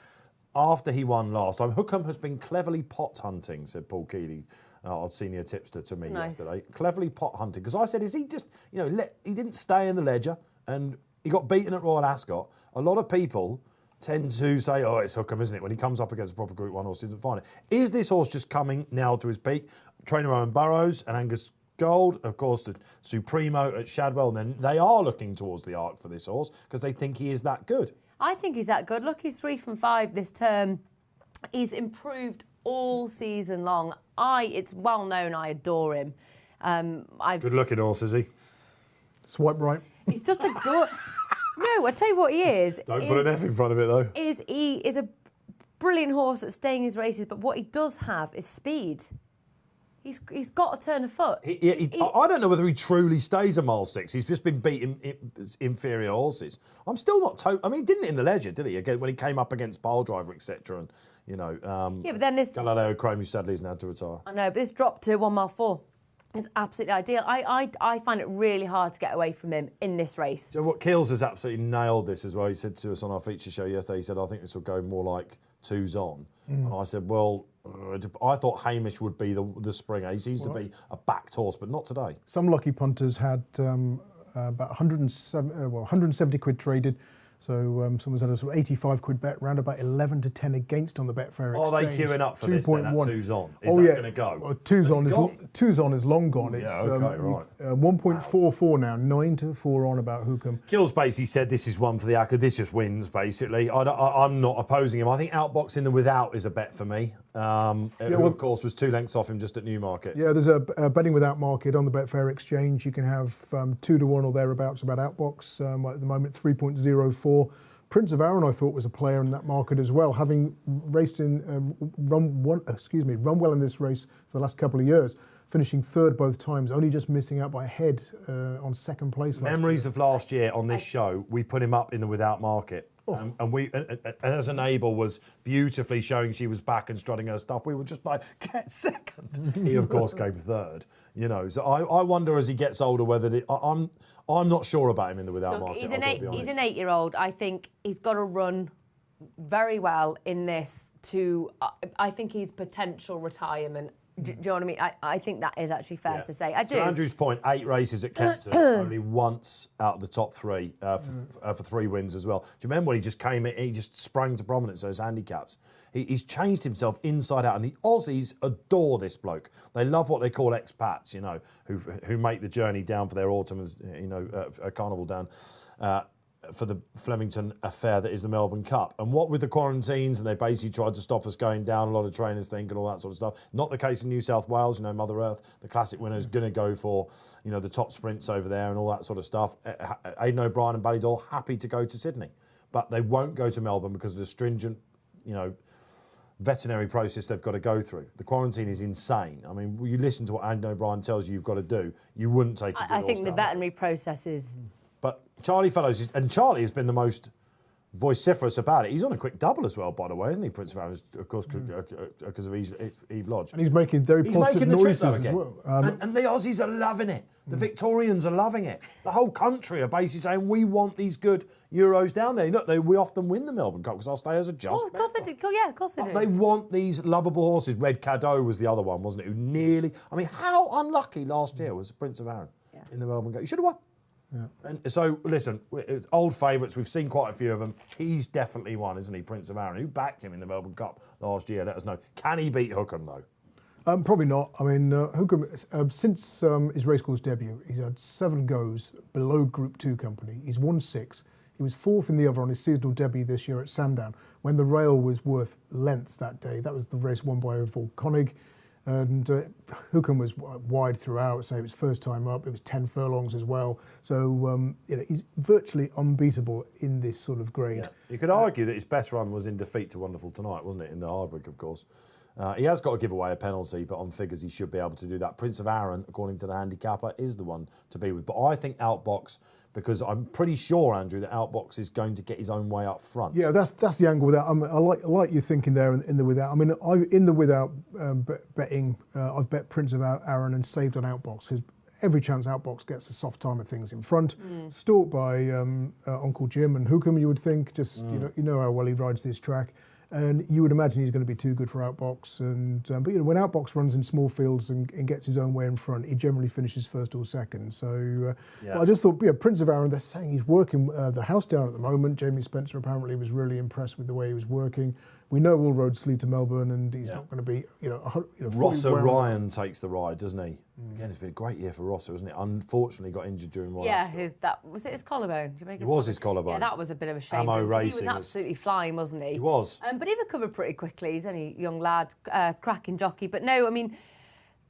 A: After he won last time, Hookham has been cleverly pot hunting, said Paul Keeley, our senior tipster to me yesterday. Cleverly pot hunting. Because I said, is he just, he didn't stay in the ledger and he got beaten at Royal Ascot. A lot of people tend to say, oh, it's Hookham, isn't it? When he comes up against a proper Group 1 horse, he doesn't find it. Is this horse just coming now to his peak? Trainer Owen Burrows and Angus Gold, of course, the Supremo at Shadwell, and then they are looking towards the Arc for this horse because they think he is that good.
B: I think he's that good. Look, he's 3 from 5 this term. He's improved all season long. It's well known I adore him.
A: Good looking horse, is he?
C: Swipe right.
B: He's just a good... No, I tell you what he is.
A: Don't put an F in front of it, though.
B: He is a brilliant horse at staying his races, but what he does have is speed. He's got a turn of foot.
A: I don't know whether he truly stays a mile 6. He's just been beating inferior horses. I'm still not... he didn't in the Leisure, did he? Again, when he came up against Pile Driver, etc. And,
B: yeah, but then this...
A: Galileo Chrome, who sadly has now to retire.
B: I know, but this drop to 1 mile 4 is absolutely ideal. I find it really hard to get away from him in this race.
A: So what Keels has absolutely nailed this as well. He said to us on our feature show yesterday, he said, I think this will go more like 2's on. And I said, well, I thought Hamish would be the springer. He seems to be a backed horse, but not today.
C: Some lucky punters had about 170 quid traded. So someone's had a sort of 85 quid bet, round about 11 to 10 against on the Betfair Exchange.
A: Are they queuing up for this then at 2's on? Is that going to go?
C: Well, 2's on is long gone. It's
A: right.
C: 1.44 now, 9 to 4 on about Hookham.
A: Kills basically said this is one for the Acca. This just wins, basically. I'm not opposing him. I think Outbox in the Without is a bet for me. Who, of course, was 2 lengths off him just at Newmarket.
C: Yeah, there's a betting without market on the Betfair Exchange. You can have 2 to 1 or thereabouts about Outbox. At the moment, 3.04. Prince of Arran, I thought, was a player in that market as well, having raced run well in this race for the last couple of years, finishing 3rd both times, only just missing out by a head on 2nd place.
A: Memories of last year on this show, we put him up in the Without market. And as Enable was beautifully showing she was back and strutting her stuff, we were just like, get 2nd. He, of course, came 3rd. So I wonder as he gets older whether... I'm not sure about him in the Without market.
B: He's an 8-year-old. I think he's got to run very well in this to... I think he's potential retirement. Do you know what I mean? I think that is actually fair to say. I do.
A: To Andrew's point, 8 races at Kempton, only once out of the top 3 for 3 wins as well. Do you remember when he just came in, he just sprang to prominence, those handicaps? He's changed himself inside out, and the Aussies adore this bloke. They love what they call expats, who make the journey down for their autumn, a carnival down. For the Flemington affair that is the Melbourne Cup. And what with the quarantines, and they basically tried to stop us going down, a lot of trainers think, and all that sort of stuff. Not the case in New South Wales, Mother Earth, the classic winner is going to go for, the top sprints over there and all that sort of stuff. Aidan O'Brien and Ballydoyle happy to go to Sydney, but they won't go to Melbourne because of the stringent, veterinary process they've got to go through. The quarantine is insane. I mean, you listen to what Aidan O'Brien tells you you've got to do, you wouldn't take a good
B: I think
A: horse
B: the
A: down
B: veterinary process is...
A: But Charlie Fellows, and Charlie has been the most vociferous about it. He's on a quick double as well, by the way, isn't he, Prince of Arran, of course, because of Eve Lodge.
C: And he's making positive noises as well.
A: And the Aussies are loving it. The Victorians are loving it. The whole country are basically saying, we want these good Euros down there. Look, we often win the Melbourne Cup because our stayers are just
B: of course they do. Yeah, of course they do.
A: They want these lovable horses. Red Cadeau was the other one, wasn't it? Who nearly... how unlucky last year was Prince of Arran in the Melbourne Cup? You should have won. Yeah. And so, listen, it's old favourites. We've seen quite a few of them. He's definitely one, isn't he, Prince of Arran? Who backed him in the Melbourne Cup last year? Let us know. Can he beat Hookham, though?
C: Probably not. Hookham, since his racecourse debut, he's had 7 goes below Group 2 company. He's won 6. He was 4th in the other on his seasonal debut this year at Sandown, when the rail was worth lengths that day. That was the race won by Volconic. And Hookham was wide throughout, so it was first time up. It was 10 furlongs as well. So he's virtually unbeatable in this sort of grade.
A: Yeah. You could argue that his best run was in defeat to Wonderful Tonight, wasn't it, in the Hardwick, of course. He has got to give away a penalty, but on figures he should be able to do that. Prince of Arran, according to the handicapper, is the one to be with. But I think Outbox, because I'm pretty sure, Andrew, that Outbox is going to get his own way up front.
C: Yeah, that's the angle without. I like your thinking there in the without. I mean, in the without betting, I've bet Prince of Arran and saved on Outbox because every chance Outbox gets a soft time of things in front. Stalked by Uncle Jim and Hookham, you would think. Just you know how well he rides this track. And you would imagine he's going to be too good for Outbox. And but when Outbox runs in small fields and gets his own way in front, he generally finishes first or second. So but I just thought, Prince of Arran, they're saying he's working the house down at the moment. Jamie Spencer apparently was really impressed with the way he was working. We know all roads lead to Melbourne, and he's not going to be,
A: Rosser Ryan takes the ride, doesn't he? Again, it's been a great year for Rosser, hasn't it? Unfortunately, got injured during one.
B: Yeah, was it his collarbone?
A: It was his collarbone.
B: Yeah, that was a bit of a shame.
A: Ammo
B: He
A: Racing
B: was absolutely flying, wasn't he?
A: He was.
B: But he recovered pretty quickly. He's only a young lad, cracking jockey. But no, I mean,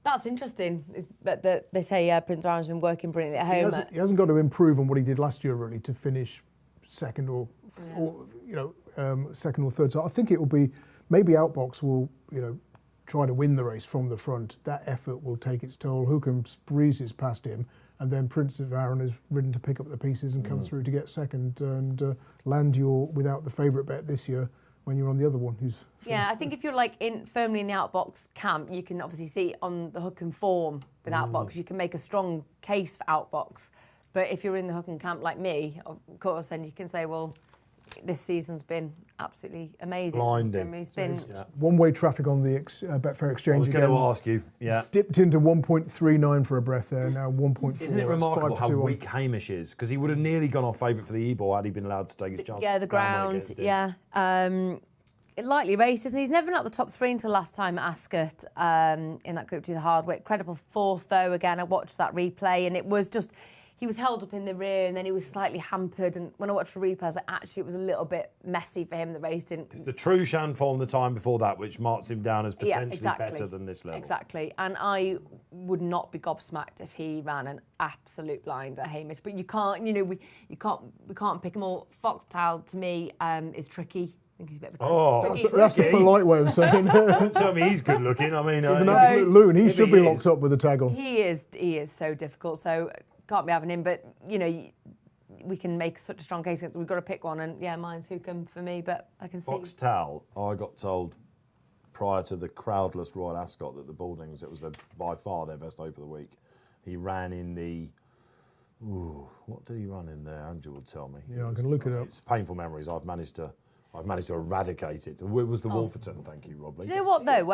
B: that's interesting. They say Prince Arran's been working brilliantly at home.
C: He hasn't got to improve on what he did last year, really, to finish second or second or third. So I think it will be. Maybe Outbox will, try to win the race from the front. That effort will take its toll. Hookham breezes past him, and then Prince of Arran is ridden to pick up the pieces and come through to get second and land your without the favourite bet this year when you're on the other one.
B: I think if you're firmly in the Outbox camp, you can obviously see on the Hookham form with Outbox, you can make a strong case for Outbox. But if you're in the Hookham camp like me, of course, then you can say, well, this season's been absolutely amazing.
A: Blinding.
B: He's been
C: one-way traffic on the Betfair Exchange.
A: I was going to ask you,
C: dipped into 1.39 for a breath there, now 1.4.
A: Isn't it remarkable how weak Hamish is? Because he would have nearly gone off favourite for the E-Ball had he been allowed to take his chance.
B: Yeah, the ground, lightly raced, isn't he? He's never been at the top three until last time at Ascot in that Group 2, the Hardwick. Credible fourth, though, again. I watched that replay, and it was just... He was held up in the rear and then he was slightly hampered. And when I watched the replay, I was like, actually, it was a little bit messy for him, the race didn't...
A: It's the true Shan form the time before that, which marks him down as potentially better than this level.
B: Exactly. And I would not be gobsmacked if he ran an absolute blinder, Hamish. But you can't, we can't pick him all. Foxtail, to me, is tricky. I think he's a bit of a
C: that's the polite way of saying it.
A: Don't tell me he's good looking. I mean...
C: He's an absolute loon. He should be locked up with a tag on.
B: He is so difficult. So... Can't be having him, but we can make such a strong case against. We've got to pick one, and mine's Hookham for me. But I can see
A: Foxtail. I got told prior to the crowdless Royal Ascot that the Baldings, it was by far their best hope of the week. He ran in the. What did he run in there? Andrew will tell me.
C: Yeah, I can look it up.
A: It's painful memories. I've managed to eradicate it. It was the Wolferton. Thank you, Rob.
B: Do you know what though?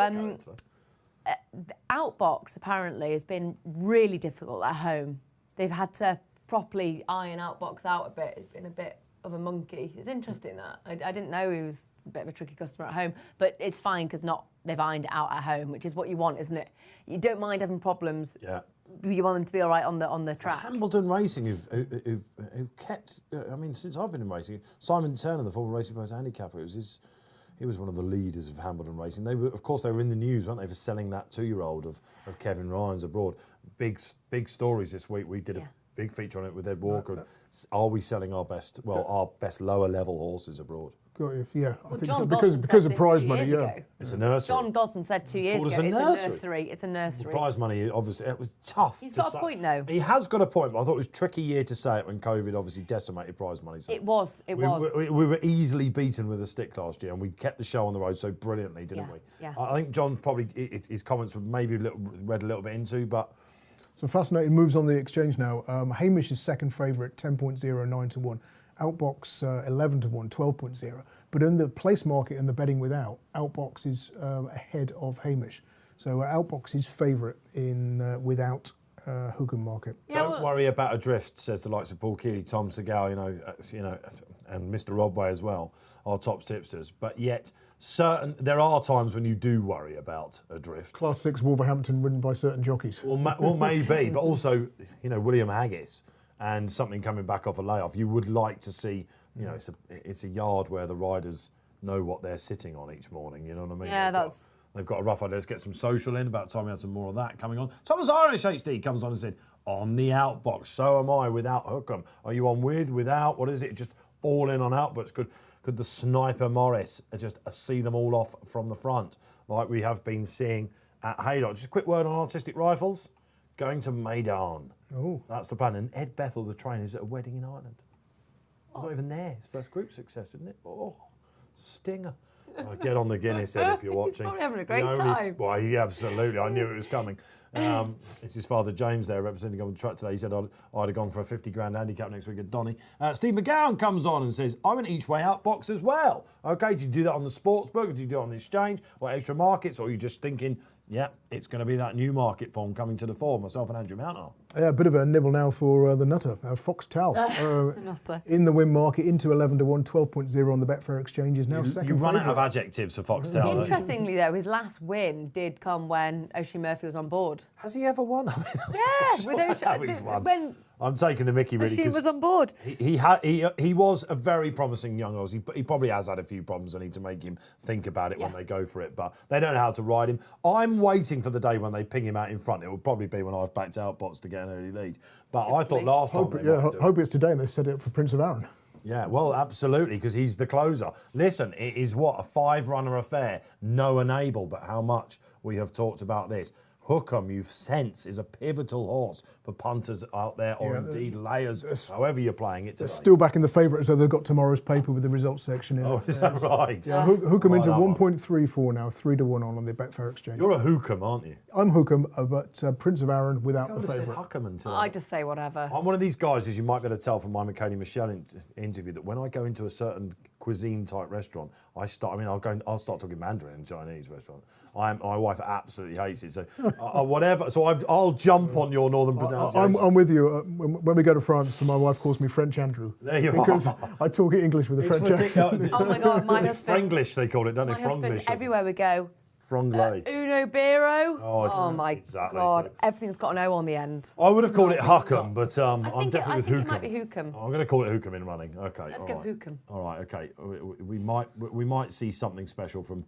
B: Outbox apparently has been really difficult at home. They've had to properly iron Outbox out a bit. It's been a bit of a monkey. It's interesting that. I didn't know he was a bit of a tricky customer at home, but it's fine because they've ironed it out at home, which is what you want, isn't it? You don't mind having problems.
A: Yeah.
B: You want them to be all right on the track.
A: Hambledon Racing, who kept, since I've been in racing, Simon Turner, the former Racing Post handicapper, he was one of the leaders of Hambledon Racing. They were in the news, weren't they, for selling that 2-year-old of Kevin Ryan's abroad. Big stories this week. We did a big feature on it with Ed Walker. Are we selling our best lower level horses abroad?
C: Yeah, I think
B: John
C: so. Because of prize money,
A: It's a nursery.
B: John Gosden said 2 years ago, it's a nursery.
A: The prize money, obviously, it was tough.
B: He's got a point, though.
A: He has got a point, but I thought it was a tricky year to say it when COVID obviously decimated prize money. So
B: it was.
A: We were easily beaten with a stick last year, and we kept the show on the road so brilliantly, didn't we?
B: Yeah.
A: I think John probably, his comments were maybe read a little bit into, but...
C: Some fascinating moves on the exchange now. Hamish is second favourite, 10.09 to 1. Outbox 11 to 1, 12.0. But in the place market and the betting without, Outbox is ahead of Hamish. So Outbox is favourite in without Hookham market.
A: Don't worry about a drift, says the likes of Paul Keeley, Tom Segal, and Mr. Rodway as well, our top tipsters. But yet, there are times when you do worry about a drift.
C: Class 6 Wolverhampton ridden by certain jockeys.
A: Well, maybe, but also, William Haggis and something coming back off a layoff. You would like to see, it's a yard where the riders know what they're sitting on each morning. You know what I mean?
B: Yeah,
A: They've got a rough idea. Let's get some social in. About time we had some more of that coming on. Thomas Irish HD comes on and said, on the outbox. So am I without Hookham. Are you on with, without? What is it? Just all in on outbox. Could the sniper Morris just see them all off from the front like we have been seeing at Haydock? Just a quick word on artistic rifles. Going to Maidan.
C: Oh.
A: That's the plan. And Ed Bethel, the trainer, is at a wedding in Ireland. He's not even there. His first group success, isn't it? Oh, stinger. Get on the Guinness, Ed, if you're watching.
B: He's probably having a great time.
A: Well, absolutely. I knew it was coming. It's his father, James, there, representing on the track today. He said I'd have gone for a 50 grand handicap next week at Donny. Steve McGowan comes on and says, I went each way out box as well. Okay, did you do that on the sports book? Did you do it on the exchange? Or extra markets? Or are you just thinking, yeah, it's going to be that new market form coming to the fore? Myself and Andrew Mount are.
C: Yeah, a bit of a nibble now for the nutter, Foxtel.
B: Nutter.
C: In the win market, into 11 to 1, 12.0 on the Betfair Exchange is now second.
A: You run out of
C: favourite.
A: adjectives for Foxtel.
B: Interestingly, though, his last win did come when Oisin Murphy was on board.
A: Has he ever won?
B: Yeah, with
A: He's won.
B: when
A: I'm taking the mickey really
B: Oisin
A: because
B: was on board.
A: he was a very promising young horse. He probably has had a few problems. I need to make him think about it when they go for it, but they don't know how to ride him. I'm waiting for the day when they ping him out in front. It will probably be when I've backed out bots to get an early lead. But I thought last time
C: Hope it's today and they set it up for Prince of Arran.
A: Yeah, well, absolutely, because he's the closer. Listen, it is a 5-runner affair, no enable, but how much we have talked about this. Hookham, you sense, is a pivotal horse for punters out there, or indeed layers, however you're playing it today.
C: They're still back in the favourite, so they've got tomorrow's paper with the results section in it.
A: Oh, is that right?
C: Yeah, Hookham into 1.34 now, 3 to 1 on the Betfair Exchange.
A: You're a Hookham, aren't you?
C: I'm Hookham, but Prince of Arran without the favourite.
A: Hookham until
B: I just say whatever.
A: I'm one of these guys, as you might be able to tell from my McCaney Michelle interview, that when I go into a certain cuisine type restaurant, I'll start talking Mandarin in a Chinese restaurant. My wife absolutely hates it, so whatever. So I'll jump on your northern pronunciation.
C: I'm with you. When we go to France, my wife calls me French Andrew.
A: There you
C: because
A: are.
C: I talk English with a French accent.
B: Oh my God, my husband.
A: Franglish they call it, don't they?
B: My husband,
A: Franglish.
B: everywhere we go.
A: Franglais.
B: Uno Biro.
A: Oh,
B: my
A: exactly,
B: God.
A: so-
B: Everything's got an O on the end.
A: I would have called it
B: Drives me
A: Hookham,
B: nuts.
A: but I'm
B: I think
A: definitely with
B: it might be
A: Hookham.
B: Hookham.
A: I'm going to call it Hookham in running. Okay.
B: Let's
A: all
B: go
A: right.
B: Hookham.
A: All right. Okay. We might see something special from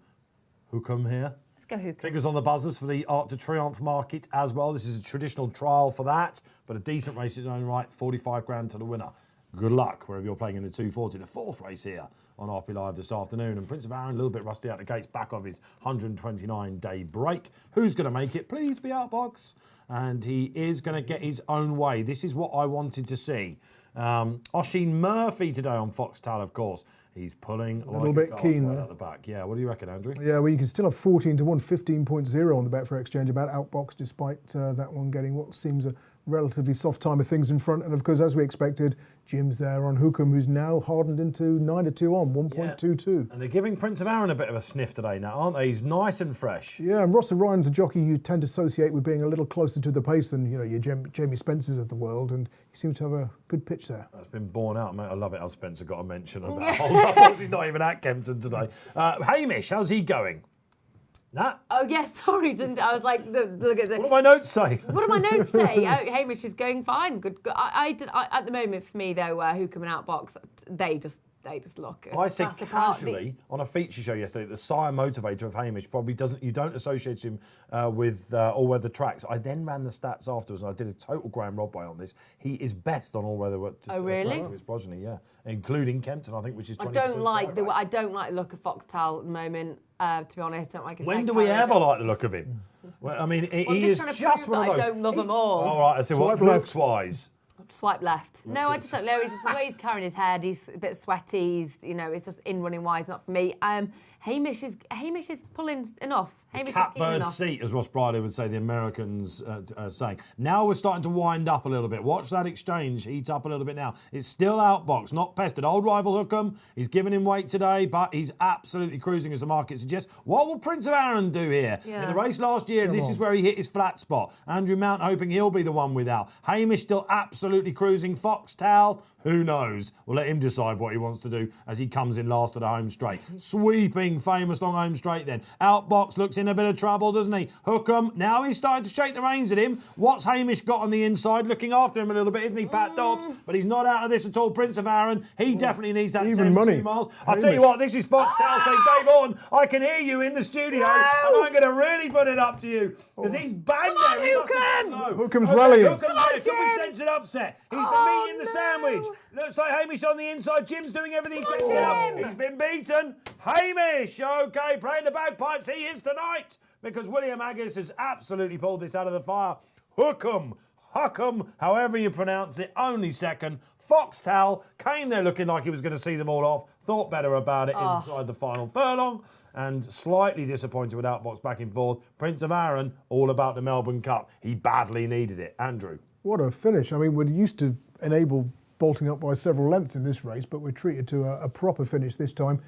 A: Hookham here.
B: Let's go Hookham.
A: Figures on the buzzers for the Art to Triumph market as well. This is a traditional trial for that, but a decent race in its own right. 45 grand to the winner. Good luck wherever you're playing in the 240. The fourth race here on RP Live this afternoon. And Prince of Arran, a little bit rusty out the gates, back of his 129-day break. Who's going to make it? Please be outbox. And he is going to get his own way. This is what I wanted to see. Oisin Murphy today on Foxtel, of course. He's pulling a
C: little bit keen
A: out the back. Yeah, what do you reckon, Andrew?
C: Yeah, well, you can still have 14 to 1, 15.0 on the Betfair Exchange, about outbox, despite that one getting what seems a relatively soft time of things in front. And of course, as we expected, Jim's there on Hookham, who's now hardened into 9 to 2 on, 1.22.
A: And they're giving Prince of Arran a bit of a sniff today now, aren't they? He's nice and fresh.
C: Yeah, and Ross Ryan's a jockey you tend to associate with being a little closer to the pace than your Jamie Spencers of the world, and he seems to have a good pitch there.
A: That's been borne out, mate. I love it how Spencer got a mention about hold he's not even at Kempton today. Hamish, how's he going? Nat?
B: Oh, yes, sorry. I was like, look at the...
A: What do my notes say?
B: What do my notes say? Oh, Hamish is going fine. Good. At the moment, for me, though, Hookham and Outbox, they just look.
A: I said
B: class apart.
A: casually on a feature show yesterday that the sire motivator of Hamish probably you don't associate him with all-weather tracks. I then ran the stats afterwards and I did a total Graham Rodway on this. He is best on all-weather
B: really?
A: tracks of his progeny, yeah, including Kempton, I think, which is 20%.
B: I don't like the look of Foxtel at the moment. To be honest, I don't like his
A: When do we ever like the look of him? Well, I mean, he is just one of those.
B: I don't love them all.
A: All right, I see. What looks-wise?
B: Swipe left. No, I just don't know. It's just the way he's carrying his head. He's a bit sweaty. It's just in running wise, not for me. Hamish is pulling enough. Hamish is keen
A: Catbird
B: enough.
A: seat, as Ross Briley would say, the Americans saying. Now we're starting to wind up a little bit. Watch that exchange heat up a little bit now. It's still outbox, not pestered. Old rival Hookham, he's giving him weight today, but he's absolutely cruising as the market suggests. What will Prince of Arran do here?
B: Yeah.
A: In the race last year, this is where he hit his flat spot. Andrew Mount hoping he'll be the one without. Hamish still absolutely cruising. Foxtel, Who knows? We'll let him decide what he wants to do as he comes in last of the home straight. Sweeping, famous long home straight then. Outbox looks in a bit of trouble, doesn't he? Hookham, now he's starting to shake the reins at him. What's Hamish got on the inside? Looking after him a little bit, isn't he, Pat Dobbs? But he's not out of this at all. Prince of Aaron, he definitely needs that
C: Even
A: 10
C: money.
A: miles. I'll tell you what, this is Foxtel saying, Dave Orton, I can hear you in the studio, and I'm going to really put it up to you, because he's banged there. He doesn't know.
C: Hookham's rallying.
A: Hookham's there. Could be censored upset. He's the meat in the sandwich. Looks like Hamish on the inside. Jim's doing everything he can to get up. He's been beaten. Hamish, okay, playing the bagpipes. He is tonight, because William Haggis has absolutely pulled this out of the fire. Hookham, however you pronounce it, only second. Foxtel came there looking like he was going to see them all off, thought better about it inside the final furlong, and slightly disappointed with Outbox back and forth. Prince of Aaron, all about the Melbourne Cup. He badly needed it. Andrew.
C: What a finish. I mean, we're used to enable bolting up by several lengths in this race, but we're treated to a proper finish this time.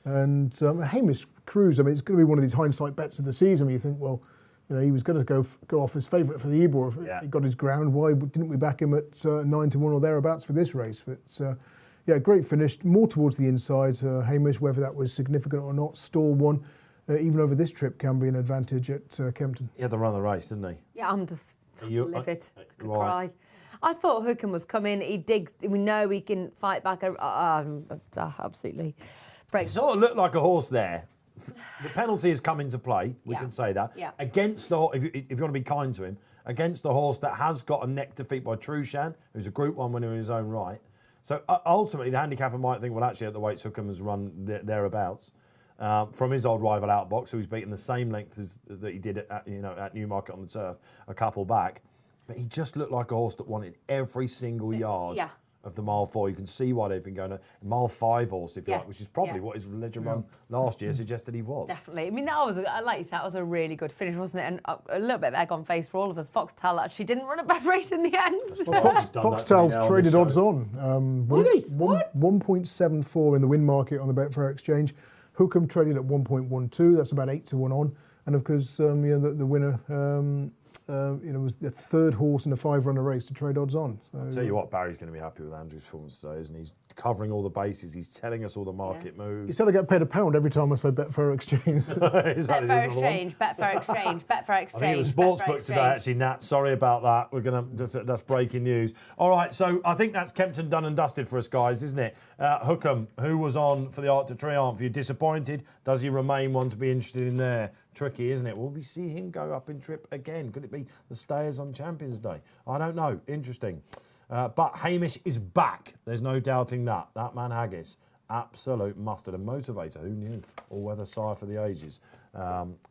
C: And Hamish Cruz, I mean, it's going to be one of these hindsight bets of the season where you think, well, you know, he was going to go off as favourite for the Ebor if he got his ground. Why didn't we back him at 9 to 1 or thereabouts for this race? But yeah, great finish. More towards the inside. Hamish, whether that was significant or not, stall one. Even over this trip can be an advantage at Kempton.
A: He had the run of the race, didn't he?
B: Yeah, I'm just livid. I could
A: right.
B: cry. I thought Hookham was coming. He digs. We know he can fight back. Absolutely.
A: It sort of looked like a horse there. The penalty has come into play, we can say that.
B: Yeah.
A: Against the if you want to be kind to him, against a horse that has got a neck defeat by Trushan, who's a Group 1 winner in his own right. So ultimately, the handicapper might think, well, actually, at the weights, Hookham has run thereabouts. From his old rival Outbox, who he's beaten the same length as that he did at Newmarket on the turf a couple back. But he just looked like a horse that wanted every single yard of the mile 4. You can see why they've been going to mile 5 horse, if you like, which is probably what his legend run last year suggested he was.
B: Definitely. I mean, that was, like you said, that was a really good finish, wasn't it? And a little bit of egg on face for all of us. Foxtel actually didn't run a bad race in the end.
C: Foxtel's traded odds on.
B: Did he?
C: 1.74 in the win market on the Betfair Exchange. Hookham traded at 1.12. That's about 8 to 1 on. And of course, the winner, was the third horse in a 5-runner race to trade odds on. So,
A: I'll tell you what, Barry's going to be happy with Andrew's performance today, isn't he? He's covering all the bases. He's telling us all the market moves.
C: He said I get paid £1 every time I say Betfair Exchange.
B: Betfair Exchange, Betfair Exchange, Betfair Exchange.
A: I think it was Sportsbook today, actually, Nat. Sorry about that. That's breaking news. All right, so I think that's Kempton done and dusted for us, guys, isn't it? Hookham, who was on for the Arc de Triomphe? You're disappointed? Does he remain one to be interested in there? Tricky, isn't it? Will we see him go up in trip again? Could it be the stayers on Champions Day? I don't know. Interesting. But Hamish is back. There's no doubting that. That man Haggis, absolute mustard and motivator. Who knew? All-weather sire for the ages.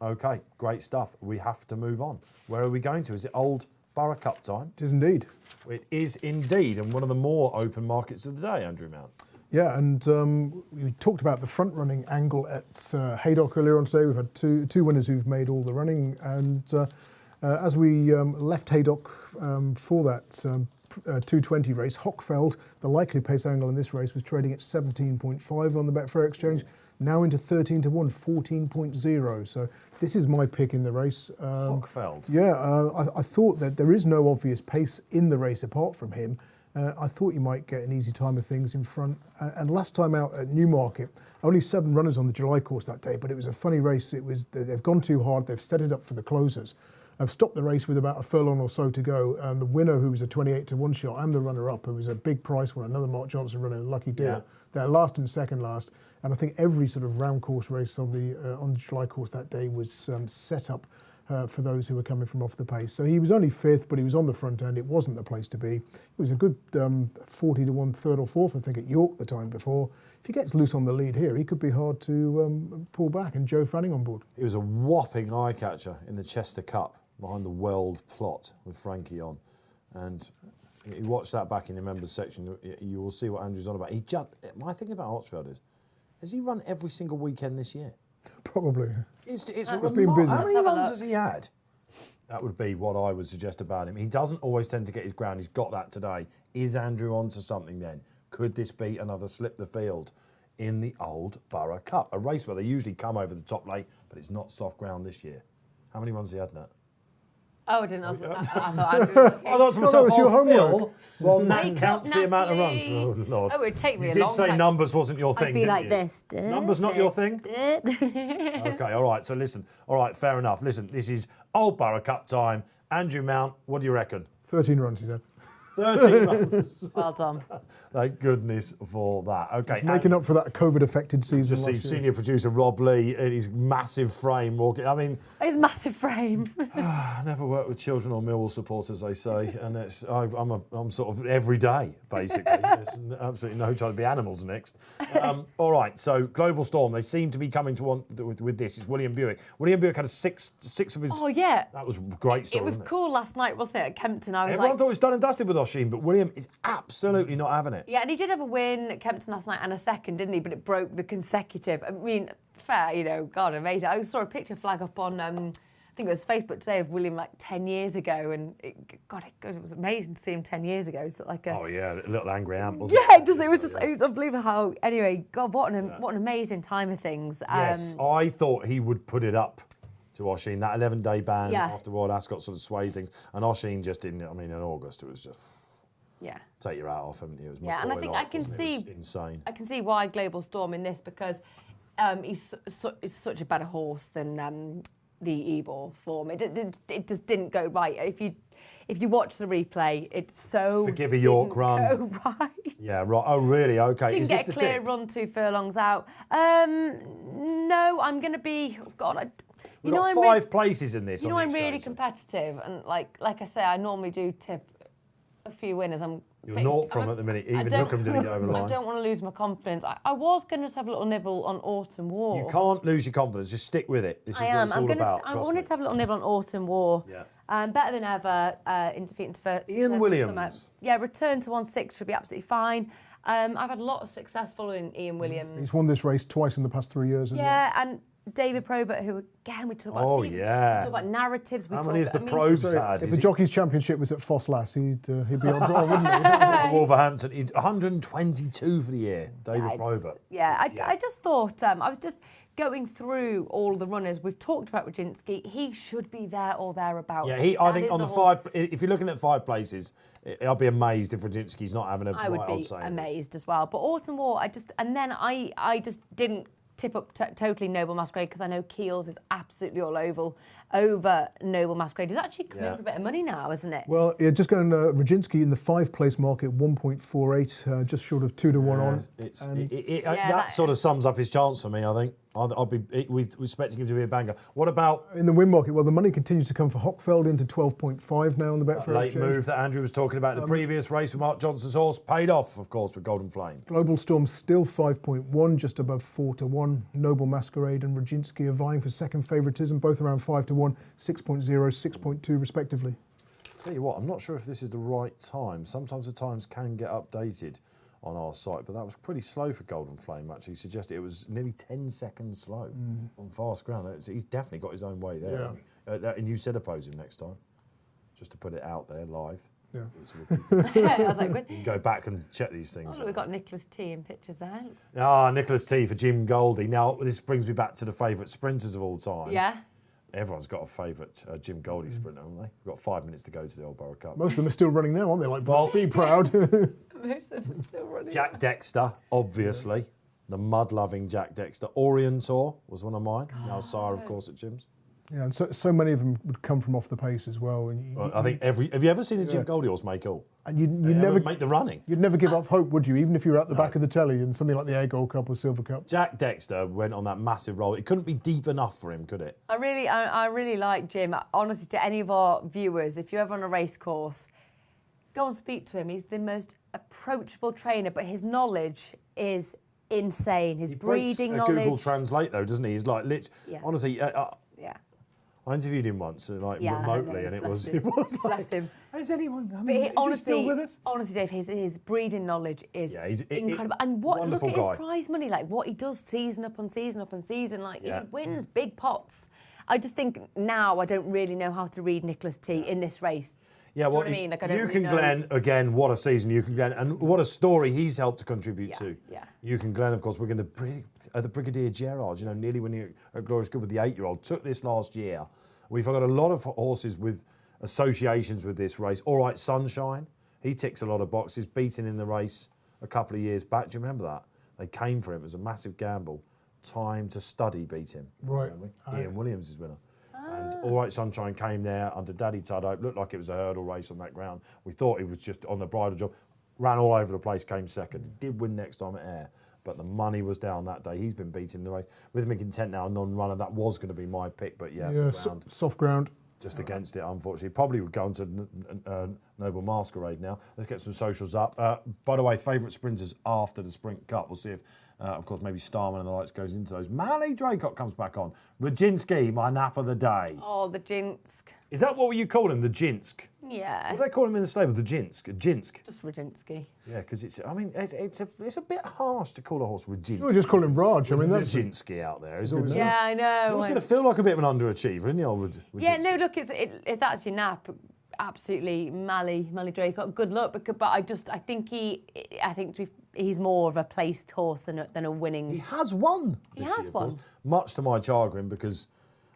A: OK, great stuff. We have to move on. Where are we going to? Is it Old Borough Cup time?
C: It is indeed.
A: It is indeed. And one of the more open markets of the day, Andrew Mount.
C: Yeah, and we talked about the front-running angle at Haydock earlier on today. We've had two winners who've made all the running. And as we left Haydock for that 2:20 race, Hockfeld, the likely pace angle in this race, was trading at 17.5 on the Betfair Exchange, now into 13 to 1, 14.0. So this is my pick in the race.
A: Hockfeld?
C: Yeah, I thought that there is no obvious pace in the race apart from him. I thought you might get an easy time of things in front. And last time out at Newmarket, only 7 runners on the July course that day, but it was a funny race. They've gone too hard. They've set it up for the closers. I've stopped the race with about a furlong or so to go. And the winner, who was a 28 to 1 shot, and the runner-up, who was a big price winner, another Mark Johnson runner, Lucky Deal. They're last and second last. And I think every sort of round course race on the July course that day was set up for those who were coming from off the pace. So he was only 5th, but he was on the front end. It wasn't the place to be. It was a good 40 to 1, 3rd or 4th, I think, at York the time before. If he gets loose on the lead here, he could be hard to pull back, and Joe Fanning on board.
A: It was a whopping eye catcher in the Chester Cup behind the World Plot with Frankie on. And you watch that back in the members section, you will see what Andrew's on about. My thing about Hochfeld is, has he run every single weekend this year?
C: Probably.
A: It's
C: been busy.
A: How many runs has he had? That would be what I would suggest about him. He doesn't always tend to get his ground. He's got that today. Is Andrew onto something then? Could this be another slip the field in the Old Borough Cup? A race where they usually come over the top late, but it's not soft ground this year. How many runs has he had, Nat?
B: Oh, I didn't know. I thought Andrew was okay.
A: I thought to myself,
C: it's your homework.
A: Phil, well, Nat
B: Wake
A: counts
B: up,
A: the amount of runs.
B: Natalie.
A: Oh, Lord.
B: Oh, it would take me
A: You
B: a
A: did
B: long
A: say
B: time.
A: numbers wasn't your thing,
B: I'd be
A: didn't
B: like
A: you?
B: this.
A: Numbers not your thing? Okay, all right. So listen. All right, fair enough. Listen, this is Old Borough Cup time. Andrew Mount, what do you reckon?
C: 13 runs, he said.
A: 13 runs.
B: Well done.
A: Thank goodness for that. Okay.
C: Making up for that COVID-affected season
A: Just see
C: last year.
A: senior producer Rob Lee in his massive frame walking. I mean,
B: His massive frame.
A: I never worked with children or Millwall supporters, they say, and I'm sort of every day basically. There's absolutely no time to be animals next. All right, so Global Storm, they seem to be coming to one with this. It's William Buick. William Buick had six of his.
B: Oh yeah.
A: That was a great story.
B: It was
A: wasn't
B: cool last night, wasn't it? At Kempton, I was
A: Everyone
B: like,
A: thought it was done and dusted with Oshin, but William is absolutely not having it.
B: yeah, and he did have a win at Kempton last night and a second, didn't he? But it broke the consecutive. I mean, fair, you know, God, amazing. I saw a picture flag up on, I think it was Facebook today, of William like 10 years ago, and it was amazing to see him 10 years ago. So like
A: Oh yeah, a little angry ant, wasn't
B: yeah,
A: it?
B: it was unbelievable how. Anyway, God, what an amazing time of things.
A: Yes, I thought he would put it up to Oshin. That 11-day ban
B: Yeah.
A: after Royal Ascot sort of swayed things, and Oshin just didn't. I mean, in August it was just
B: Yeah.
A: take your hat off, haven't you? It was
B: Yeah, and I think I
A: McCoy-like,
B: can
A: wasn't it? It was
B: see
A: insane.
B: I can see why Global Storm in this, because he's such a better horse than the Ebor form. It just didn't go right. If you watch the replay, it's so
A: Forgive a York run.
B: Go right.
A: Yeah, right. Oh, really? Okay.
B: Didn't
A: Is
B: get
A: this
B: a
A: the
B: clear
A: tip?
B: run 2 furlongs out. No, I'm going to be. Oh God,
A: We've got
B: I'm
A: five places in this.
B: You know,
A: on
B: I'm
A: the
B: really
A: exchange.
B: competitive, and like I say, I normally do tip a few winners.
A: You're naught from at the minute. Even Hookham didn't get over the
B: I
A: line.
B: don't want to lose my confidence. I was going to have a little nibble on Autumn War.
A: You can't lose your confidence. Just stick with it. This is
B: I
A: what
B: am.
A: it's
B: I'm
A: all
B: going to.
A: about.
B: I
A: trust
B: wanted
A: me.
B: to have a little nibble on Autumn War.
A: Yeah.
B: Better than ever in defeating
A: Ian Williams.
B: Yeah, return to 1/6 should be absolutely fine. I've had a lot of success following Ian Williams.
C: He's won this race twice in the past 3 years.
B: Yeah, and David Probert, who again we talk about.
A: Oh,
B: season,
A: yeah.
B: We talk about narratives.
A: How many has the Probes had?
C: If
A: Is
C: the Jockeys Championship was at Foss Lass, he'd be on top, wouldn't he?
A: Wolverhampton, 122 for the year. David Probert.
B: I just thought I was just going through all the runners. We've talked about Roginski. He should be there or thereabouts.
A: Yeah,
B: That
A: I think
B: is
A: on the
B: whole-
A: 5. If you're looking at 5 places, I'll be amazed if Roginski's not having a
B: I would
A: right
B: be
A: old say in this.
B: amazed as well. But Autumn War, I just didn't tip up totally Noble Masquerade, because I know Keels is absolutely all over Noble Masquerade. He's actually coming in for a bit of money now, isn't it?
C: Well, yeah, just going Roginski in the 5-place market, 1.48, just short of 2 to 1 on.
A: That sort of sums up his chance for me, I think. We're expecting him to be a banger. What about
C: In the win market, well, the money continues to come for Hockfeld into 12.5 now on the Betfair
A: late
C: Exchange.
A: move that Andrew was talking about in the previous race with Mark Johnson's horse? Paid off, of course, with Golden Flame.
C: Global Storm still 5.1, just above 4 to 1. Noble Masquerade and Roginski are vying for second favouritism, both around 5 to 1, 6.0, 6.2 respectively.
A: Tell you what, I'm not sure if this is the right time. Sometimes the times can get updated on our site, but that was pretty slow for Golden Flame, actually. Suggested it was nearly 10 seconds slow on fast ground. He's definitely got his own way there.
C: Yeah.
A: And you said oppose him next time, just to put it out there live.
C: Yeah.
B: I was like,
A: You can go back and check these things.
B: we've got Nicholas T in pictures there.
A: Nicholas T for Jim Goldie. Now, this brings me back to the favourite sprinters of all time.
B: Yeah.
A: Everyone's got a favourite Jim Goldie sprinter, haven't they? We've got 5 minutes to go to the Old Borough Cup.
C: Most of them are still running now, aren't they? Like, be proud.
B: Most of them are still running.
A: Jack Dexter, obviously. The mud-loving Jack Dexter. Orientor was one of mine. Now sire, of course, at Jim's.
C: Yeah, and so many of them would come from off the pace as well. And
A: Well, I think have you ever seen a Jim Goldie horse make all?
C: and you
A: They
C: never
A: make the running.
C: You'd never give up hope, would you? Even if you were at the back of the telly in something like the Air Gold Cup or Silver Cup.
A: Jack Dexter went on that massive roll. It couldn't be deep enough for him, could it?
B: I really like Jim. Honestly, to any of our viewers, if you're ever on a race course, go and speak to him. He's the most approachable trainer, but his knowledge is insane. His
A: He breaks
B: breeding
A: a
B: knowledge.
A: Google Translate, though, doesn't he? He's like, honestly,
B: Yeah.
A: I interviewed him once,
B: Yeah,
A: remotely,
B: I know,
A: and it
B: bless
A: was,
B: him.
A: it was like,
B: Bless him.
A: Is anyone? I
B: But
A: mean,
B: he,
A: is he still with us?
B: honestly, Dave, his breeding knowledge is
A: he's
B: incredible. And look
A: wonderful
B: at
A: guy.
B: his prize money, like what he does season upon season upon season. Like
A: Yeah.
B: he wins big pots. I just think now I don't really know how to read Nicholas T in this race.
A: Yeah,
B: Do you know
A: well,
B: what I mean? Like, I don't
A: Yukon
B: really know.
A: Glen, again, what a season Yukon Glen, and what a story he's helped to contribute to.
B: Yeah.
A: Yukon Glen, of course, we're going the Brigadier Gerard, nearly when you're at Glorious Good with the 8-year-old, took this last year. We've got a lot of horses with associations with this race. All Right Sunshine, he ticks a lot of boxes, beaten in the race a couple of years back. Do you remember that? They came for him. It was a massive gamble. Time to Study beat him.
C: Right.
A: Ian Williams is winner. And All Right Sunshine came there under Daddy Tuddo. Looked like it was a hurdle race on that ground. We thought he was just on the bridle job. Ran all over the place, came second. Did win next time at Ayr, but the money was down that day. He's been beating the race. Rhythmic Intent now, non-runner. That was going to be my pick, but
C: soft ground.
A: Just against it, unfortunately. Probably would go on to Noble Masquerade now. Let's get some socials up. By the way, favourite sprinters after the Sprint Cup. We'll see if, of course, maybe Starman and the lights goes into those. Natalie Green comes back on. Rajinski, my nap of the day.
B: Oh, the Jinsk.
A: Is that what you call him, the Jinsk?
B: Yeah.
A: What do they call him in the stable? The Jinsk? Jinsk?
B: Just Rajinski.
A: Yeah, because it's a bit harsh to call a horse Rajinski.
C: We just call him Raj. I mean, that's
A: Rajinski out there. He's always,
B: Yeah, I know.
A: he's always going to feel like a bit of an underachiever, isn't he, old
B: Yeah,
A: Rajinski?
B: no, look, if that's your nap, absolutely, Mally Draycott, good luck. But I think he's more of a placed horse than a winning.
A: He has won.
B: He
A: this
B: has
A: year, of
B: won.
A: course, much to my chagrin, because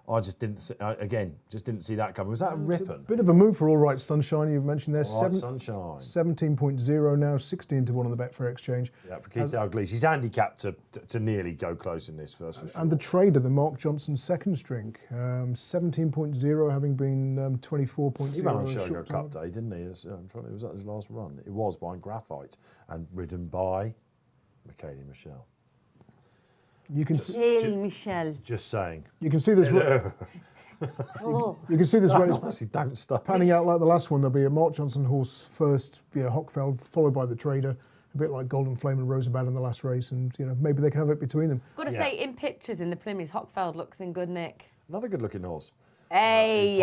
A: I just didn't see that coming. Was that a Ripon?
C: Bit of a move for All Right Sunshine, you've mentioned there.
A: All Right Sunshine.
C: 17.0 now, 16 to 1 on the Betfair Exchange.
A: Yeah, for Keith Dalglish. He's handicapped to nearly go close in this, that's for sure.
C: And the trader, the Mark Johnson second string, 17.0, having been 24.0.
A: He ran on
C: in a
A: Sugar
C: short
A: Cup
C: time.
A: Day, didn't he? Was that his last run? It was behind Graphite and ridden by Michaela Michelle.
C: You can
B: Michel.
A: Just saying.
C: you can see this.
B: Oh.
C: You can see this race
A: Honestly, don't stop.
C: panning out like the last one. There'll be a Mark Johnson horse first, Hockfeld, followed by the trader, a bit like Golden Flame and Rosabad in the last race, and maybe they can have it between them.
B: Got to say, in pictures in the preliminaries, Hockfeld looks in good nick.
A: Another good-looking horse.
B: Hey.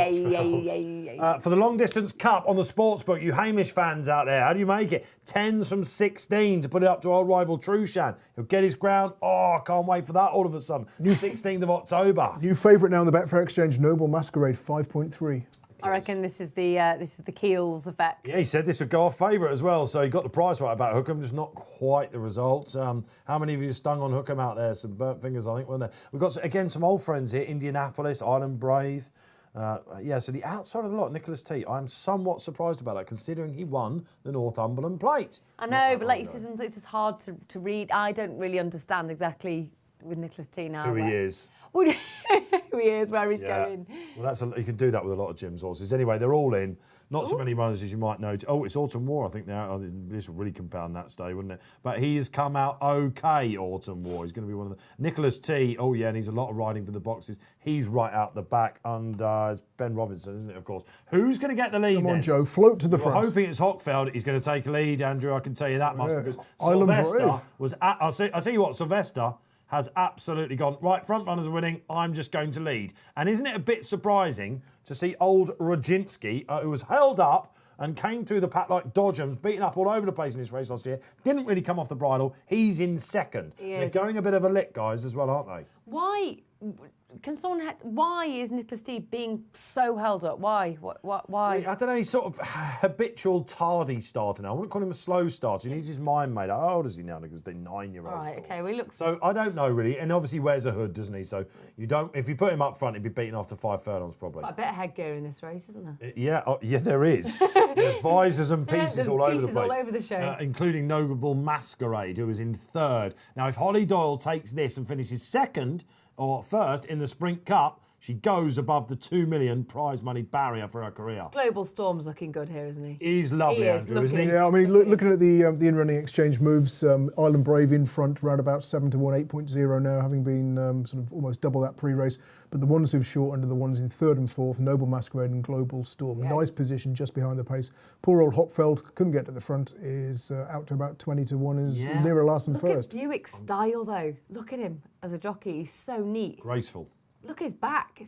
A: For the long distance cup on the sportsbook, you Hamish fans out there, how do you make it? 10s from 16 to put it up to old rival Trushan. He'll get his ground. Oh, I can't wait for that all of a sudden. 16th of October.
C: New favourite now in the Betfair Exchange, Noble Masquerade, 5.3.
B: I reckon this is the Keels effect.
A: Yeah, he said this would go off favourite as well, so he got the price right about Hookham, just not quite the results. How many of you stung on Hookham out there? Some burnt fingers, I think, weren't there? We've got, again, some old friends here, Indianapolis, Island Brave. So the outside of the lot, Nicholas T. I'm somewhat surprised about that, considering he won the Northumberland Plate.
B: I know, but like you said, it's just hard to read. I don't really understand exactly with Nicholas T now.
A: Who he is.
B: Who he is, where he's going.
A: Well, you can do that with a lot of Jim's horses. Anyway, they're all in. Not so many runners as you might know. Oh, it's Autumn War, I think. This will really compound that stay, wouldn't it? But he has come out okay, Autumn War. He's going to be one of the... Nicholas T, oh yeah, and he's a lot of riding for the boxes. He's right out the back, and it's Ben Robinson, isn't it, of course. Who's going to get the lead
C: Come on,
A: then?
C: Joe, float to the
A: We're
C: front.
A: hoping it's Hockfeld. He's going to take a lead, Andrew, I can tell you that much, because
C: Island
A: Sylvester
C: Brave.
A: was... I'll tell you what, Sylvester has absolutely gone, right, front runners are winning, I'm just going to lead. And isn't it a bit surprising to see old Rajinski, who was held up and came through the pack like Dodgems, beaten up all over the place in this race last year, didn't really come off the bridle, he's in second. They're going a bit of a lick, guys, as well, aren't they?
B: Why is Nicholas T being so held up? Why? Why?
A: I don't know, he's sort of habitual tardy starter now. I wouldn't call him a slow starter. He needs his mind made up. How old is he now? Because they're 9-year-old.
B: Right, okay, we look...
A: So I don't know really, and obviously he wears a hood, doesn't he? So if you put him up front, he'd be beaten after 5 furlongs probably.
B: I bet headgear in this race, isn't there?
A: Yeah, there is. Visors and pieces
B: there's
A: all over the
B: pieces
A: place.
B: all over the show.
A: Including Noble Masquerade, who is in third. Now, if Holly Doyle takes this and finishes second or first in the Sprint Cup, she goes above the 2 million prize money barrier for her career.
B: Global Storm's looking good here, isn't he?
A: He's lovely,
B: He is,
A: Andrew, isn't he?
C: Yeah, I mean, looking at the in-running exchange moves, Island Brave in front, round about 7 to 1, 8.0 now, having been sort of almost double that pre-race. But the ones who've shortened are the ones in third and fourth, Noble Masquerade and Global Storm.
B: Yeah.
C: Nice position just behind the pace. Poor old Hockfeld couldn't get to the front, is out to about 20 to 1, is nearer last than
B: Look
C: first.
B: at Buick's style, though. Look at him as a jockey. He's so neat.
A: Graceful.
B: Look at his back.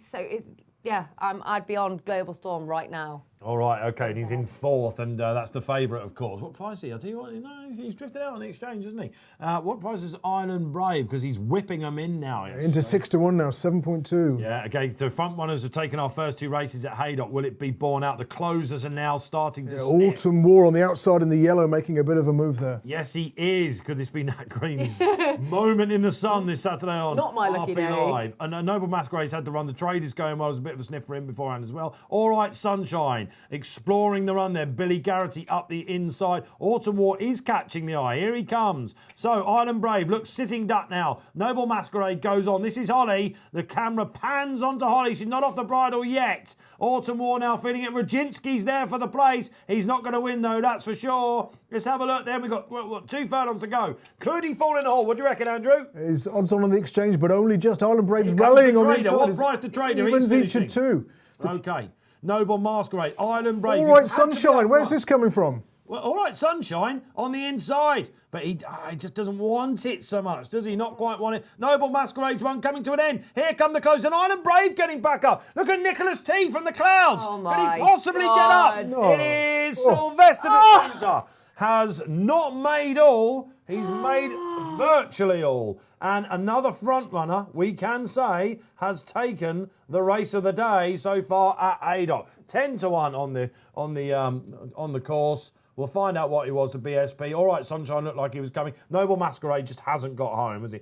B: I'd be on Global Storm right now.
A: All right, okay, and he's in fourth, and that's the favourite, of course. What price is he? I'll tell you what, he's drifted out on the exchange, isn't he? What price is Island Brave? Because he's whipping them in now.
C: Into 6-1 now, 7.2.
A: Yeah, okay, so front runners have taken our first 2 races at Haydock. Will it be borne out? The closers are now starting to snip.
C: Autumn War on the outside in the yellow, making a bit of a move there.
A: Yes, he is. Could this be Nat Green's moment in the sun this Saturday on
B: Not my lucky
A: RP
B: day.
A: Live? And Noble Masquerade's had to run. The trade is going well. There's a bit of a sniff for him beforehand as well. All right, Sunshine. Exploring the run there. Billy Garrity up the inside. Autumn War is catching the eye. Here he comes. So, Island Brave looks sitting duck now. Noble Masquerade goes on. This is Holly. The camera pans onto Holly. She's not off the bridle yet. Autumn War now feeling it. Rajinski's there for the place. He's not going to win, though, that's for sure. Let's have a look there. We've got 2 furlongs to go. Could he fall in the hole? What do you reckon, Andrew?
C: His odds on the exchange, but only just Island Brave's rallying on the inside.
A: What price the trader?
C: Evens each at 2.
A: Okay. Noble Masquerade, Island Brave.
C: All right, Sunshine. Where's this coming from?
A: Well, all right, Sunshine on the inside. But he just doesn't want it so much, does he? Not quite want it. Noble Masquerade's run coming to an end. Here come the close. And Island Brave getting back up. Look at Nicholas T from the clouds.
B: Oh
A: Can he possibly get up?
B: God.
A: It is Sylvester D'Souza. Has not made all. He's made virtually all. And another front runner, we can say, has taken the race of the day so far at Haydock. 10-1 on the course. We'll find out what he was to BSP. All right, Sunshine looked like he was coming. Noble Masquerade just hasn't got home, has he?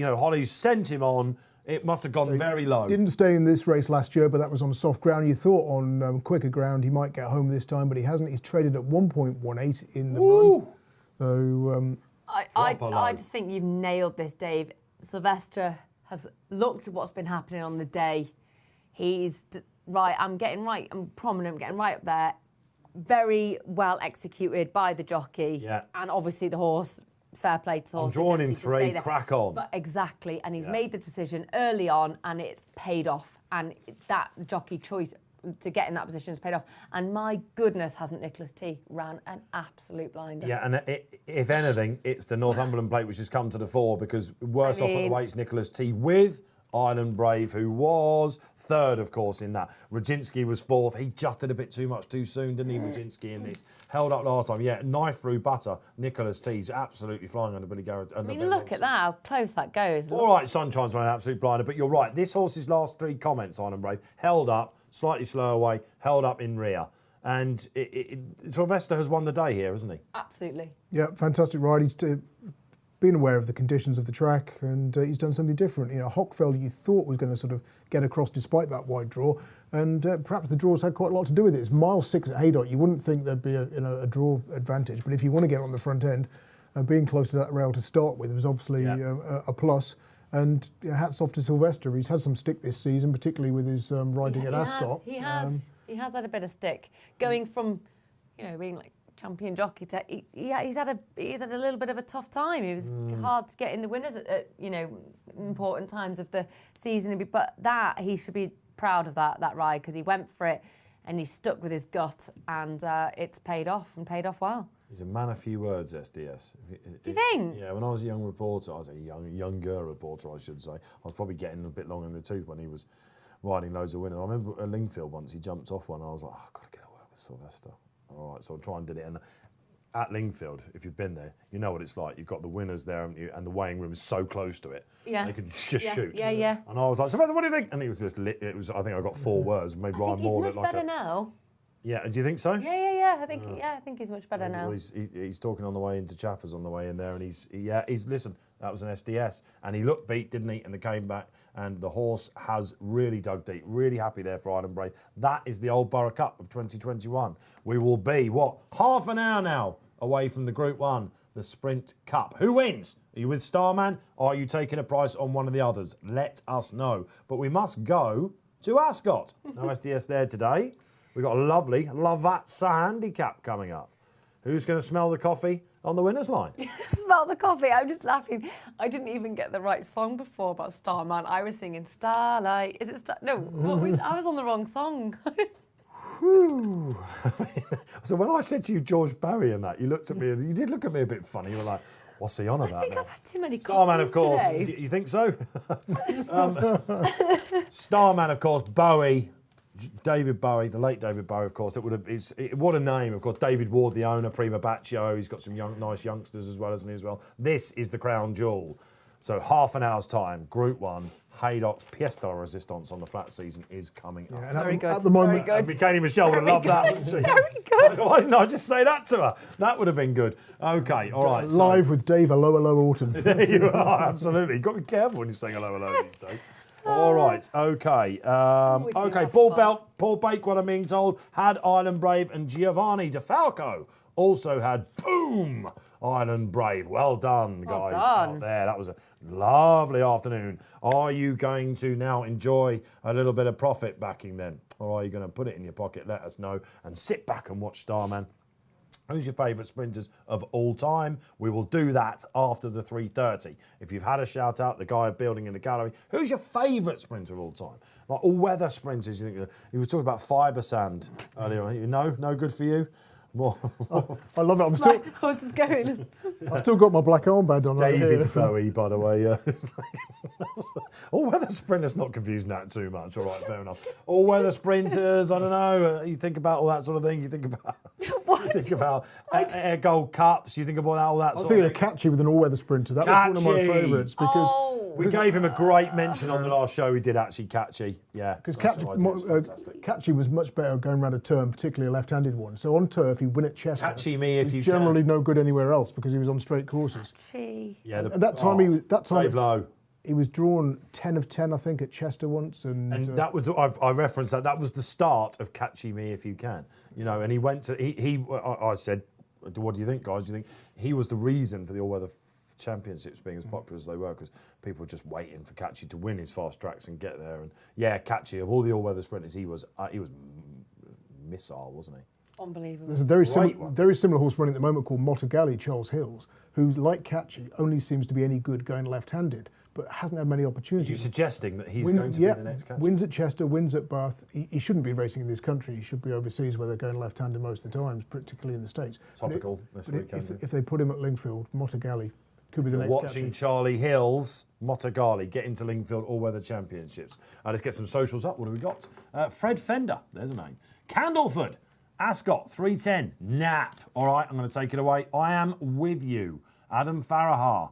A: Holly's sent him on. It must have gone very low.
C: Didn't stay in this race last year, but that was on soft ground. You thought on quicker ground he might get home this time, but he hasn't. He's traded at 1.18 in the run. So
B: I just think you've nailed this, Dave. Sylvester has looked at what's been happening on the day. He's right. I'm prominent. I'm getting right up there. Very well executed by the jockey, and obviously the horse. Fair play to the horse.
A: I'm drawn in 3, crack on.
B: But exactly, and he's made the decision early on, and it's paid off. And that jockey choice to get in that position has paid off. And my goodness, hasn't Nicholas T ran an absolute blinder?
A: Yeah, and if anything, it's the Northumberland plate which has come to the fore, because worse off at the weights, Nicholas T with Island Brave, who was third, of course, in that. Rajinski was fourth. He just did a bit too much too soon, didn't he, Rajinski, in this? Held up last time. Yeah, knife through butter. Nicholas T's absolutely flying under Billy Garrett.
B: I mean, look at that, how close that goes.
A: All right, Sunshine's running an absolute blinder, but you're right. This horse's last 3 comments, Island Brave, held up, slightly slow away, held up in rear. And Sylvester has won the day here, hasn't he?
B: Absolutely.
C: yeah, fantastic ride. He's been aware of the conditions of the track, and he's done something different. Hockfeld you thought was going to sort of get across despite that wide draw, and perhaps the draws had quite a lot to do with it. It's mile 6 at Haydock. You wouldn't think there'd be a draw advantage, but if you want to get on the front end, being close to that rail to start with was obviously a plus. And hats off to Sylvester. He's had some stick this season, particularly with his riding at Ascot.
B: He has had a bit of stick going from, being like champion jockey to he's had a little bit of a tough time. It was hard to get in the winners at important times of the season. But he should be proud of that ride, because he went for it and he stuck with his gut, and it's paid off well.
A: He's a man of few words, SDS.
B: Do you think?
A: Yeah, when I was a young reporter, I was a younger reporter, I should say. I was probably getting a bit long in the tooth when he was riding loads of winners. I remember at Lingfield once, he jumped off one, and I was like, I've got to get a word with Sylvester. All right, so I try and did it. And at Lingfield, if you've been there, you know what it's like. You've got the winners there, and the weighing room is so close to it.
B: Yeah.
A: They could just shoot.
B: Yeah.
A: And I was like, Sylvester, what do you think? And it was just lit. I think I got 4 words, made Ryan Moore look like
B: he's much better now.
A: Yeah, do you think so?
B: Yeah. I think he's much better now.
A: Well, he's talking on the way into Chappers on the way in there, and he's listen. That was an SDS, and he looked beat, didn't he? And they came back, and the horse has really dug deep. Really happy there for Island Brave. That is the Old Borough Cup of 2021. We will be half an hour now away from the Group 1, the Sprint Cup. Who wins? Are you with Starman, or are you taking a price on one of the others? Let us know. But we must go to Ascot. No SDS there today. We've got a lovely Lavazza handicap coming up. Who's going to smell the coffee on the winner's line?
B: Smell the coffee. I'm just laughing. I didn't even get the right song before about Starman. I was singing Starlight. Is it Star? No, I was on the wrong song.
A: Whew. So when I said to you George Barry and that, you looked at me, and you did look at me a bit funny. You were like, what's he on about?
B: I think I've had too many
A: Starman,
B: coffees
A: of course.
B: today.
A: You think so? Starman, of course. Bowie. David Bowie, the late David Bowie, of course. What a name, of course. David Ward, the owner, Prima Baccio. He's got some nice youngsters as well, hasn't he? As well. This is the crown jewel. So half an hour's time, Group 1, Haydock's Pièce de Resistance on the flat season is coming up.
C: And
B: Very good.
C: At the moment,
B: Very good.
A: Katie Michelle would have loved that, wouldn't she?
B: Very good.
A: Why didn't I just say that to her? That would have been good. Okay, all right.
C: live with Dave, hello, Orton.
A: There you are, absolutely. You've got to be careful when you sing hello these days. All right, okay. Okay, Paul Bakewell, I'm being told, had Island Brave, and Giovanni DeFalco also had boom, Island Brave. Well done, guys, out there. That was a lovely afternoon. Are you going to now enjoy a little bit of profit backing then? Or are you going to put it in your pocket? Let us know and sit back and watch Starman. Who's your favourite sprinters of all time? We will do that after the 3:30. If you've had a shout out, the guy building in the gallery, who's your favourite sprinter of all time? Like all-weather sprinters, you think you were talking about fibre sand earlier. No good for you? More.
C: I love it.
B: I was just going.
C: I've still got my black armband on.
A: David Bowie, by the way. All-weather sprinters, not confusing that too much. All right, fair enough. All-weather sprinters, I don't know. You think about all that sort of thing. You think about
B: What?
A: You think about Air Gold Cups. You think about all that
C: I
A: sort
C: think
A: of
C: they're
A: thing.
C: catchy with an all-weather sprinter. That was one of my
A: Catchy.
C: favourites because
A: We gave him a great mention on the last show. We did actually Catchy. Yeah.
C: because
A: that's what I did. It's fantastic.
C: Catchy was much better going around a turn, particularly a left-handed one. So on turf, he'd win at Chester.
A: Catchy me if
C: He's
A: you
C: generally
A: can.
C: no good anywhere else because he was on straight courses.
B: Gee.
A: Yeah.
C: At that time,
A: Dave Lowe.
C: he was drawn 10 of 10, I think, at Chester once,
A: And that was, I referenced that was the start of Catchy Me If You Can, you know. And he went to, I said, what do you think, guys? Do you think he was the reason for the all-weather championships being as popular as they were? Because people were just waiting for Catchy to win his fast tracks and get there. And yeah, Catchy, of all the all-weather sprinters, he was missile, wasn't he?
B: Unbelievable.
C: There's a very
A: Great
C: similar horse running at the moment called Motogali, Charles Hills, who, like Catchy, only seems to be any good going left-handed, but hasn't had many
A: Are you
C: opportunities.
A: suggesting that he's going to be the next Catchy?
C: Wins at Chester, wins at Bath. He shouldn't be racing in this country. He should be overseas where they're going left-handed most of the times, particularly in the States.
A: Topical this weekend.
C: If they put him at Lingfield, Motogali could be the next
A: Watching
C: Catchy.
A: Charlie Hills, Motogali, get into Lingfield All-Weather Championships. Let's get some socials up. What have we got? Fred Fender, there's a name. Candleford, Ascot, 310, Nap. All right, I'm going to take it away. I am with you. Adam Farahar.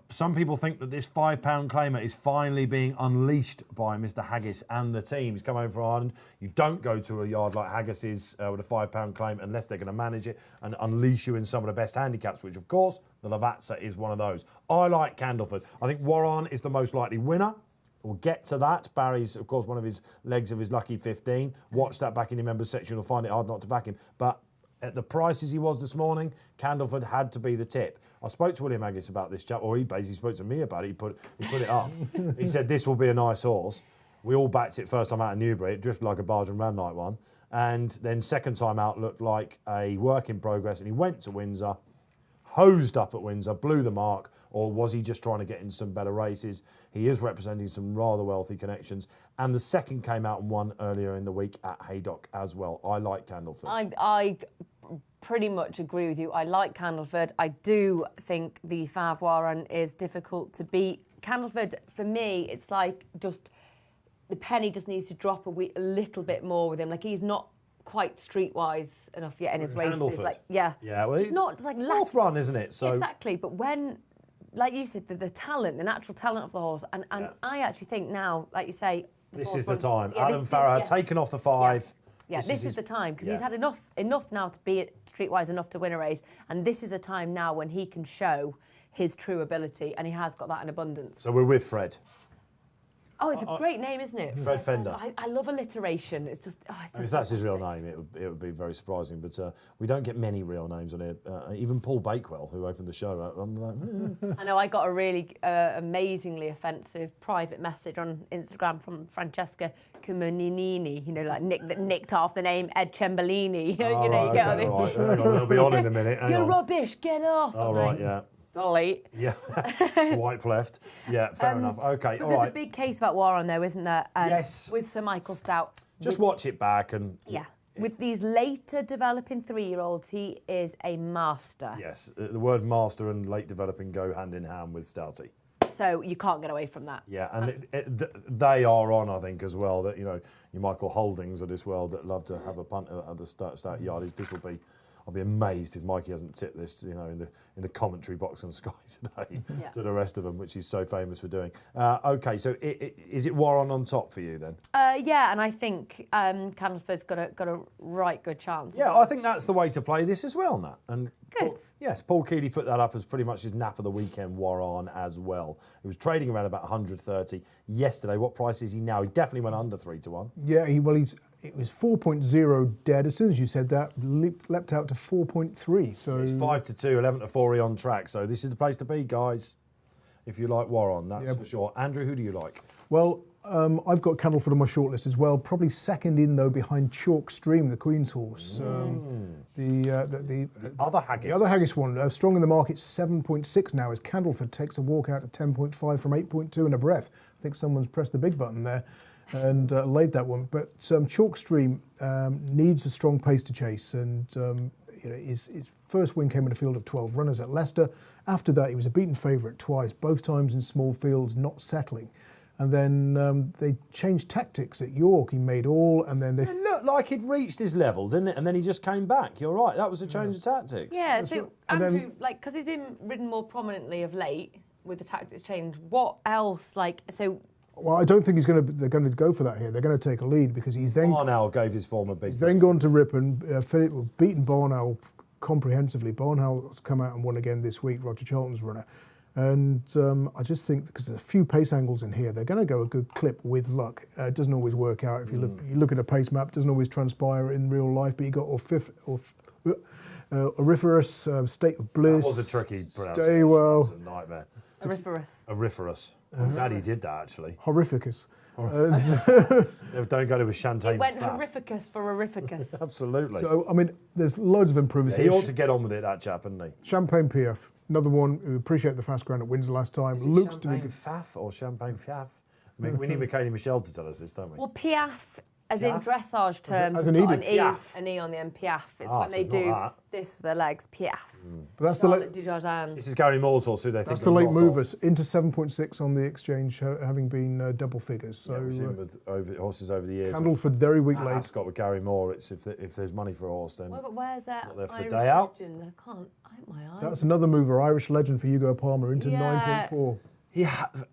A: Some people think that this £5 claimer is finally being unleashed by Mr. Haggis and the team. He's come over from Ireland. You don't go to a yard like Haggis's with a £5 claim unless they're going to manage it and unleash you in some of the best handicaps, which, of course, the Lavazza is one of those. I like Candleford. I think Warren is the most likely winner. We'll get to that. Barry's, of course, one of his legs of his lucky 15. Watch that back in your members section. You'll find it hard not to back him. But at the prices he was this morning, Candleford had to be the tip. I spoke to William Haggis about this chap, or he basically spoke to me about it. He put it up. He said this will be a nice horse. We all backed it first time out in Newbury. It drifted like a barge and ran like one. And then second time out looked like a work in progress. And he went to Windsor, hosed up at Windsor, blew the mark. Or was he just trying to get in some better races? He is representing some rather wealthy connections. And the second came out and won earlier in the week at Haydock as well. I like Candleford.
B: I pretty much agree with you. I like Candleford. I do think the Fav Warren is difficult to beat. Candleford, for me, it's like just the penny just needs to drop a little bit more with him. Like he's not quite streetwise enough yet in his races.
A: Candleford.
B: Like
A: Yeah, well,
B: it's not just like
A: fourth run, isn't it? So
B: exactly. But when, like you said, the talent, the natural talent of the horse, and I actually think now, like you say,
A: this
B: fourth
A: is the
B: run-
A: time.
B: Yeah,
A: Adam
B: this is
A: Farah
B: yes.
A: taken off the 5.
B: Yeah, this is the time because he's
A: yeah.
B: had enough now to be streetwise enough to win a race, and this is the time now when he can show his true ability, and he has got that in abundance.
A: So we're with Fred.
B: Oh, it's a great name, isn't it?
A: Fred Fender.
B: I love alliteration. It's just,
A: If that's his real name, it would be very surprising. But we don't get many real names on here. Even Paul Bakewell, who opened the show, I'm like,
B: I know I got a really amazingly offensive private message on Instagram from Francesca Cuminini, you know, like nicked off the name Ed Cembellini. You get on it.
A: all right. Hang on, it'll be on in a minute. Hang
B: You're
A: on.
B: rubbish, get off.
A: All right, yeah.
B: Dolly.
A: Yeah, swipe left. Yeah, fair enough. Okay,
B: But
A: all
B: there's
A: right.
B: a big case about Warren, though, isn't there?
A: Yes.
B: With Sir Michael Stout.
A: Just watch it back and...
B: Yeah. With these later developing 3-year-olds, he is a master.
A: Yes, the word master and late developing go hand in hand with Stouty.
B: So you can't get away from that.
A: Yeah, and they are on, I think, as well. That your Michael Holdings of this world that love to have a punt at the start yardage. This will be. I'll be amazed if Mikey hasn't tipped this, in the commentary box on Sky today to the rest of them, which he's so famous for doing. Okay, so is it Warren on top for you then?
B: Yeah, and I think Candleford's got a right good chance.
A: Yeah, I think that's the way to play this as well, Nat. And
B: Good.
A: Paul Keeley put that up as pretty much his nap of the weekend, Warren as well. He was trading around about 130 yesterday. What price is he now? He definitely went under 3-1.
C: Yeah, it was 4.0 dead. As soon as you said that, leapt out to 4.3. So
A: It's 5-2, 11-4 on track. So this is the place to be, guys. If you like Warren, that's for sure. Andrew, who do you like?
C: Well, I've got Candleford on my shortlist as well. Probably second in though behind Chalk Stream, the Queen's horse. The
A: Other haggis.
C: The other haggis one, strong in the market, 7.6 now as Candleford takes a walk out to 10.5 from 8.2 in a breath. I think someone's pressed the big button there and laid that one. But Chalk Stream needs a strong pace to chase, and his first win came in a field of 12 runners at Leicester. After that, he was a beaten favourite twice, both times in small fields, not settling. And then they changed tactics at York. He made all, and then
A: It looked like he'd reached his level, didn't it? And then he just came back. You're right. That was a change of tactics.
B: Yeah, so
C: right. And
B: Andrew, because he's been ridden more prominently of late with the tactics change, what else,
C: Well, I don't think they're going to go for that here. They're going to take a lead because he's then...
A: Barnell gave his form a big...
C: He's then gone to Ripon, beaten Barnell comprehensively. Barnell's come out and won again this week, Roger Charlton's runner. And I just think because there's a few pace angles in here, they're going to go a good clip with luck. It doesn't always work out. If you look at a pace map, it doesn't always transpire in real life. But you got Auriferous, State of Bliss.
A: That was a tricky pronunciation.
C: Stay well.
A: It was a nightmare.
B: Auriferous.
A: Daddy did that, actually.
C: Horrificus.
A: Don't go to a champagne.
B: It went
A: faff.
B: horrificus for horrificus.
A: Absolutely.
C: So, I mean, there's loads of improvisation.
A: He ought to get on with it, that chap, hadn't he?
C: Champagne PF, another one who appreciate the fast ground at Windsor last time. Looks to be
A: champagne
C: good.
A: faff or champagne fiaf? We need Michaela Michelle to tell us this, don't we?
B: Well, piaf, as in dressage terms,
C: as
B: has
C: an
B: got
C: Edith.
B: an an E on the end. Piaf. It's when
A: so
B: they
A: it's not
B: do
A: that.
B: this with their legs. Piaf.
C: But that's the
B: Charlotte
C: late,
B: Dujardin.
A: This is Gary Moore's horse, who they think
C: that's the
A: are
C: late
A: not
C: movers into 7.6 on the exchange, having been double figures. So
A: We've seen with horses over the years.
C: Candleford very weak late.
A: Ascot with Gary Moore. It's if there's money for a horse, then
B: Well, but where's that
A: Not there for the
B: Irish
A: day out.
B: legend? I can't. My eyes.
C: That's another mover, Irish legend for Hugo Palmer into
B: Yeah.
C: 9.4.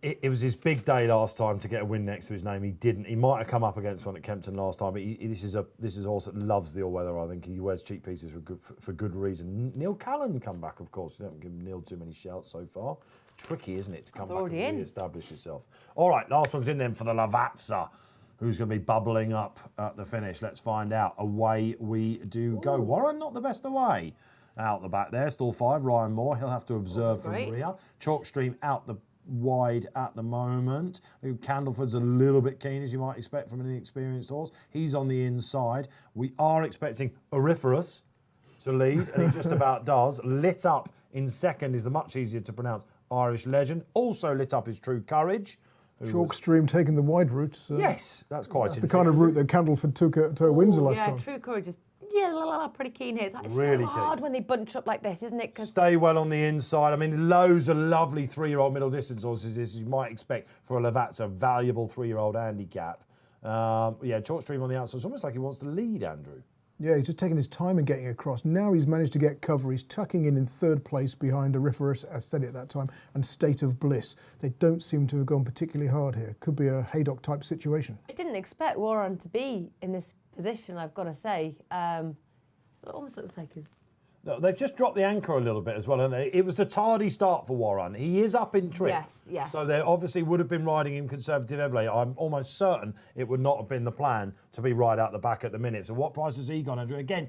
A: it was his big day last time to get a win next to his name. He didn't. He might have come up against one at Kempton last time, but this is a horse that loves the all-weather. I think he wears cheap pieces for good reason. Neil Callan come back, of course. You don't give Neil too many shouts so far. Tricky, isn't it, to come back and re-establish yourself? All right, last one's in then for the Lavazza, who's going to be bubbling up at the finish. Let's find out. Away we do go. Warren, not the best away. Out the back there, stall 5, Ryan Moore. He'll have to observe from rear. Chalk Stream out the wide at the moment. Candleford's a little bit keen, as you might expect from an inexperienced horse. He's on the inside. We are expecting Auriferous to lead, and he just about does. Lit up in second is the much easier to pronounce Irish legend. Also lit up is True Courage.
C: Chalk Stream taking the wide route.
A: Yes, that's quite
C: That's the kind of route that Candleford took to Windsor last time.
B: True Courage is pretty keen here. It's
A: Really
B: so hard
A: keen.
B: when they bunch up like this, isn't it? 'Cause
A: Stay well on the inside. I mean, loads of lovely 3-year-old middle distance horses, as you might expect for a Lavazza, valuable 3-year-old handicap. Chalk Stream on the outside. It's almost like he wants to lead, Andrew.
C: Yeah, he's just taking his time and getting across. Now he's managed to get cover. He's tucking in third place behind Auriferous, as said it at that time, and State of Bliss. They don't seem to have gone particularly hard here. Could be a Haydock type situation.
B: I didn't expect Warren to be in this position, I've got to say. It almost looks like he's...
A: They've just dropped the anchor a little bit as well, haven't they? It was the tardy start for Warren. He is up in trip.
B: Yes, yeah.
A: So they obviously would have been riding him conservative heavily. I'm almost certain it would not have been the plan to be right out the back at the minute. So what price has he gone, Andrew? Again,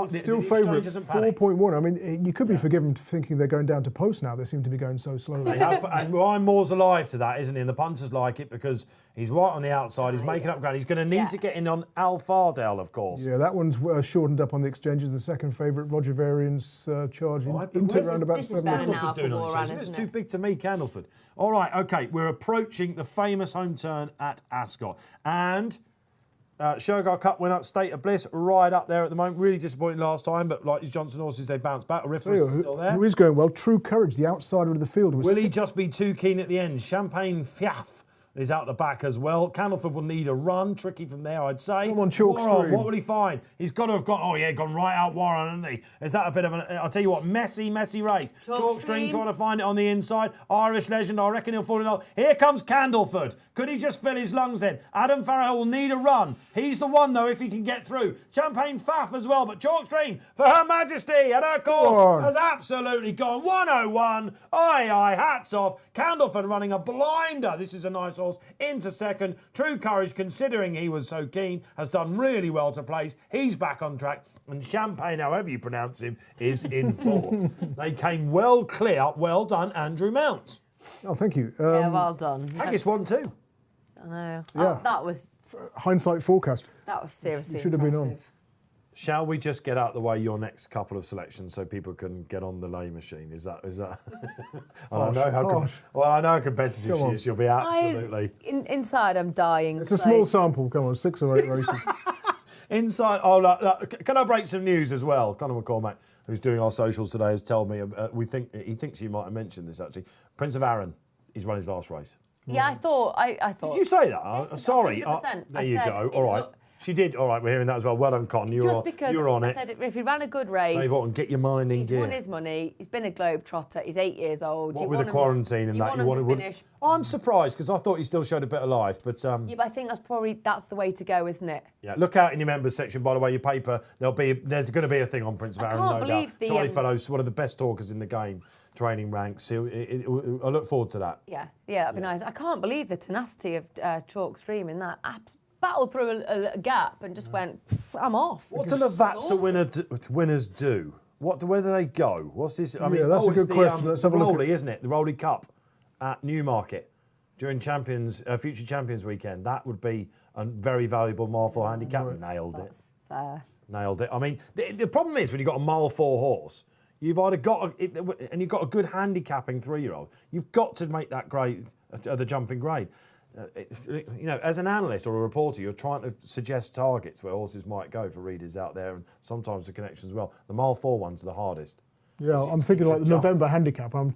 C: Still favourite, 4.1. I mean, you could be forgiven for thinking they're going down to post now. They seem to be going so slowly.
A: And Ryan Moore's alive to that, isn't he? And the punters like it because he's right on the outside. He's making up ground. He's going to need to get in on Al Fardale, of course.
C: Yeah, that one's shortened up on the exchanges. The second favourite, Roger Varian's charging into around about 7 o'clock.
A: It's too big to me, Candleford. All right, okay, we're approaching the famous home turn at Ascot. And Shergar Cup winner, State of Bliss, right up there at the moment. Really disappointing last time, but like his Johnson horses, they bounced back. Oriflamus is still there.
C: Who is going well? True Courage, the outsider of the field.
A: Will he just be too keen at the end? Champagne Fiaf is out the back as well. Candleford will need a run. Tricky from there, I'd say.
C: Come on, Chalkstream.
A: What will he find? He's got to have gone, gone right out Warren, hasn't he? Is that a bit of I'll tell you what, messy race. Chalkstream trying to find it on the inside. Irish Legend, I reckon he'll fall in love. Here comes Candleford. Could he just fill his lungs in? Adam Farrell will need a run. He's the one, though, if he can get through. Champagne Faff as well, but Chalkstream, for Her Majesty, at her course, has absolutely gone 101. Aye, hats off. Candleford running a blinder. This is a nice horse into second. True Courage, considering he was so keen, has done really well to place. He's back on track. And Champagne, however you pronounce him, is in fourth. They came well clear. Well done, Andrew Mounts.
C: Oh, thank you.
B: Yeah, well done.
A: Haggis won too.
B: I know.
C: Yeah.
B: That was
C: Hindsight forecast.
B: seriously
C: You should have been on.
B: impressive.
A: Shall we just get out of the way your next couple of selections so people can get on the lay machine? Is that? I know how competitive she is. She'll be absolutely
B: Inside, I'm dying.
C: It's a small sample. Come on, 6 or 8 races.
A: inside. Oh, look, can I break some news as well? Conor McCormack, who's doing our socials today, has told me he thinks you might have mentioned this actually. Prince of Arran, he's run his last race.
B: Yeah, I thought.
A: Did you say that?
B: Yes,
A: Sorry.
B: 100%.
A: There you go. All right. She did. All right, we're hearing that as well. Well done, Con. You were on it.
B: I said if he ran a good race,
A: Dave Orton, get your mind in
B: he's
A: gear.
B: won his money. He's been a globetrotter. He's 8 years old.
A: What with the quarantine and that,
B: you want him to finish.
A: I'm surprised because I thought he still showed a bit of life, but
B: Yeah, but I think that's the way to go, isn't it?
A: yeah. Look out in your members section, by the way. Your paper. There's going to be a thing on Prince of Arran,
B: can't
A: no
B: believe
A: doubt. Charlie Fellowes, one of the best talkers in the game. Training ranks. I look forward to that.
B: Yeah, that'd be nice. I can't believe the tenacity of Chalkstream in that. Battled through a gap and just went, I'm off.
A: What do the Vatsa winners do? Where do they go? What's this? I mean,
C: that's a good question. Let's
A: the
C: have a look
A: Rolly, isn't it? The Rolly Cup at Newmarket during Future Champions weekend. That would be a very valuable mile 4 handicap. Nailed it.
B: That's fair.
A: Nailed it. I mean, the problem is when you've got a mile 4 horse, you've either got and you've got a good handicapping 3-year-old. You've got to make that grade, the jumping grade. As an analyst or a reporter, you're trying to suggest targets where horses might go for readers out there, and sometimes the connections as well. The mile 4 ones are the hardest.
C: Yeah, I'm thinking like the November handicap. I'm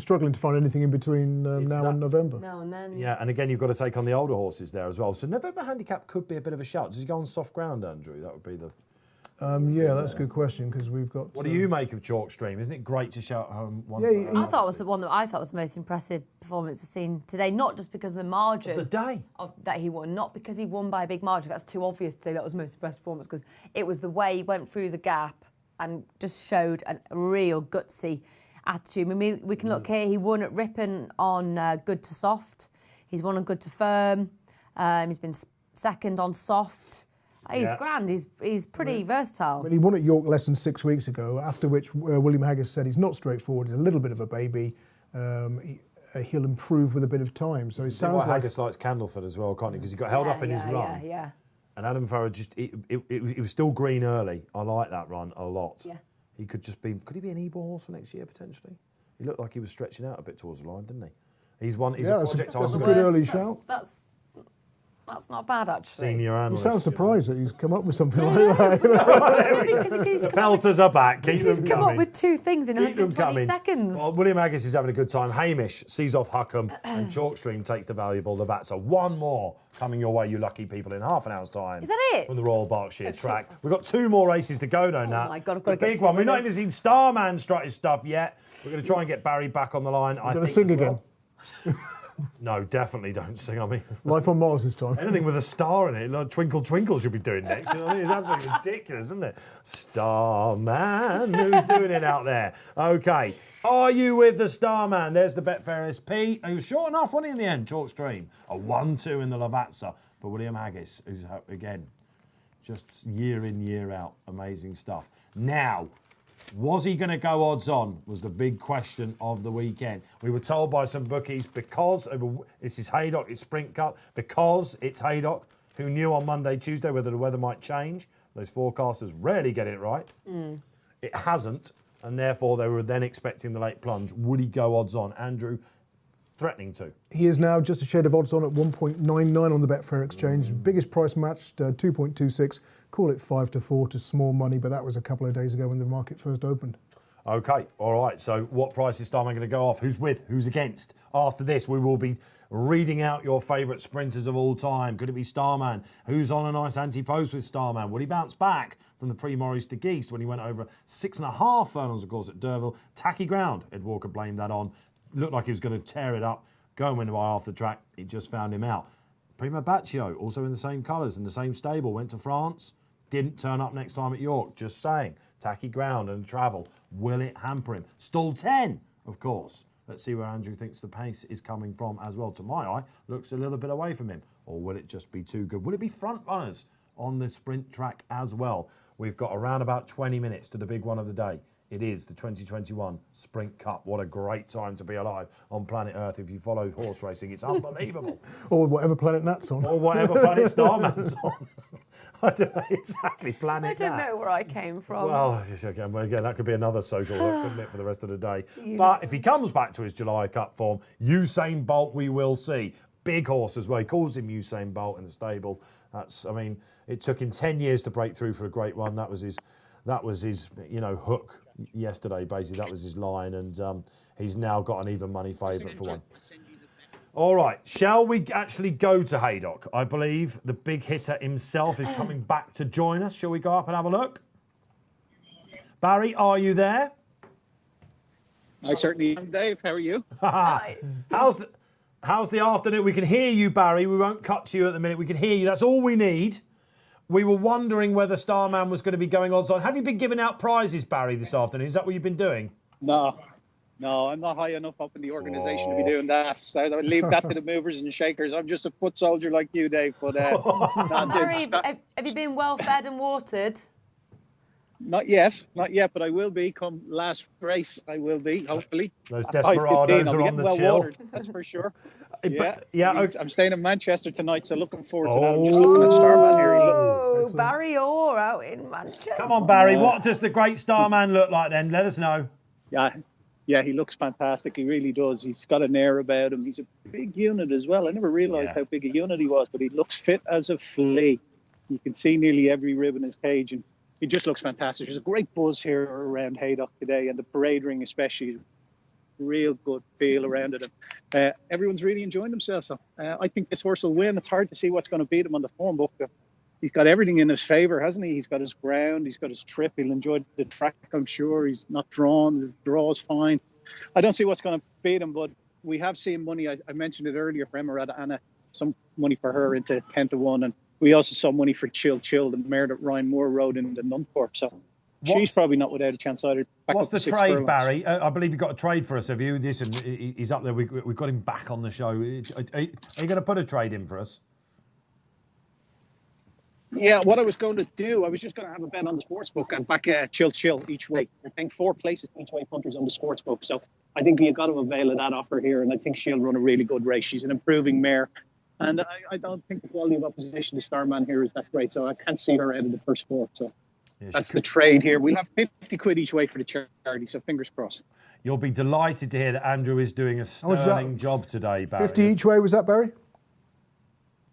C: struggling to find anything in between now and November.
B: Now and then.
A: Yeah, and again, you've got to take on the older horses there as well. So November handicap could be a bit of a shout. Does he go on soft ground, Andrew? That would be the.
C: Yeah, that's a good question because we've got.
A: What do you make of Chalkstream? Isn't it great to shout home one?
C: Yeah,
B: I thought it was the one that I thought was the most impressive performance we've seen today. Not just because of the margin
A: of the day
B: that he won, not because he won by a big margin. That's too obvious to say that was the most impressive performance because it was the way he went through the gap and just showed a real gutsy attitude. I mean, we can look here. He won at Ripon on good to soft. He's won on good to firm. He's been second on soft. He's grand. He's pretty versatile.
C: But he won at York less than 6 weeks ago, after which William Haggis said he's not straightforward. He's a little bit of a baby. He'll improve with a bit of time. So it sounds like
A: Haggis likes Candleford as well, can't he? Because he got held up in his run.
B: Yeah.
A: And Adam Farrow it was still green early. I like that run a lot.
B: Yeah.
A: He could just be. Could he be an Ebor horse for next year potentially? He looked like he was stretching out a bit towards the line, didn't he? He's one. He's a project.
C: That's a good early shout.
B: That's not bad, actually.
A: Senior
C: You
A: analyst.
C: sound surprised that he's come up with something like that.
A: The pelters are back.
B: He's come up with 2 things in 120 seconds.
A: Well, William Haggis is having a good time. Hamish sees off Huckham and Chalkstream takes the valuable Lavazza. One more coming your way, you lucky people, in half an hour's time.
B: Is that it?
A: From the Royal Berkshire track. We've got 2 more races to go, though, Nat.
B: Oh my God, I've got to
A: the
B: get
A: big
B: to
A: one. We've not
B: this.
A: even seen Starman strut his stuff yet. We're going to try and get Barry back on the line.
C: Going to sing again.
A: No, definitely don't sing. I mean,
C: Life on Mars this time.
A: anything with a star in it, like Twinkle Twinkle should be doing next. You know what I mean? It's absolutely ridiculous, isn't it? Starman, who's doing it out there? Okay, are you with the Starman? There's the Betfair SP. He was short enough, wasn't he, in the end? Chalkstream, a 1-2 in the Lavazza for William Haggis, who's again just year in, year out, amazing stuff. Now, was he going to go odds on was the big question of the weekend. We were told by some bookies because this is Haydock, it's Sprint Cup, because it's Haydock, who knew on Monday, Tuesday whether the weather might change. Those forecasters rarely get it right. It hasn't, and therefore they were then expecting the late plunge. Would he go odds on? Andrew, threatening to.
C: He is now just a shade of odds on at 1.99 on the Betfair Exchange. Biggest price matched, 2.26. Call it 5-4 to small money, but that was a couple of days ago when the market first opened.
A: Okay, all right. So what price is Starman going to go off? Who's with? Who's against? After this, we will be reading out your favourite sprinters of all time. Could it be Starman? Who's on a nice anti-post with Starman? Will he bounce back from the Prix de Geest when he went over 6.5 furlongs, of course, at Derville? Tacky ground. Ed Walker blamed that on. Looked like he was going to tear it up, go and win by half the track. It just found him out. Prima Baccio, also in the same colours, in the same stable, went to France. Didn't turn up next time at York. Just saying. Tacky ground and travel. Will it hamper him? Stall 10, of course. Let's see where Andrew thinks the pace is coming from as well. To my eye, looks a little bit away from him. Or will it just be too good? Will it be front runners on the sprint track as well? We've got around about 20 minutes to the big one of the day. It is the 2021 Sprint Cup. What a great time to be alive on planet Earth if you follow horse racing. It's unbelievable.
C: Or whatever planet Nat's on.
A: Or whatever planet Starman's on. I don't know exactly planet
B: I don't
A: Nat.
B: know where I came from.
A: Well, again, that could be another social hook, couldn't it, for the rest of the day? But if he comes back to his July Cup form, Usain Bolt we will see. Big horse as well. He calls him Usain Bolt in the stable. It took him 10 years to break through for a great one. That was his hook yesterday, basically. That was his line, and he's now got an even money favourite for one. All right, shall we actually go to Haydock? I believe the big hitter himself is coming back to join us. Shall we go up and have a look? Barry, are you there?
D: I certainly am, Dave. How are you?
A: How's the afternoon? We can hear you, Barry. We won't cut to you at the minute. We can hear you. That's all we need. We were wondering whether Starman was going to be going odds on. Have you been giving out prizes, Barry, this afternoon? Is that what you've been doing?
D: No, I'm not high enough up in the organisation to be doing that. So I would leave that to the movers and shakers. I'm just a foot soldier like you, Dave. But
B: Barry, have you been well fed and watered?
D: Not yet, but I will be come last race. I will be, hopefully.
A: Those desperados are on the chill.
D: Watered, that's for sure.
A: Yeah,
D: I'm staying in Manchester tonight, so looking forward to that. I'm just looking at Starman here.
B: Oh, Barry Orr out in Manchester.
A: Come on, Barry. What does the great Starman look like then? Let us know.
D: Yeah, he looks fantastic. He really does. He's got an air about him. He's a big unit as well. I never realised how big a unit he was, but he looks fit as a flea. You can see nearly every rib in his cage, and he just looks fantastic. There's a great buzz here around Haydock today, and the parade ring especially. Real good feel around it. And, everyone's really enjoying themselves. So, I think this horse will win. It's hard to see what's going to beat him on the form book. He's got everything in his favour, hasn't he? He's got his ground, he's got his trip. He'll enjoy the track, I'm sure. He's not drawn. The draw's fine. I don't see what's going to beat him, but we have seen money. I mentioned it earlier for Emirata Anna, some money for her into 10-1. And we also saw money for Chill, the mare that Ryan Moore rode in the Nunthorpe. So she's probably not without a chance either.
A: What's the trade, Barry? I believe you've got a trade for us, have you? Listen, he's up there. We've got him back on the show. Are you going to put a trade in for us?
D: Yeah, what I was going to do, I was just going to have a bet on the sportsbook and back Chill each way. I think 4 places each way punters on the sportsbook. So I think you've got to avail of that offer here, and I think she'll run a really good race. She's an improving mare, and I don't think the quality of opposition to Starman here is that great, so I can't see her out of the first 4. So that's the trade here. We'll have 50 quid each way for the charity, so fingers crossed.
A: You'll be delighted to hear that Andrew is doing a sterling job today, Barry.
C: 50 each way, was that, Barry?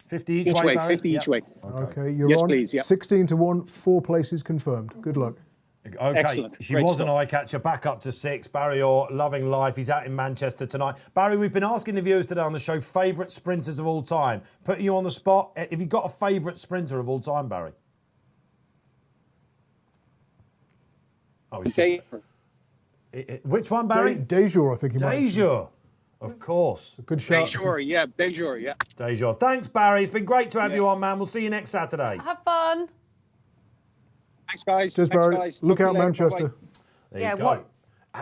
A: 50 each way, Barry?
D: 50 each way.
C: Okay, you're
D: yes,
C: on.
D: Please,
C: 16-1, 4 places confirmed. Good luck.
A: Okay,
D: excellent.
A: She
D: Great
A: was
D: stuff.
A: an eye catcher, back up to 6. Barry Orr, loving life. He's out in Manchester tonight. Barry, we've been asking the viewers today on the show favourite sprinters of all time. Putting you on the spot. Have you got a favourite sprinter of all time, Barry? Which one, Barry?
C: Dejour, I think he might.
A: Dejour. Of course.
C: Good shot.
D: Dejour, yeah.
A: Dejour. Thanks, Barry. It's been great to have you on, man. We'll see you next Saturday.
B: Have fun.
D: Thanks, guys.
C: Cheers, Barry.
D: Guys.
C: Look out,
D: later.
C: Manchester.
D: Bye-bye.
A: There you go.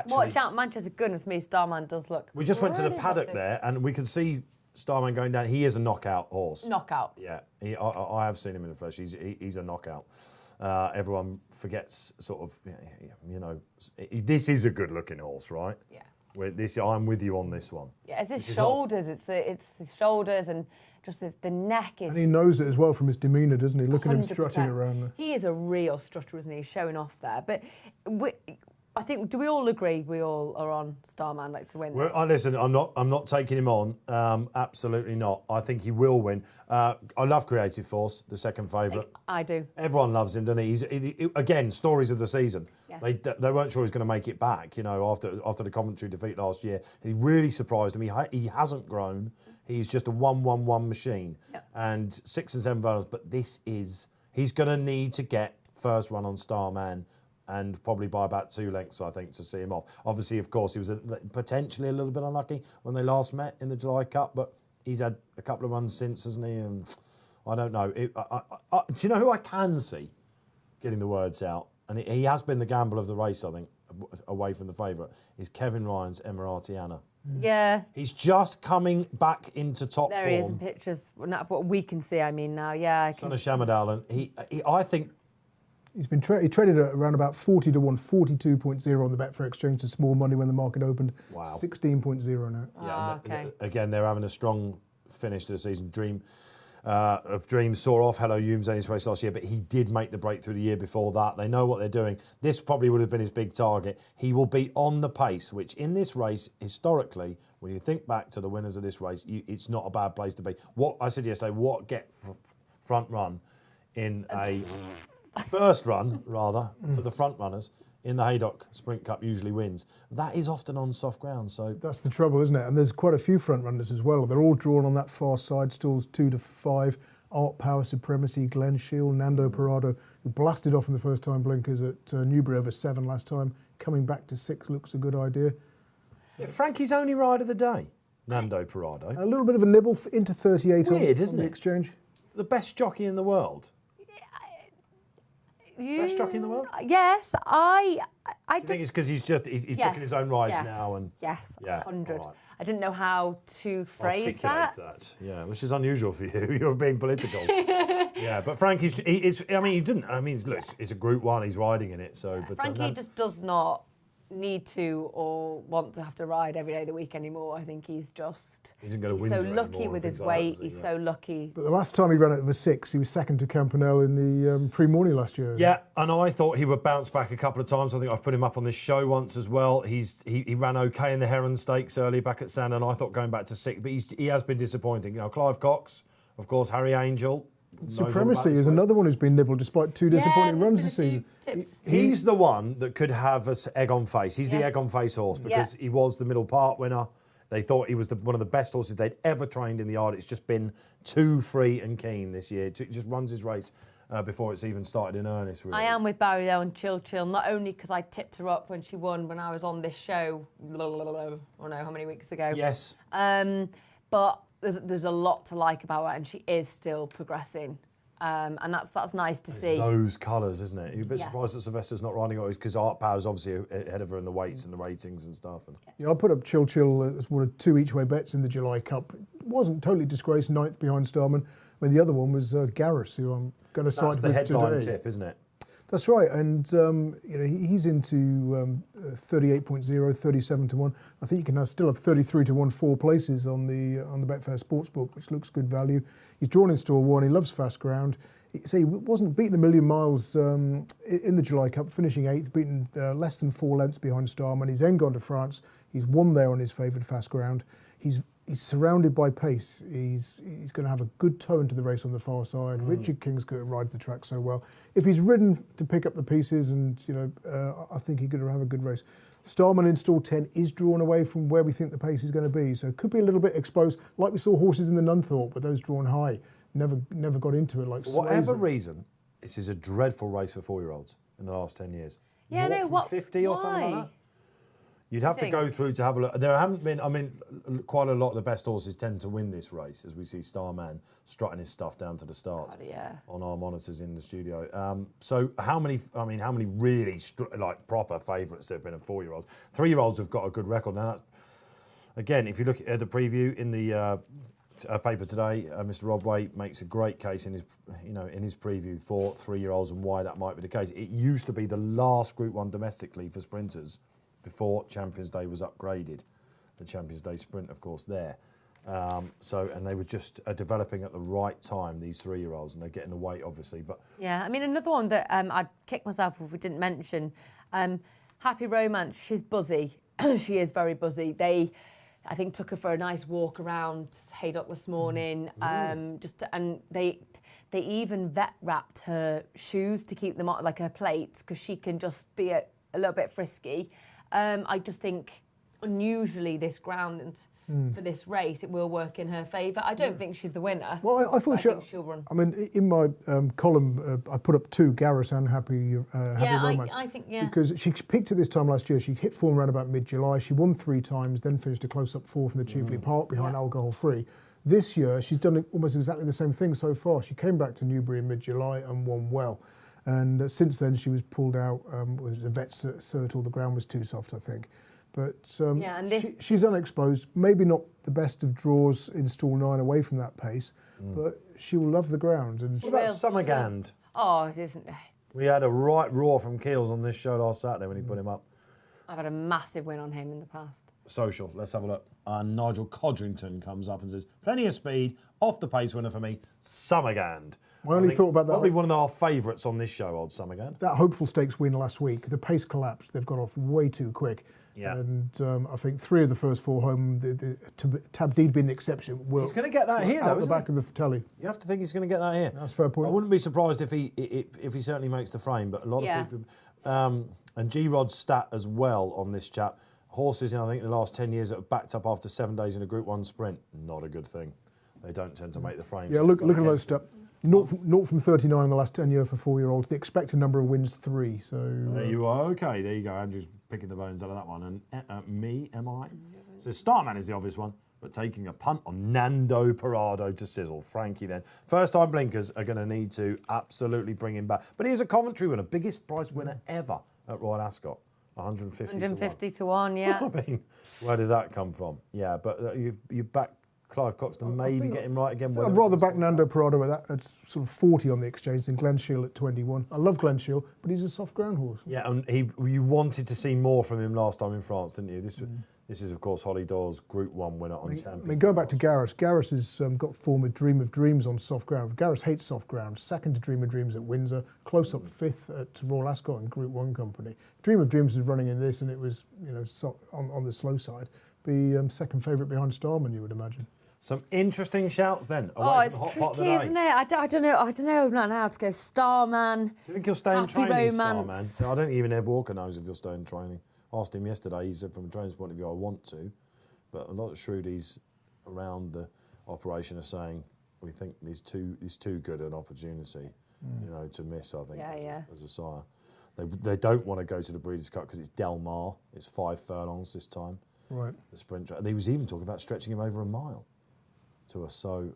B: Watch out, Manchester. Goodness me, Starman does look.
A: We just went to the
B: really
A: paddock
B: impressive.
A: there, and we can see Starman going down. He is a knockout horse.
B: Knockout.
A: Yeah, I have seen him in the flesh. He's a knockout. Everyone forgets, sort of, this is a good-looking horse, right?
B: Yeah.
A: I'm with you on this one.
B: Yeah, it's his shoulders. It's his shoulders and just the neck is.
C: And he knows it as well from his demeanour, doesn't he? Look at him
B: 100%.
C: strutting around there.
B: He is a real strutter, isn't he? He's showing off there. But I think, do we all agree we all are on Starman like to win?
A: Listen, I'm not taking him on. Absolutely not. I think he will win. I love Creative Force, the second favourite.
B: I do.
A: Everyone loves him, doesn't he? Again, stories of the season.
B: Yeah.
A: They weren't sure he was going to make it back. After the Coventry defeat last year, he really surprised them. He hasn't grown. He's just a 1-1-1 machine, and 6 and 7 finals. But he's going to need to get first run on Starman. And probably by about 2 lengths, I think, to see him off. Obviously, of course, he was potentially a little bit unlucky when they last met in the July Cup, but he's had a couple of runs since, hasn't he? And I don't know. Do you know who I can see getting the words out? And he has been the gamble of the race, I think, away from the favourite, is Kevin Ryan's Emiratiana.
B: Yeah.
A: He's just coming back into top form.
B: There he is in pictures. Not what we can see, I mean, now. Yeah.
A: Son of Shamadal. And I think...
C: He traded at around about 40 to 1, 42.0 on the Betfair Exchange to small money when the market opened.
A: Wow.
C: 16.0 now.
A: Yeah,
B: okay.
A: Again, they're having a strong finish to the season. Dreams saw off Hello Humes in his race last year, but he did make the breakthrough the year before that. They know what they're doing. This probably would have been his big target. He will be on the pace, which in this race, historically, when you think back to the winners of this race, it's not a bad place to be. What I said yesterday, front run in a... first run, rather, for the front runners in the Haydock Sprint Cup usually wins. That is often on soft ground, so... That's
C: the trouble, isn't it? And there's quite a few front runners as well. They're all drawn on that far side, stalls 2 to 5, Art Power Supremacy, Glenn Shield, Nando Parado, who blasted off in the first time blinkers at Newbury over 7 last time. Coming back to 6 looks a good idea.
A: Yeah, Frankie's only ride of the day, Nando Parado.
C: A little bit of a nibble into 38
A: Weird,
C: on the Exchange.
A: The best jockey in the world. Best jockey in the world?
B: Yes, I
A: think it's because he's picking his own rides now, and
B: 100.
A: Right.
B: I didn't know how to phrase that.
A: Yeah, which is unusual for you. You're being political. Yeah, but Frankie's. It's a Group 1. He's riding in it. So, but
B: Frankie just does not need to or want to have to ride every day of the week anymore. I think he's so lucky with his weight. He's so lucky.
C: But the last time he ran it over 6, he was second to Campanelle in the pre-morning last year.
A: Yeah, and I thought he would bounce back a couple of times. I think I've put him up on this show once as well. He ran okay in the Heron Stakes early back at Sand, and I thought going back to 6, but he has been disappointing. Clive Cox, of course, Harry Angel.
C: Supremacy is another one who's been nibbled despite 2 disappointing runs this season.
A: He's the one that could have an egg on face. He's the egg on face horse because he was the middle part winner. They thought he was one of the best horses they'd ever trained in the yard. It's just been too free and keen this year. It just runs his race before it's even started in earnest, really.
B: I am with Barry, though, and Chill, not only because I tipped her up when she won when I was on this show, I don't know how many weeks ago.
A: Yes.
B: But there's a lot to like about her, and she is still progressing. And that's nice to see.
A: Those colours, isn't it? You're a bit surprised that Sylvester's not riding it because Art Power's obviously ahead of her in the weights and the ratings and stuff.
C: I put up Chill as one of 2 each-way bets in the July Cup. It wasn't totally disgraced, 9th behind Starman. I mean, the other one was Garrus, who I'm going to side with today.
A: That's the headline tip, isn't it?
C: That's right, and he's into 38.0, 37 to 1. I think you can still have 33 to 1 4 places on the Betfair Sportsbook, which looks good value. He's drawn in store 1. He loves fast ground. He wasn't beaten a million miles in the July Cup, finishing 8th, beaten less than 4 lengths behind Starman. He's then gone to France. He's won there on his favoured fast ground. He's surrounded by pace. He's going to have a good toe into the race on the far side. Richard Kingscote rides the track so well. If he's ridden to pick up the pieces, and I think he's going to have a good race. Starman in stall 10 is drawn away from where we think the pace is going to be, so it could be a little bit exposed, like we saw horses in the Nunthorpe, but those drawn high never got into it. Like
A: for whatever reason, this is a dreadful race for 4-year-olds in the last 10 years.
B: Yeah,
A: More from 50 or something like that. You'd have to go through to have a look. There haven't been, quite a lot of the best horses tend to win this race, as we see Starman strutting his stuff down to the start on our monitors in the studio. So how many really proper favourites there have been of 4-year-olds? 3-year-olds have got a good record. Now, again, if you look at the preview in the paper today, Mr. Rob Waite makes a great case in his preview for 3-year-olds and why that might be the case. It used to be the last Group 1 domestically for sprinters before Champions Day was upgraded. The Champions Day sprint, of course, there. And they were just developing at the right time, these 3-year-olds, and they're getting the weight, obviously. But
B: yeah, another one that I'd kick myself if we didn't mention, Happy Romance, she's buzzy. She is very buzzy. They, I think, took her for a nice walk around Haydock this morning. They even vet wrapped her shoes to keep them on, like her plates, because she can just be a little bit frisky. I just think unusually this ground for this race, it will work in her favour. I don't think she's the winner.
C: Well, I thought
B: she'll run.
C: I mean, in my column, I put up 2, Garris and Happy Romance.
B: I think,
C: Because she peaked at this time last year. She hit form around about mid-July. She won 3 times, then finished a close-up 4th from the Cheveley Park behind Alcohol Free. This year, she's done almost exactly the same thing so far. She came back to Newbury in mid-July and won well. And since then, she was pulled out. Was a vet cert, or the ground was too soft, I think. But she's unexposed. Maybe not the best of draws in stall 9 away from that pace, but she will love the ground. And
A: what about Summergand?
B: Oh, it isn't.
A: We had a right roar from Keels on this show last Saturday when he put him up.
B: I've had a massive win on him in the past.
A: Social, let's have a look. Nigel Codrington comes up and says, plenty of speed, off the pace winner for me, Summergand.
C: My only thought about that.
A: Probably one of our favourites on this show, old Summergand.
C: That Hopeful Stakes win last week, the pace collapsed. They've got off way too quick.
A: Yeah.
C: And I think 3 of the first 4 home, Tabdeed being the exception, were
A: he's going to get that here, though,
C: out the
A: isn't
C: back of the telly.
A: You have to think he's going to get that here.
C: That's a fair point.
A: I wouldn't be surprised if he certainly makes the frame, but a lot of people... and G-Rod's stat as well on this chap. Horses in, I think, the last 10 years that have backed up after 7 days in a Group 1 sprint. Not a good thing. They don't tend to make the frames.
C: Yeah, look at those stats. 0 from 39 in the last 10 years for 4-year-olds. The expected number of wins 3. So
A: there you are. Okay, there you go. Andrew's picking the bones out of that one. And am I? So Starman is the obvious one, but taking a punt on Nando Parado to sizzle. Frankie then. First time blinkers are going to need to absolutely bring him back. But he's a Coventry winner, biggest prize winner ever at Royal Ascot. 150
B: to 1, yeah.
A: I mean, where did that come from? Yeah, but you back Clive Coxton, maybe get him right again.
C: I'd rather back Nando Parado at sort of 40 on the exchange than Glen Shiel at 21. I love Glen Shiel, but he's a soft ground horse.
A: Yeah, and you wanted to see more from him last time in France, didn't you? This is, of course, Holly Dawes' Group 1 winner on Champions.
C: I mean, going back to Garris. Garris has got form of Dream of Dreams on soft ground. Garris hates soft ground. Second to Dream of Dreams at Windsor. Close up 5th at Royal Ascot and Group 1 company. Dream of Dreams was running in this, and it was on the slow side. Be second favourite behind Starman, you would imagine.
A: Some interesting shouts then.
B: It's tricky, isn't it? I don't know now to go. Starman.
A: Do you think he'll stay in
B: Happy
A: training,
B: Romance.
A: Starman? I don't think even Ed Walker knows if he'll stay in training. Asked him yesterday. He said, from a trainer's point of view, I want to. But a lot of shrewdies around the operation are saying we think there's too good an opportunity, to miss. I think as a sire, they don't want to go to the Breeders' Cup because it's Del Mar. It's 5 furlongs this time.
C: Right.
A: The sprint track. He was even talking about stretching him over a mile to us. So,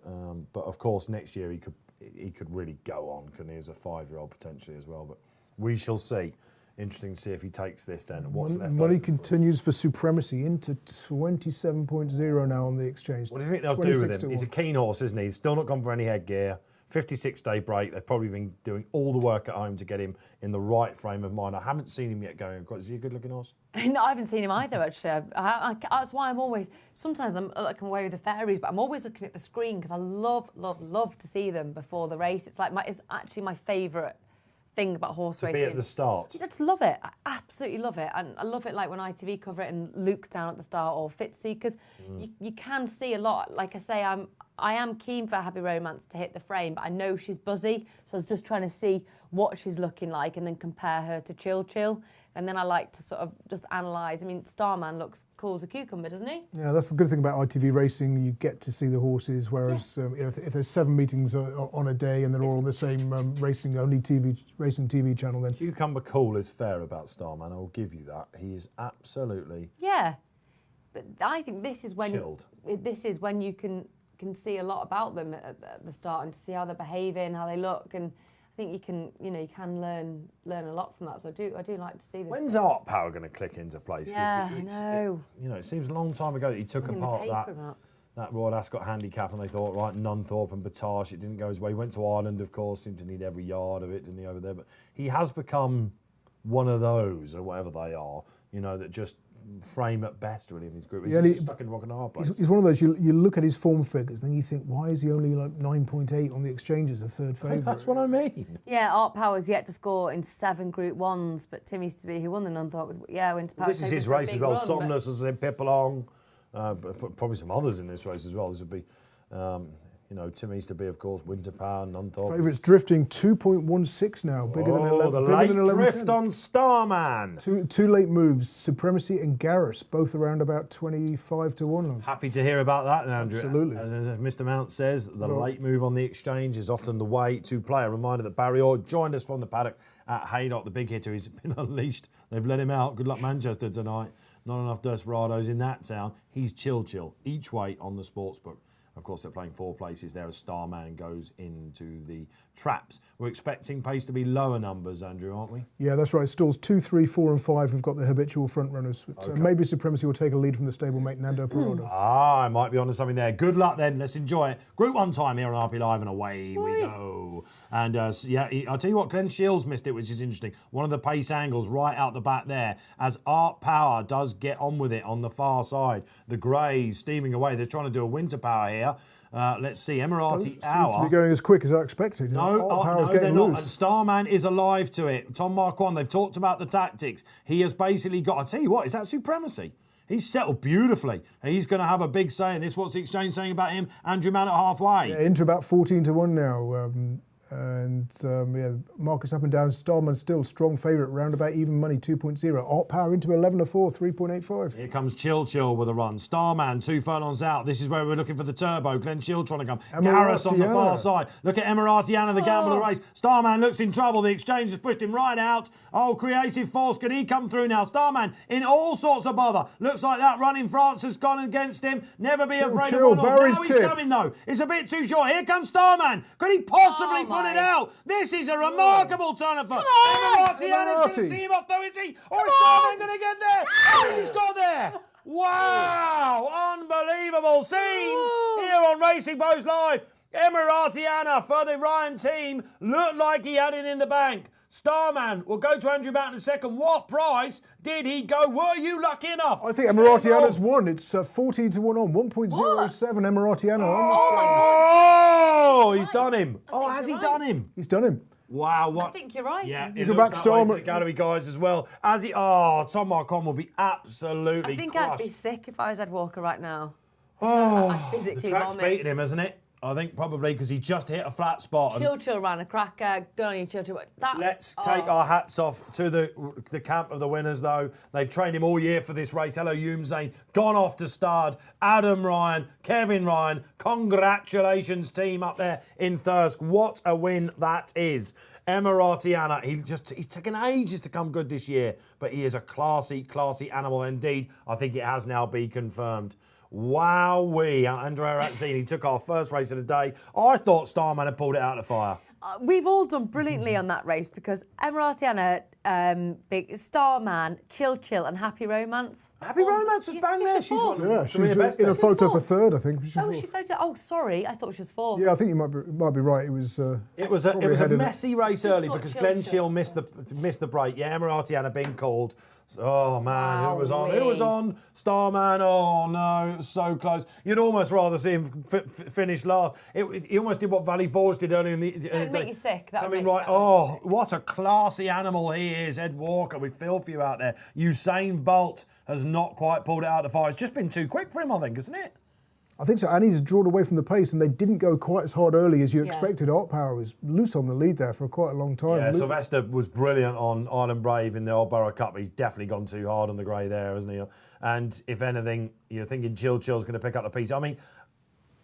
A: but of course next year he could really go on, couldn't he, as a 5-year-old potentially as well. But we shall see. Interesting to see if he takes this then. What's left
C: money continues for supremacy into 27.0 now on the exchange.
A: What do you think they'll do with him? He's a keen horse, isn't he? He's still not gone for any headgear. 56-day break. They've probably been doing all the work at home to get him in the right frame of mind. I haven't seen him yet going. Is he a good-looking horse?
B: No, I haven't seen him either, actually. That's why I'm always... Sometimes I'm away with the fairies, but I'm always looking at the screen because I love to see them before the race. It's actually my favourite thing about horse racing.
A: To be at the start.
B: I just love it. I absolutely love it. And I love it like when ITV cover it and Luke's down at the start or Fitzy, because you can see a lot. Like I say, I am keen for Happy Romance to hit the frame, but I know she's buzzy, so I was just trying to see what she's looking like and then compare her to Chill. And then I like to sort of just analyse. I mean, Starman looks cool as a cucumber, doesn't he?
C: Yeah, that's the good thing about ITV racing. You get to see the horses, whereas if there's 7 meetings on a day and they're all on the same racing TV channel, then...
A: Cucumber cool is fair about Starman, I'll give you that. He is absolutely...
B: Yeah, but I think this is when...
A: chilled.
B: This is when you can see a lot about them at the start and to see how they're behaving, how they look, and... I think you can learn a lot from that. So I do like to see this.
A: When's Art Power going to click into place?
B: Yeah, I know.
A: It seems a long time ago that he took apart that Royal Ascot handicap, and they thought, right, Nunthorpe and Batage, it didn't go his way. He went to Ireland, of course, seemed to need every yard of it, didn't he, over there? But he has become one of those, or whatever they are, that just frame at best, really, in these groups.
C: Yeah,
A: He's stuck in rock and a hard place.
C: He's one of those, you look at his form figures, then you think, why is he only like 9.8 on the exchange as a third favourite?
A: That's what I mean.
B: Yeah, Art Power's yet to score in 7 Group 1s, but Tim used to be, who won the Nunthorpe with, Winter Power.
A: This is his race as well. Somnus, as I said, Pipalong, probably some others in this race as well. This would be, Tim East to be, of course, Winter Power, Nunthorpe.
C: Favourites drifting 2.16 now, bigger than 11.
A: The
C: bigger
A: late
C: than 11,
A: drift
C: 10.
A: on Starman.
C: Two late moves, Supremacy and Garrus, both around about 25 to 1.
A: Happy to hear about that, Andrew.
C: Absolutely.
A: As Mr. Mount says, the late move on the exchange is often the way to play. A reminder that Barry Orr joined us from the paddock at Haydock, the big hitter. He's been unleashed. They've let him out. Good luck, Manchester, tonight. Not enough desperados in that town. He's chill. Each way on the sportsbook. Of course, they're playing 4 places there as Starman goes into the traps. We're expecting pace to be lower numbers, Andrew, aren't we?
C: Yeah, that's right. Stalls 2, 3, 4 and 5 have got the habitual front runners. So maybe Supremacy will take a lead from the stablemate Nando Parado.
A: I might be onto something there. Good luck then. Let's enjoy it. Group 1 time here on RP Live, and away we go. And I'll tell you what, Glenn Shields missed it, which is interesting. One of the pace angles right out the back there as Art Power does get on with it on the far side. The Greys steaming away. They're trying to do a Winter Power here. Let's see, Emirati Hour.
C: Seems to be going as quick as I expected.
A: No, they're not. And Starman is alive to it. Tom Marquand, they've talked about the tactics. He has basically got, I tell you what, is that Supremacy? He's settled beautifully. He's going to have a big say in this. What's the exchange saying about him? Andrew Mann at halfway.
C: Yeah, into about 14 to 1 now. Marcus up and down. Starman still strong favourite, round about even money, 2.0. Art Power into 11 to 4, 3.85.
A: Here comes Chill with a run. Starman 2 furlongs out. This is where we're looking for the turbo. Glenn Chill trying to come. Garrus on the far side. Look at Emiratiana, the gamble of the race. Starman looks in trouble. The exchange has pushed him right out. Oh, Creative Force, can he come through now? Starman in all sorts of bother. Looks like that run in France has gone against him. Never be afraid of one. Now he's coming though. It's a bit too short. Here comes Starman. Could he possibly put it out? This is a remarkable turn of foot. Emiratiana's going to see him off though, is he? Or is Starman going to get there? Oh, he's got there. Wow, unbelievable scenes here on Racing Post Live. Emiratiana for the Ryan team looked like he had it in the bank. Starman will go to Andrew Batten in a second. What price did he go? Were you lucky enough?
C: I think Emiratiana's won. It's 14 to 1 on 1.07 Emiratiana.
B: Oh my God!
A: Oh, he's done him. Oh, has he done him?
C: He's done him.
A: Wow, what?
B: I think you're right.
A: Yeah,
C: You
A: it
C: go
A: looks
C: back
A: that way to
C: Starman.
A: the gallery guys as well. As he, Tom Marquand will be absolutely
B: I think
A: crushed.
B: I'd be sick if I was Ed Walker right now.
A: Oh,
B: I'd physically
A: the track's
B: vomit.
A: beating him, hasn't it? I think probably because he just hit a flat spot. And
B: Chill ran a cracker. Good on you, Chill.
A: let's take our hats off to the camp of the winners, though. They've trained him all year for this race. Hello, Zane. Gone off to start. Adam Ryan, Kevin Ryan. Congratulations, team up there in Thirsk. What a win that is. Emiratiana, he's taken ages to come good this year, but he is a classy animal indeed. I think it has now been confirmed. Wowee, Andrea Razzini took our first race of the day. I thought Starman had pulled it out of the fire.
B: We've all done brilliantly on that race because Emiratiana, Big Starman, Chill, and Happy Romance.
A: Happy Romance was bang there. She's
B: fourth.
C: Yeah, she's
A: best
C: in a
A: there.
C: photo for
B: fourth.
C: third, I think.
B: Oh, she voted. Oh, sorry, I thought she was fourth.
C: Yeah, I think you might be right. It was a
A: messy race early
B: thought
A: because
B: Chill
A: Glen
B: Chill.
A: Shield missed the break. Yeah, Emiratiana being called. Oh man, who was on?
B: Wowee.
A: Who was on? Starman. Oh no, it was so close. You'd almost rather see him finish last. He almost did what Valley Forge did earlier in the
B: It'd make you sick. That would
A: Coming
B: make
A: right.
B: that would
A: Oh,
B: make you sick.
A: what a classy animal he is, Ed Walker. We feel for you out there. Usain Bolt has not quite pulled it out of the fire. It's just been too quick for him, I think, isn't it?
C: I think so. And he's drawn away from the pace, and they didn't go quite as hard early as you
B: Yeah.
C: expected. Art Power was loose on the lead there for quite a long time.
A: Yeah, Sylvester was brilliant on Island Brave in the Old Borough Cup. He's definitely gone too hard on the grey there, hasn't he? And if anything, you're thinking Chill's going to pick up the piece. I mean,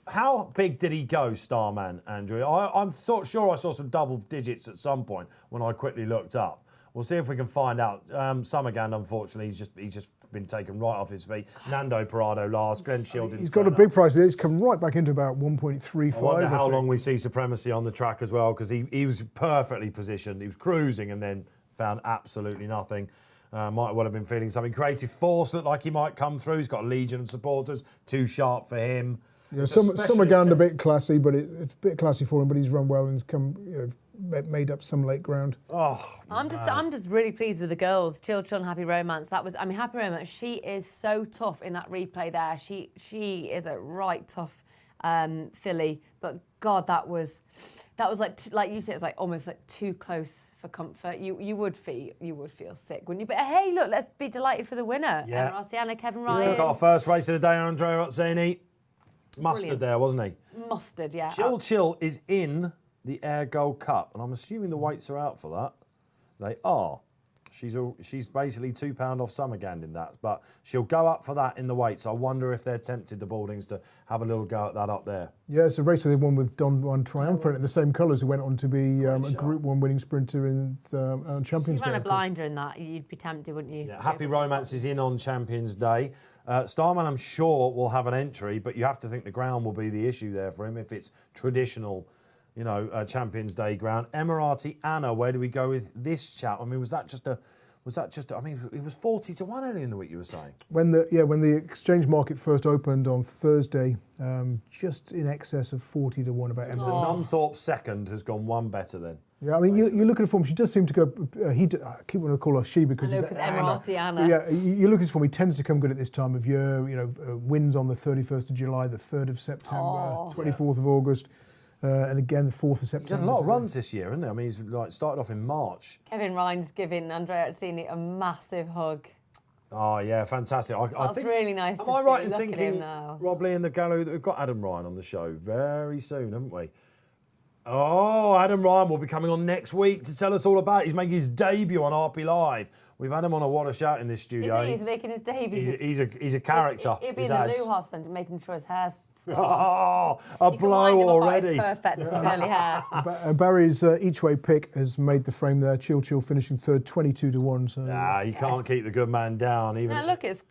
A: how big did he go, Starman, Andrew? I'm sure I saw some double digits at some point when I quickly looked up. We'll see if we can find out. Summergand, unfortunately, he's just been taken right off his feet. Nando Parado last. Glenn Shield didn't
C: He's got a
A: turn
C: big
A: up.
C: price there. He's come right back into about 1.35.
A: I wonder how
C: I think.
A: long we see Supremacy on the track as well, because he was perfectly positioned. He was cruising and then found absolutely nothing. Might well have been feeling something. Creative Force looked like he might come through. He's got a legion of supporters. Too sharp for him.
C: Yeah,
A: It's a
C: Summergand a
A: specialist
C: bit classy, but it's a bit classy for him. But he's run well and he's come made up some late ground.
B: I'm just really pleased with the girls. Chill, Happy Romance. Happy Romance. She is so tough in that replay there. She is a right tough filly. But God, that was like you said, it's like almost like too close for comfort. You would feel sick, wouldn't you? But hey, look, let's be delighted for the winner.
A: Yeah.
B: Emma Artiana, Kevin
A: He
B: Ryan.
A: took our first race of the day, Andrea Rozzini. Mustard
B: Brilliant.
A: there, wasn't he?
B: Mustard, yeah.
A: Chill is in the Air Gold Cup, and I'm assuming the weights are out for that. They are. She's basically £2 off Summergand in that, but she'll go up for that in the weights. I wonder if they're tempted, the Baldings, to have a little go at that up there.
C: Yeah, it's a race they won with Don Juan Triumphant in the same colours, who went on to be a Group 1 winning sprinter in Champions Day.
B: She ran a blinder in that. You'd be tempted, wouldn't you?
A: Yeah, Happy Romance is in on Champions Day. Starman, I'm sure, will have an entry, but you have to think the ground will be the issue there for him if it's traditional, Champions Day ground. Emirati Anna, where do we go with this chap? I mean, was that just I mean, it was 40 to 1 earlier in the week, you were saying.
C: When the exchange market first opened on Thursday, just in excess of 40 to 1 about
A: So
C: Emirati.
A: Nunthorpe second has gone one better then.
C: Yeah, I mean, you look at her form, she does seem to go, I keep wanting to call her she because it's
B: Emirati Anna.
C: Yeah, you look at her form, he tends to come good at this time of year, wins on the 31st of July, the 3rd of September, 24th of August, and again the 4th of September.
A: He's had a lot of runs this year, hasn't he? I mean, he's started off in March.
B: Kevin Ryan's giving Andrea Arzini a massive hug.
A: Oh, yeah, fantastic. I
B: That's
A: think,
B: really nice to see.
A: Am I right in
B: Look at him
A: thinking,
B: now.
A: Rob Lee in the gallery, that we've got Adam Ryan on the show very soon, haven't we? Oh, Adam Ryan will be coming on next week to tell us all about it. He's making his debut on RP Live. We've had him on a What a Shout in this studio.
B: Is he? He's making his debut.
A: He's a character.
B: He'll be
A: His
B: in the
A: ads.
B: loo half and making sure his hair's
A: Oh, a
B: You can wind
A: blow
B: him up by
A: already.
B: his perfect curly hair.
C: Barry's each way pick has made the frame there. Chill finishing third, 22 to 1. So
A: You can't keep the good man down. Even
B: Now look, it's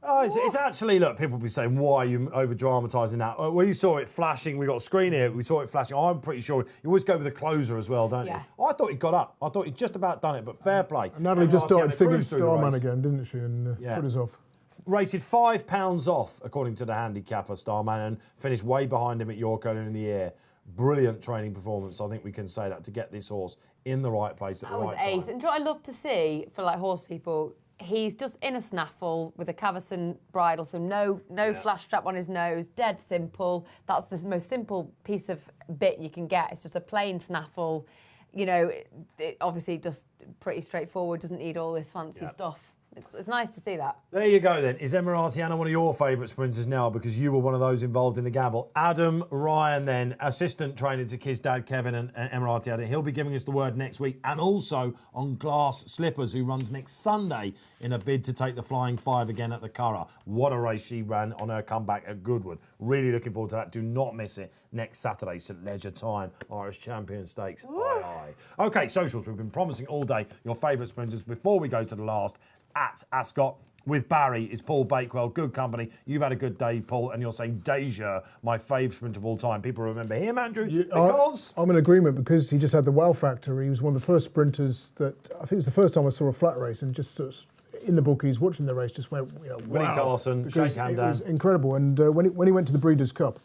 A: it's actually, look, people will be saying, why are you over dramatising that? We saw it flashing. We got a screen here. We saw it flashing. I'm pretty sure you always go with the closer as well, don't
B: Yeah.
A: you? I thought he got up. I thought he'd just about done it, but fair play.
C: Natalie just started singing
A: cruised through the
C: Starman
A: race.
C: again, didn't she? And put us off.
A: Rated £5 off, according to the handicapper, Starman, and finished way behind him at York earlier in the year. Brilliant training performance. I think we can say that, to get this horse in the right place at the
B: that was
A: right time.
B: ace. And do you know what I love to see for like horse people? He's just in a snaffle with a Cavison bridle, so no flash strap on his nose, dead simple. That's the most simple piece of bit you can get. It's just a plain snaffle. It obviously just pretty straightforward, doesn't need all this fancy stuff. It's nice to see that.
A: There you go then. Is Emirati Anna one of your favourite sprinters now, because you were one of those involved in the gamble? Adam Ryan then, assistant trainer to his dad Kevin and Emirati Anna. He'll be giving us the word next week, and also on Glass Slippers, who runs next Sunday in a bid to take the Flying Five again at the Curragh. What a race she ran on her comeback at Goodwood. Really looking forward to that. Do not miss it next Saturday, St Leger Time, Irish Champion Stakes. Aye. Okay, socials. We've been promising all day your favourite sprinters. Before we go to the last, at Ascot with Barry is Paul Bakewell. Good company. You've had a good day, Paul, and you're saying Deja, my fave sprint of all time. People remember him, Andrew, because
C: I'm in agreement, because he just had the wow factor. He was one of the first sprinters that, I think it was the first time I saw a flat race, and just sort of in the bookies watching the race just went,
A: Willie
C: wow.
A: Carson,
C: Because
A: shake hand
C: it was
A: down.
C: incredible. And when he went to the Breeders' Cup,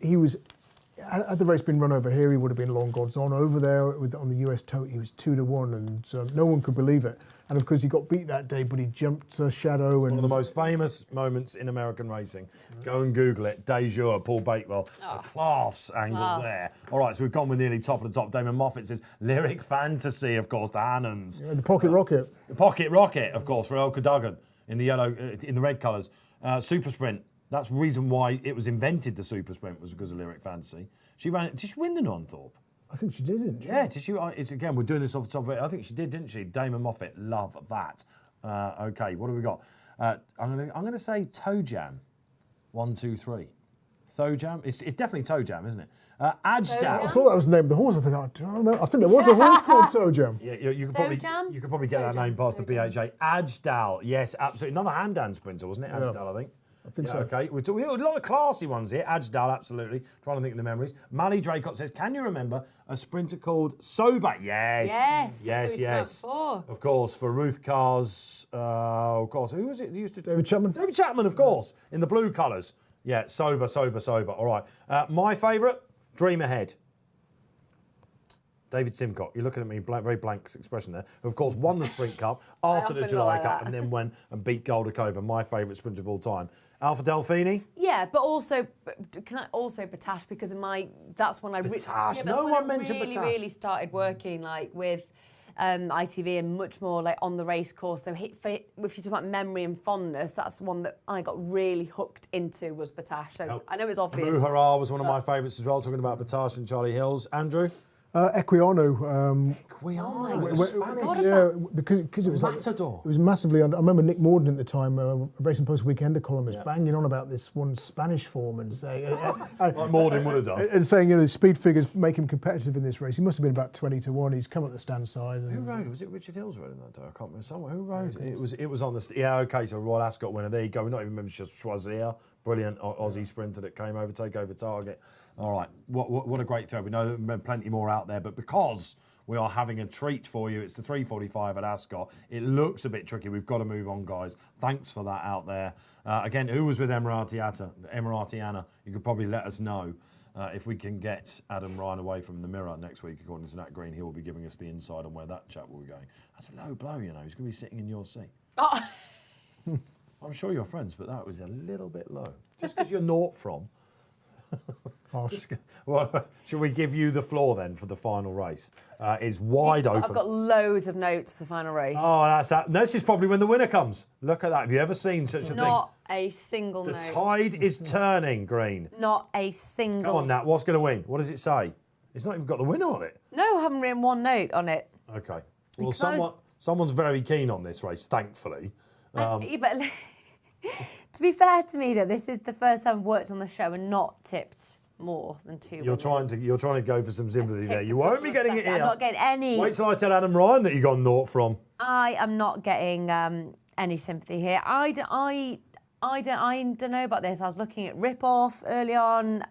C: he was. Had the race been run over here, he would have been long odds on. Over there on the US tote, he was 2 to 1, and no one could believe it. And of course, he got beat that day, but he jumped Shadow. And
A: One of the most famous moments in American racing. Go and Google it. Deja, Paul Bakewell. A class angle there. All right, so we've gone with nearly top of the top. Damon Moffat says Lyric Fantasy, of course, the Hannons.
C: the Pocket Rocket.
A: The Pocket Rocket, of course, for El Cadogan in the yellow, in the red colours. Super Sprint. That's the reason why it was invented, the Super Sprint, was because of Lyric Fantasy. She ran it. Did she win the Nunthorpe?
C: I think she did, didn't she?
A: Yeah, did she? It's, again, we're doing this off the top of it. I think she did, didn't she? Damon Moffat, love that. Okay, what have we got? I'm going to say Toe Jam. 1, 2, 3. Toe Jam. It's definitely Toe Jam, isn't it? Ajdal.
C: I thought that was the name of the horse. I think, I don't know. I think there was a horse called Toe Jam.
A: Yeah, you could
B: Toe Jam?
A: probably get that name past the BHA. Ajdal, yes, absolutely. Another hand-down sprinter, wasn't it? Ajdal, I think.
C: I think so.
A: Okay, we have a lot of classy ones here. Ajdal, absolutely. Trying to think of the memories. Mally Draycott says, can you remember a sprinter called Sober? Yes.
B: Yes. That's what we
A: Yes.
B: talked for.
A: Of course, for Ruth Carr's, of course, who was it? Who used to
C: David Chapman.
A: David Chapman, of course, in the blue colours. Yeah, Sober. All right. My favourite, Dream Ahead. David Simcock, you're looking at me, very blank expression there, who of course won the Sprint Cup after the
B: often
A: July
B: like
A: Cup
B: that.
A: and then went and beat Goldacova, my favourite sprinter of all time. Alpha Delfini?
B: Yeah, but also, can I also Batash, because that's when I
A: Batash, no one mentioned Batash.
B: really started working like with ITV and much more like on the race course. So if you talk about memory and fondness, that's one that I got really hooked into was Batash. So I know it's obvious.
A: Amu Hurrah was one of my favourites as well, talking about Batash and Charlie Hills. Andrew?
C: Equiano.
A: Spanish.
C: Yeah, because it was
A: Matador.
C: It was massively under. I remember Nick Morden at the time, a Racing Post Weekender columnist, banging on about this one Spanish form and saying,
A: Like Morden would have done.
C: and saying, the speed figures make him competitive in this race. He must have been about 20-1. He's come at the stand side.
A: Who rode it? Was it Richard Hills riding that day? I can't remember. Someone who rode it? It was on the. Yeah, okay. So Royal Ascot winner. There you go. We're not even remember just Choisir, brilliant Aussie sprinter that came over, take over target. All right, what a great throw. We know there are plenty more out there, but because we are having a treat for you, it's the 3:45 at Ascot. It looks a bit tricky. We've got to move on, guys. Thanks for that out there. Again, who was with Emiratiana? You could probably let us know if we can get Adam Ryan away from the mirror next week. According to Nat Green, he will be giving us the inside on where that chap will be going. That's a low blow, He's going to be sitting in your seat.
B: Oh.
A: I'm sure you're friends, but that was a little bit low. Just because you're naught from. Well, should we give you the floor then for the final race? It's wide open.
B: I've got loads of notes for the final race.
A: Oh, that's that. This is probably when the winner comes. Look at that. Have you ever seen such a thing?
B: Not a single
A: The
B: note.
A: tide is turning, Green.
B: Not a single.
A: Come on, Nat. What's going to win? What does it say? It's not even got the winner on it.
B: No, I haven't written one note on it.
A: Okay. Well,
B: Because-
A: someone's very keen on this race, thankfully.
B: But to be fair to me, though, this is the first time I've worked on the show and not tipped more than two.
A: You're trying to go for some sympathy there. You won't be getting it here.
B: I'm not getting any.
A: Wait till I tell Adam Ryan that you got naught from.
B: I am not getting any sympathy here. I don't know about this. I was looking at Rip-Off early on.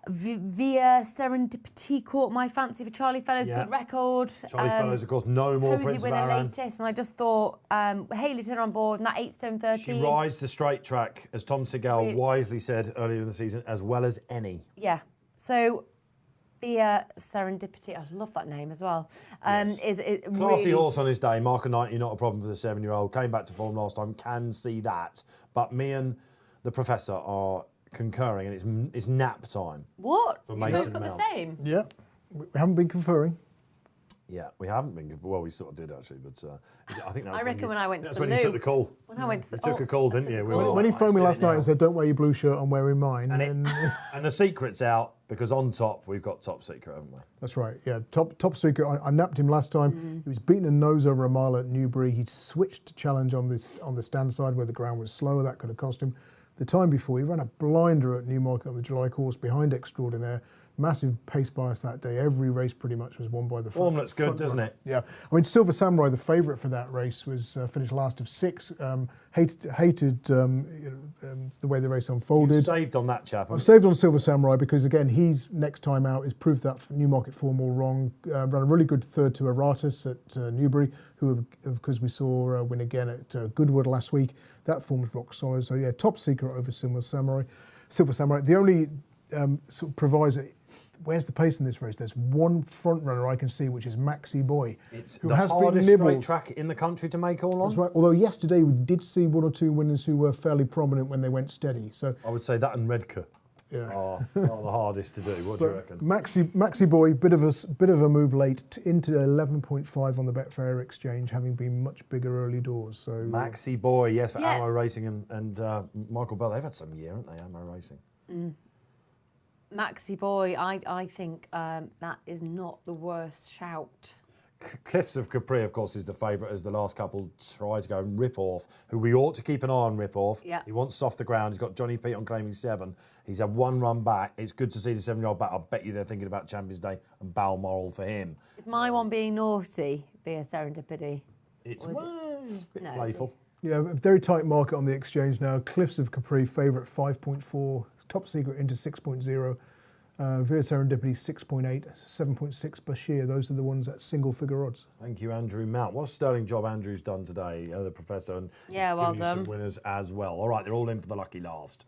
B: Via Serendipity caught my fancy for Charlie Fellows,
A: Yeah.
B: good record.
A: Charlie Fellows, of course, no more
B: Cozy
A: Prince of
B: winner
A: Aran.
B: latest, and I just thought Hayley Turner on board, and that 8 stone 13.
A: She rides the straight track, as Tom Segal
B: Really?
A: wisely said earlier in the season, as well as any.
B: Yeah. So Via Serendipity, I love that name as well.
A: Yes.
B: Is it
A: Classy
B: really...
A: horse on his day. Mark a 90, not a problem for the 7-year-old. Came back to form last time, can see that. But me and the professor are concurring, and it's nap time.
B: What?
A: For
B: You
A: Mason
B: both got
A: Mount.
B: the same?
C: Yeah, we haven't been conferring.
A: Yeah, we haven't been. Well, we sort of did actually, but I think that was
B: I reckon when I went to
A: that's
B: the
A: when you
B: loo.
A: took the call.
B: When I went to the...
A: You took a call, didn't you? We were
C: When he
A: like,
C: phoned me
A: "Let's
C: last
A: do it
C: night
A: now."
C: and said, "Don't wear your blue shirt, I'm wearing mine,"
A: And,
C: then
A: and the secret's out because on top we've got top secret, haven't we?
C: that's right. Yeah, top secret. I napped him last time. He was beating a nose over a mile at Newbury. He switched to challenge on the stand side where the ground was slower. That could have cost him. The time before, he ran a blinder at Newmarket on the July course behind Extraordinaire. Massive pace bias that day. Every race pretty much was won by the front.
A: Form looks good,
C: front
A: doesn't
C: runner.
A: it?
C: Yeah. I mean, Silver Samurai, the favourite for that race, was finished last of 6. Hated the way the race unfolded.
A: You've saved on that chap.
C: I've saved on Silver Samurai because, again, he's next time out is proved that Newmarket form all wrong. Ran a really good third to Eratus at Newbury, who, of course, we saw win again at Goodwood last week. That form was rock solid. So, yeah, top secret over Silver Samurai. The only sort of proviso, where's the pace in this race? There's one front runner I can see, which is Maxi Boy,
A: It's
C: who
A: the
C: has been
A: hardest straight
C: nibbled.
A: track in the country to make all on.
C: That's right. Although yesterday we did see 1 or 2 winners who were fairly prominent when they went steady. So
A: I would say that and Redcar
C: yeah.
A: are the hardest to do. What do you reckon?
C: Maxi Boy, bit of a move late into 11.5 on the Betfair Exchange, having been much bigger early doors. So
A: Maxi Boy, yes, for
B: Yeah.
A: Ammo Racing and Michael Bell. They've had some year, haven't they, Ammo Racing?
B: Maxi Boy, I think that is not the worst shout.
A: Cliffs of Capri, of course, is the favourite as the last couple try to go. And Rip-Off, who we ought to keep an eye on, Rip-Off.
B: Yeah.
A: He wants softer ground. He's got Johnny Pete on claiming 7. He's had 1 run back. It's good to see the 7-year-old back. I bet you they're thinking about Champions Day and Balmoral for him.
B: Is my one being naughty via Serendipity?
A: It's,
B: Or is it-
A: it's a bit
B: No,
A: playful.
C: yeah, a very tight market on the exchange now. Cliffs of Capri favourite 5.4, top secret into 6.0. Via Serendipity 6.8, 7.6 Bashir. Those are the ones at single figure odds.
A: Thank you, Andrew Mount. What a sterling job Andrew's done today, the professor, and
B: Yeah,
A: he's
B: well
A: given you some
B: done.
A: winners as well. All right, they're all in for the lucky last.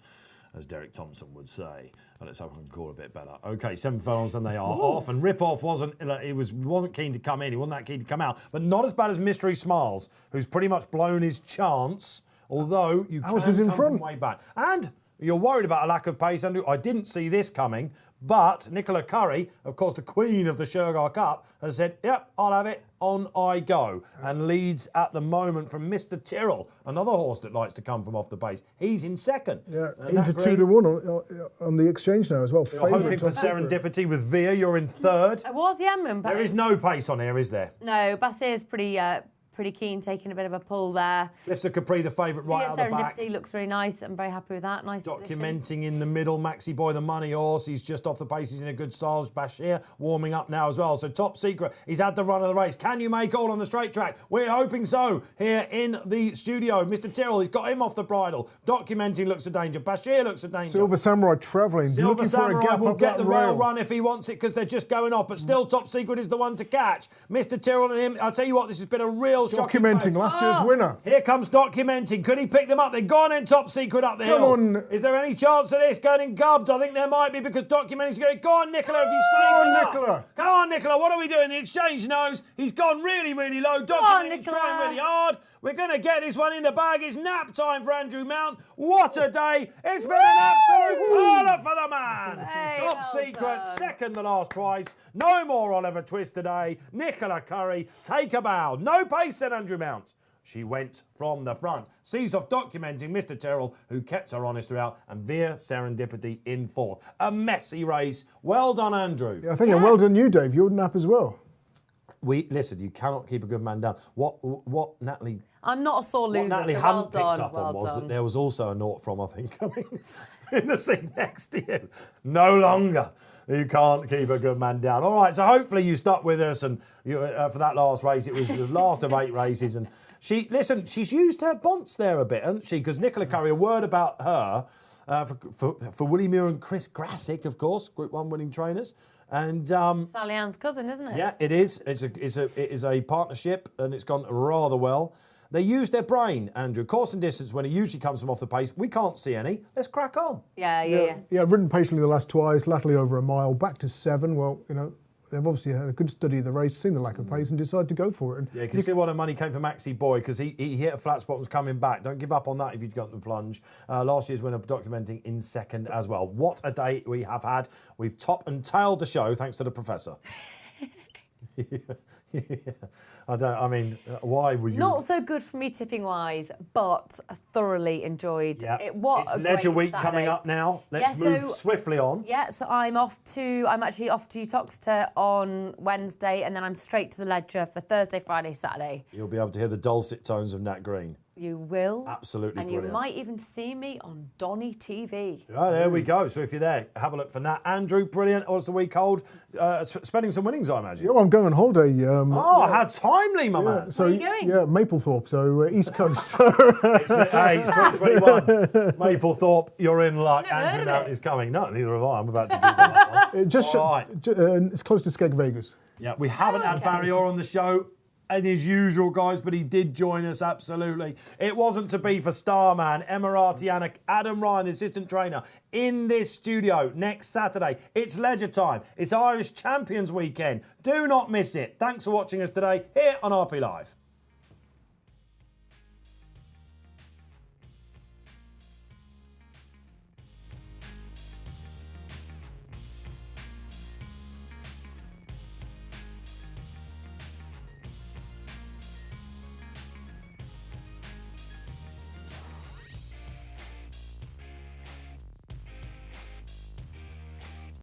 A: as Derek Thompson would say. And let's hope I can call a bit better. Okay, 7 furlongs and they are off. And Rip-Off wasn't keen to come in. He wasn't that keen to come out. But not as bad as Mystery Smiles, who's pretty much blown his chance. Although you can
C: is in
A: come
C: front.
A: from way back. And you're worried about a lack of pace, Andrew. I didn't see this coming, but Nicola Curry, of course, the queen of the Shergar Cup, has said, yep, I'll have it, on I go, and leads at the moment from Mr. Tyrrell, another horse that likes to come from off the pace. He's in second.
C: Yeah, into 2-1 on the exchange now as well.
A: You're hoping for Serendipity with Veer. You're in third.
B: I was, yeah,
A: There is no pace on here, is there?
B: No, Bassir's pretty keen, taking a bit of a pull there.
A: Lifts Capri, the favourite, right out the back.
B: Serendipity looks really nice. I'm very happy with that. Nice
A: Documenting
B: position.
A: in the middle, Maxi Boy, the money horse. He's just off the pace. He's in a good style. Bashir warming up now as well. So Top Secret, he's had the run of the race. Can you make all on the straight track? We're hoping so here in the studio. Mr. Tyrrell, he's got him off the bridle. Documenting looks a danger. Bashir looks a danger.
C: Silver Samurai travelling.
A: Silver Samurai will get the rail
C: rail
A: run if he wants it because they're just going off. But still, Top Secret is the one to catch. Mr. Tyrrell and him, I'll tell you what, this has been a real shocking race.
C: Documenting last year's winner.
A: Here comes Documenting. Could he pick them up? They're gone in Top Secret up the hill.
C: on.
A: Is there any chance of this going in Gubbs? I think there might be because Documenting's going. Go on, Nicola, if you stay.
C: Come on, Nicola.
A: Come on, Nicola. What are we doing? The exchange knows he's gone really, really low. Documenting's trying really hard. We're going to get this one in the bag. It's nap time for Andrew Mount. What a day. It's been an absolute parlour for the man.
B: Hey,
A: Top
B: well
A: Secret,
B: done.
A: second the last twice. No more Oliver Twist today. Nicola Curry, take a bow. No pace, said Andrew Mount. She went from the front. Sees off Documenting Mr. Tyrrell, who kept her honest throughout, and Veer Serendipity in fourth. A messy race. Well done, Andrew.
C: Yeah, I think, and well done you, Dave. You're nap as well.
A: Listen, you cannot keep a good man down. What Natalie...
B: I'm not a sore loser,
A: What Natalie
B: so
A: hadn't
B: well
A: picked
B: done.
A: up
B: well
A: on was
B: done.
A: that there was also a naught from, I think, coming in the seat next to you. No longer. You can't keep a good man down. All right, so hopefully you stuck with us and you, for that last race. It was the last of 8 races. And she's used her bonds there a bit, hasn't she? Because Nicola Curry, a word about her for Willie Muir and Chris Grassick, of course, Group 1 winning trainers. And
B: Sally Ann's cousin, isn't it?
A: yeah, it is. It is a partnership, and it's gone rather well. They use their brain, Andrew. Course and distance, when it usually comes from off the pace, we can't see any. Let's crack on.
B: Yeah.
C: Yeah, ridden patiently the last twice, latterly over a mile, back to 7. Well, they've obviously had a good study of the race, seen the lack of pace, and decided to go for it. And
A: Yeah, you can see why the money came for Maxi Boy, because he hit a flat spot and was coming back. Don't give up on that if you've got the plunge. Last year's winner Documenting in second as well. What a day we have had. We've top and tailed the show thanks to the professor. Why were you...
B: Not so good for me tipping wise, but I thoroughly enjoyed
A: Yeah.
B: it. What
A: it's
B: a
A: Ledger
B: great
A: Week
B: Saturday.
A: coming up now. Let's
B: Yeah,
A: move
B: so-
A: swiftly on.
B: Yeah, so I'm actually off to Toxteth on Wednesday, and then I'm straight to the Ledger for Thursday, Friday, Saturday.
A: You'll be able to hear the dulcet tones of Nat Green.
B: You will.
A: Absolutely
B: And
A: brilliant.
B: you might even see me on Donny TV.
A: Oh, there we go. So if you're there, have a look for Nat. Andrew, brilliant. What's the week hold? Spending some winnings, I imagine.
C: I'm going on holiday.
A: How timely, my man.
C: So,
B: Where are you going?
C: Yeah, Maplethorpe, so East Coast. So,
A: It's 2021. Maplethorpe, you're in luck.
B: Never heard
A: Andrew
B: of
A: Mount
B: it.
A: is coming. No, neither have I. I'm about to do this. All right.
C: It's close to Skeg Vegas.
A: Yeah, we haven't had
B: okay.
A: Barry Orr on the show in his usual, guys, but he did join us, absolutely. It wasn't to be for Starman, Emirati and Adam Ryan, the assistant trainer, in this studio next Saturday. It's Ledger time. It's Irish Champions Weekend. Do not miss it. Thanks for watching us today here on RP Live.